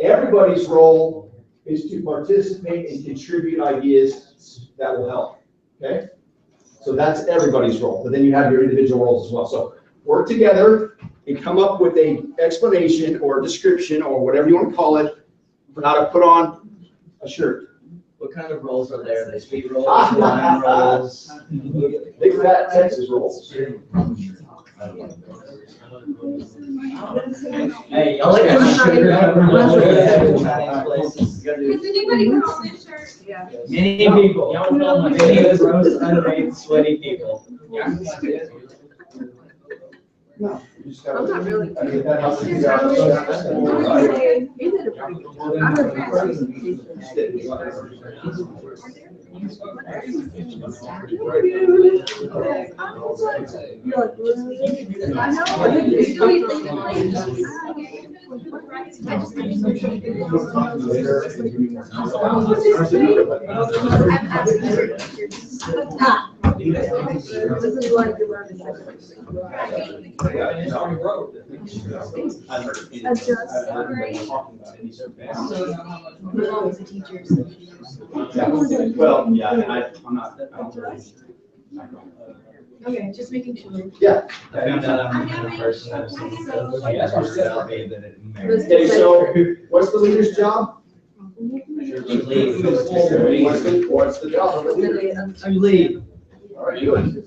Everybody's role is to participate and contribute ideas that will help, okay? So that's everybody's role, but then you have your individual roles as well. So work together and come up with an explanation or a description or whatever you want to call it for how to put on a shirt. What kind of rolls are there? They sweet rolls, lime rolls. Big fat Texas rolls. Hey, I like Does anybody put on this shirt? Yeah. Many people. Many gross, unpaid, sweaty people. No, just gotta. I'm not really. I mean, that helps you out. He did a pretty good job. I heard this is like you learn Well, yeah, I'm not, I don't really. Okay, just making sure. Yeah. I found out I'm the person that was Okay, so what's the leader's job? What's the job of the leader? To lead. All right, good.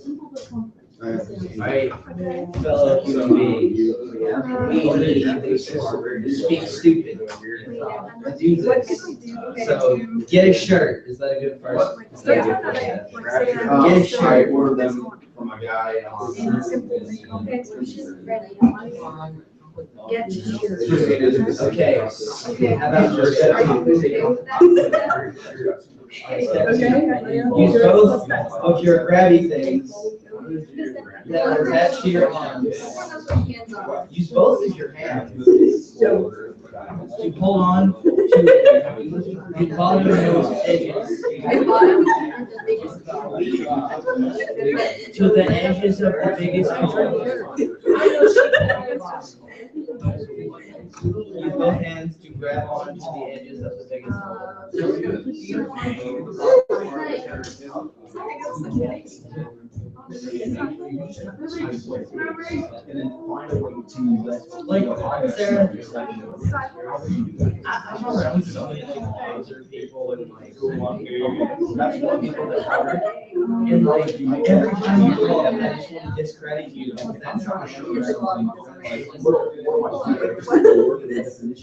Right, fellow human beings. We need to speak stupid. Do this. So get a shirt. Is that a good first? Get a I shirt. ordered them from a guy on. Okay. How about use both of your grabby things that are attached to your arms. Use both of your hands to hold on to the bottom of those edges. To the edges of the biggest hole. Use both hands to grab onto the edges of the biggest like Sarah, I'm around so many older people and like that's what people that are and like every time you call them, I just want to discredit you. That's not true.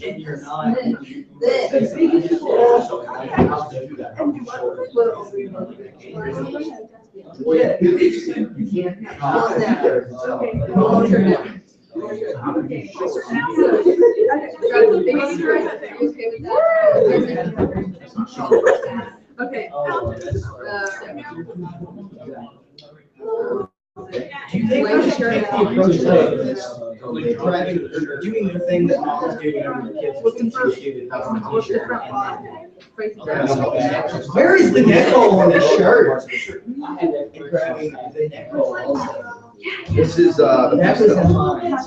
And you're not. Yeah. You Okay. Do you think we should make the approach like grabbing, doing the thing that moms do when the kids looking for student where is the neck hole on the shirt? And grabbing the neck hole also. This is, That was in mine. I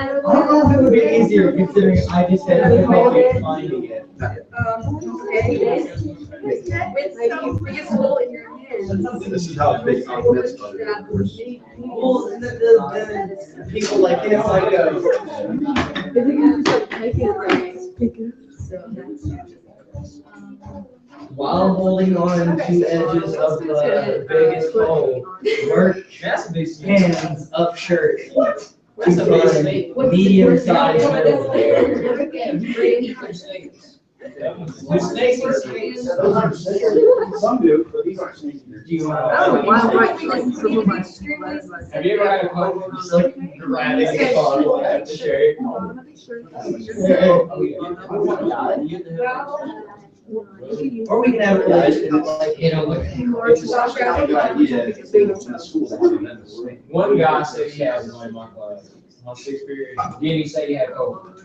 don't know if it would be easier considering I just had difficulty finding it. this is how big our midst of it, of course. Well, the people like it's like while holding on to edges of the biggest hole, work hands up shirt. That's a big Find medium sized Some do, but these aren't snakes. Do you want I don't know why I'm writing like some of my. Have you ever had a cold just like grabbing the bottle of the shirt? Or we can have it like, you know, like. One guy said he had one in my class, my sixth period. Then he said he had cold.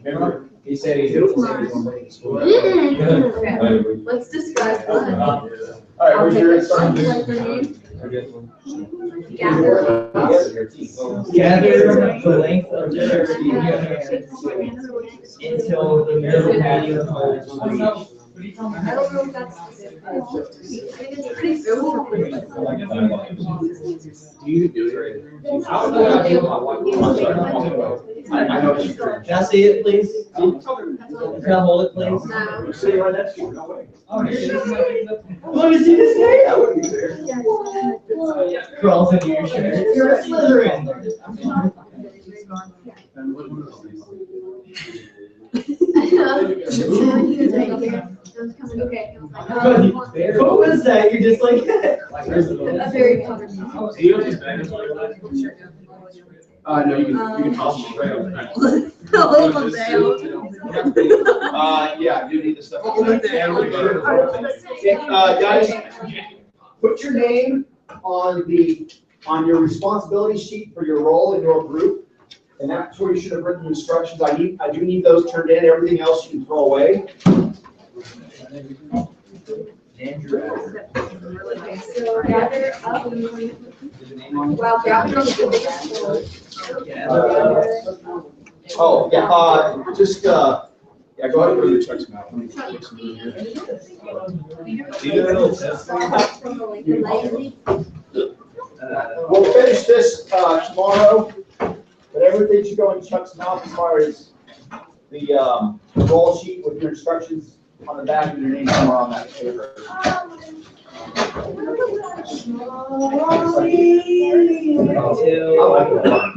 Remember? He said he didn't want to break school. Let's describe that. All right, where's your start? Gather the length of the shirt in your hands until the middle medium hole is reached. I don't know if that's. I think it's pretty simple. Do you do it? I don't know what I do with my wife. I know it's true. Can I see it, please? Can I hold it, please? No. Sitting right next to you, no way. Let me see this thing. That would be fair. Crawls into your shirt. You're a Slytherin. Okay. What was that? You're just like. A very common. No, you can toss them away. Hold them down. Yeah, you need the stuff. Guys, put your name on your responsibility sheet for your role in your group. And that's where you should have written the instructions. I do need those turned in. Everything else you can throw away. So gather up. Well, gather up the biggest one. Oh, yeah, just, yeah, go ahead and read the checks now. We'll finish this tomorrow, but everything should go in Chuck's mouth as far as the roll sheet with your instructions on the back and your name somewhere on that paper. I like that.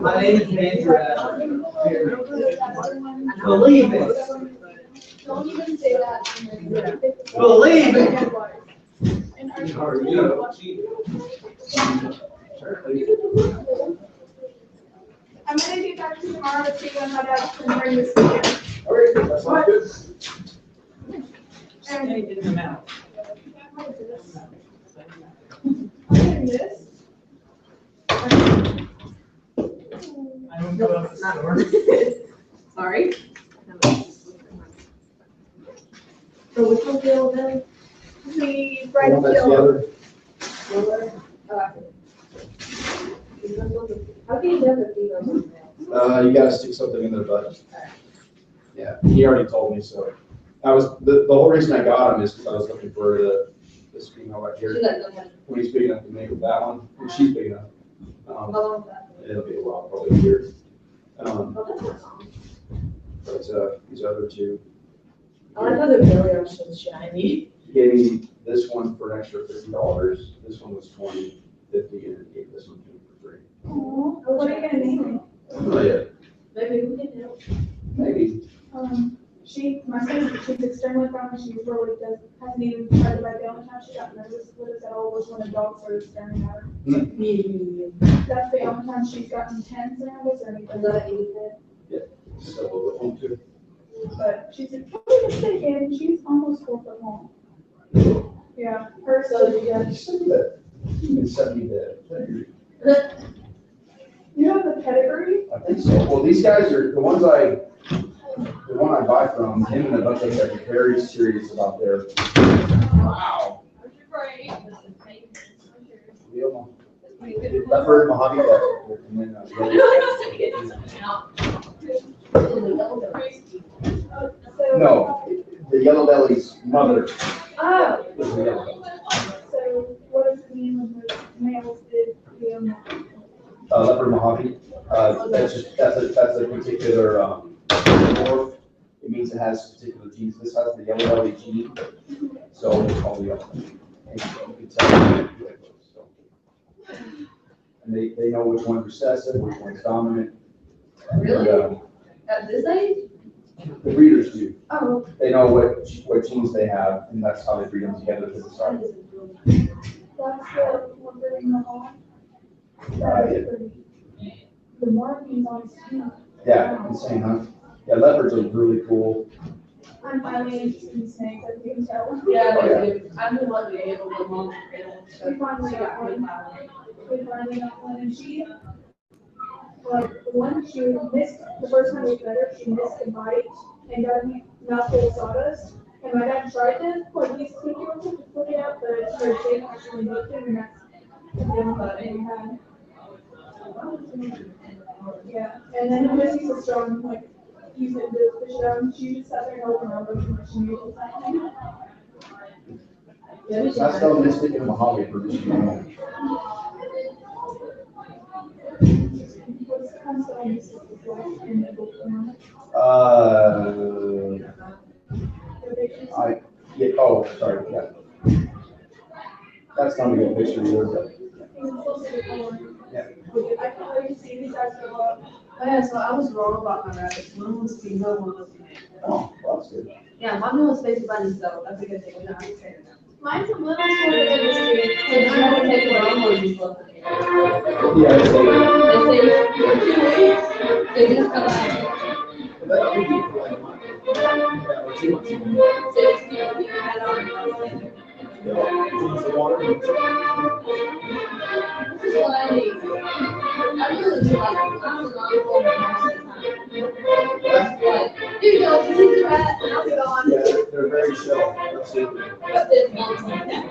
My name is Andrew. Believe it. Don't even say that. Believe it. And I'm gonna get back to you tomorrow to see when my dad can bring this weekend. All right, that sounds good. And this. I don't go out the store. Sorry. So which one's the old then? The bright One that's the yellow. other. How can you have the females? You gotta stick something in their butt. Yeah, he already told me, so. I was, the whole reason I got him is because I was looking for this female right here. When he's big enough to make with that one, when she's big enough. It'll be a while, probably a year. But these other two. I like how the belly are so shiny. He gave me this one for an extra $50. This one was $20, $50, and he gave this one to me for free. Aw, what are you gonna name it? Oh, yeah. Maybe we can help. Maybe. My sister, she's extremely friendly, she really hasn't even tried to bite the only time she got nervous with us at all was when a dog started staring at her. That's the only time she's gotten tense nervous or anything. So we'll go home too. But she's a mistaken, she's almost 4 foot long. Yeah, her, so, yeah. You can send me the. You have the pedigree? I think so. Well, these guys are the one I buy from, him and a bunch of like very serious about their. Wow. Leopard, Mojave, and then. No, the yellow belly's mother. Oh. Was the yellow belly. So what is the name of the males that Leopard Mojave. That's a particular morph. It means it has particular genes. This has the yellow belly gene, so it's called the yellow belly. And you can tell. So. And they know which one's recessive, which one's dominant. Really? And, At this age? the breeders do. Oh. They know what genes they have, and that's how they breed them together because it's hard. That's the one that in the hall. The markings on his skin. Yeah, insane, huh? Yeah, leopards are really cool. I'm finally interested in snakes, as you can tell. Yeah, Oh, yeah. I've been lucky to be able to mom. We finally got one. And she, like, she missed, the first time we met her, she missed a bite and got a mouthful of sawdust. And my dad tried to, like, he's cooking with it to put it out, but her shape actually looked him, and that's the only thing we had. Yeah, and then Missy's a strong, like, use it to fish it out, and she just sat there and opened her mouth and she knew it was happening. That's still Mystic and Mojave for this year. What's kind of so Mystic is like in the book form? Oh, sorry, yeah. That's not a good picture either, but. He's supposed to be born. I can't wait to see these guys grow up. Oh yeah, so I was wrong about my rabbits. One was female, one was male. Oh, well, that's good. Yeah, one was faced by himself. That's a good thing. We're not okay now. Mine's a little shorter than this tree. So did you have to take it wrong or you left it? Yeah, it's like, They say for 2 weeks, they just come out. that could be for like a month. Yeah, or 2 months. So it's, you had on the It's the water. This is what I need. I really do like it. I was on the phone most of the time. Like, here you go, this is the rat, and I'll be gone. Yeah, they're very chill, absolutely. But this one's like that.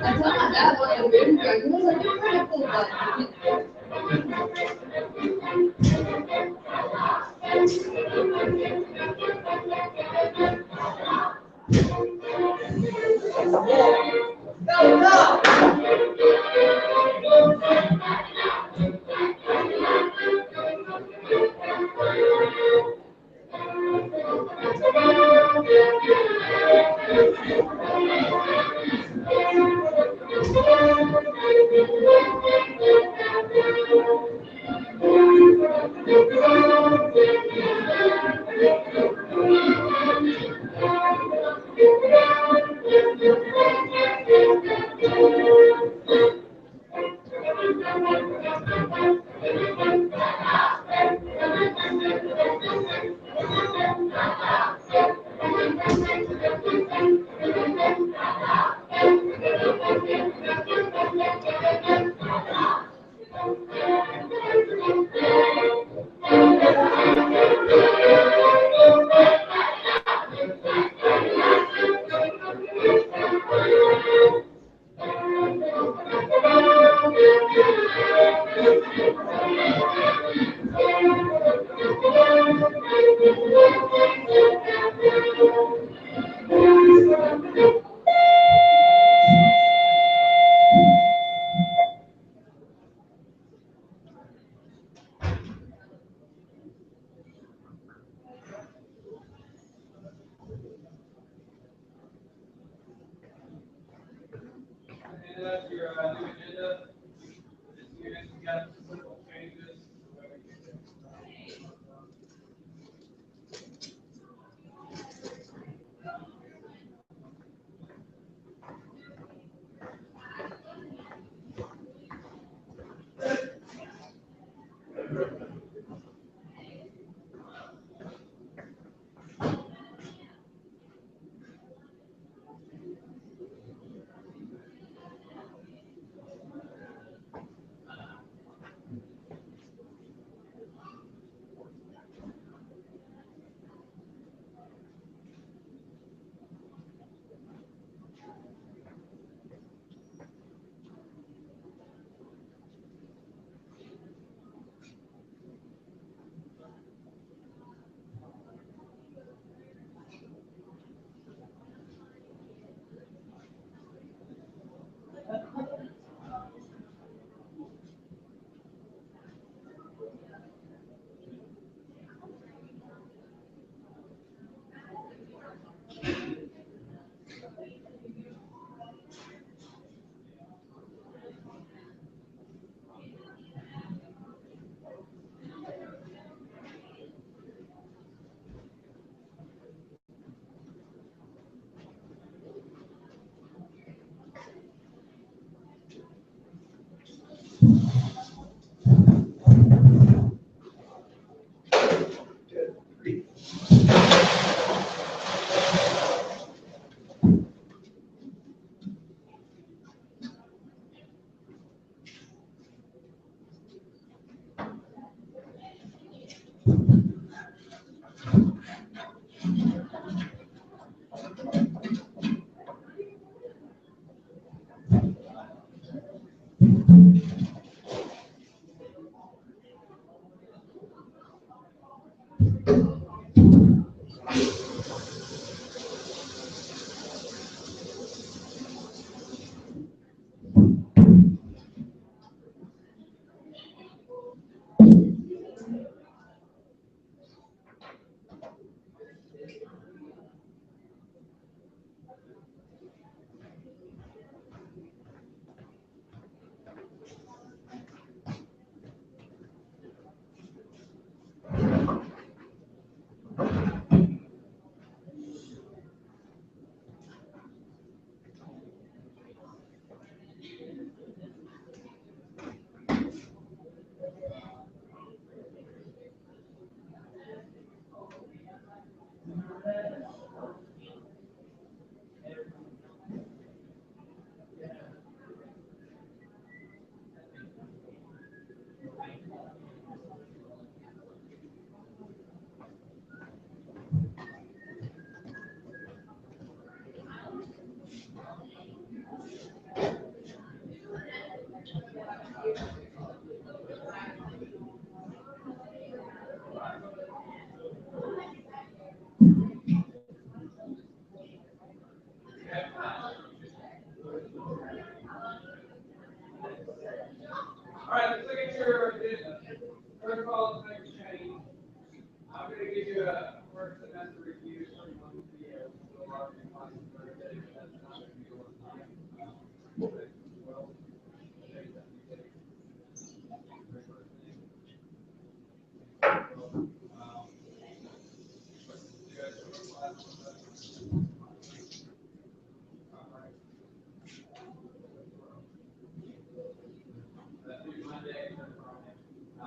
I tell my dad when I'm doing it, he was like, you're pretty cool, but I can't. Go, go! And that's your new agenda. This year, we got some simple changes.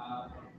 Also,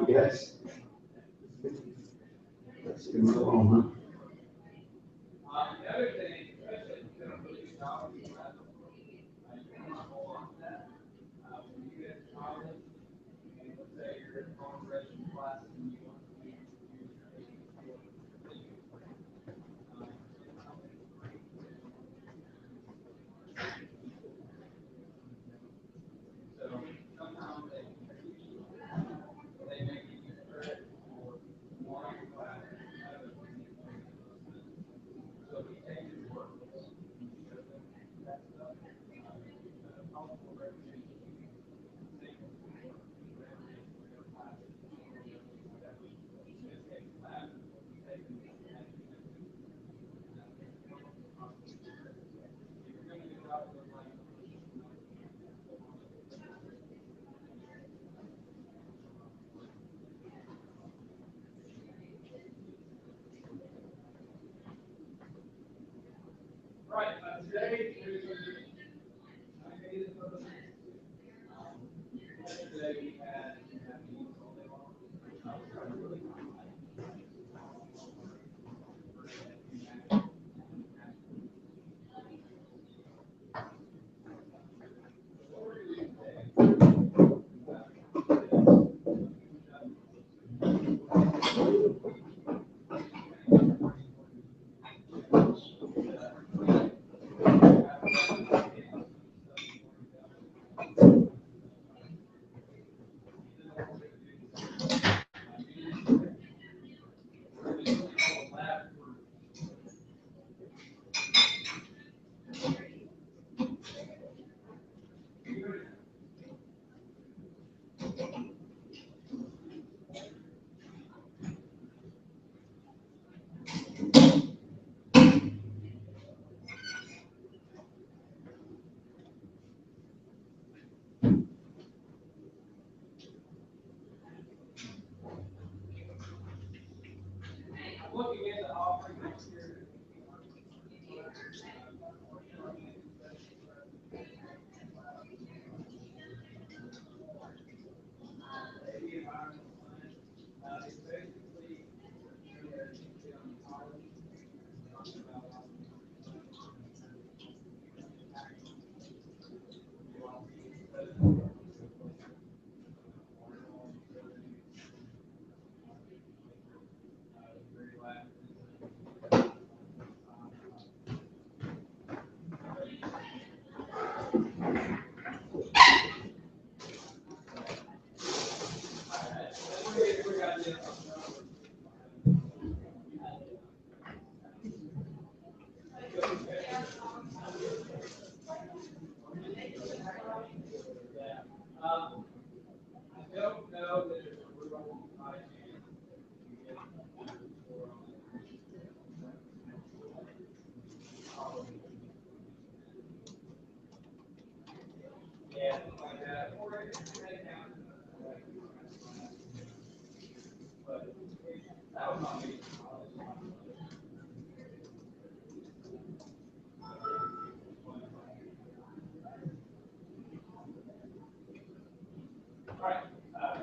Yes. Let's move on,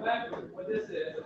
Back to what this is.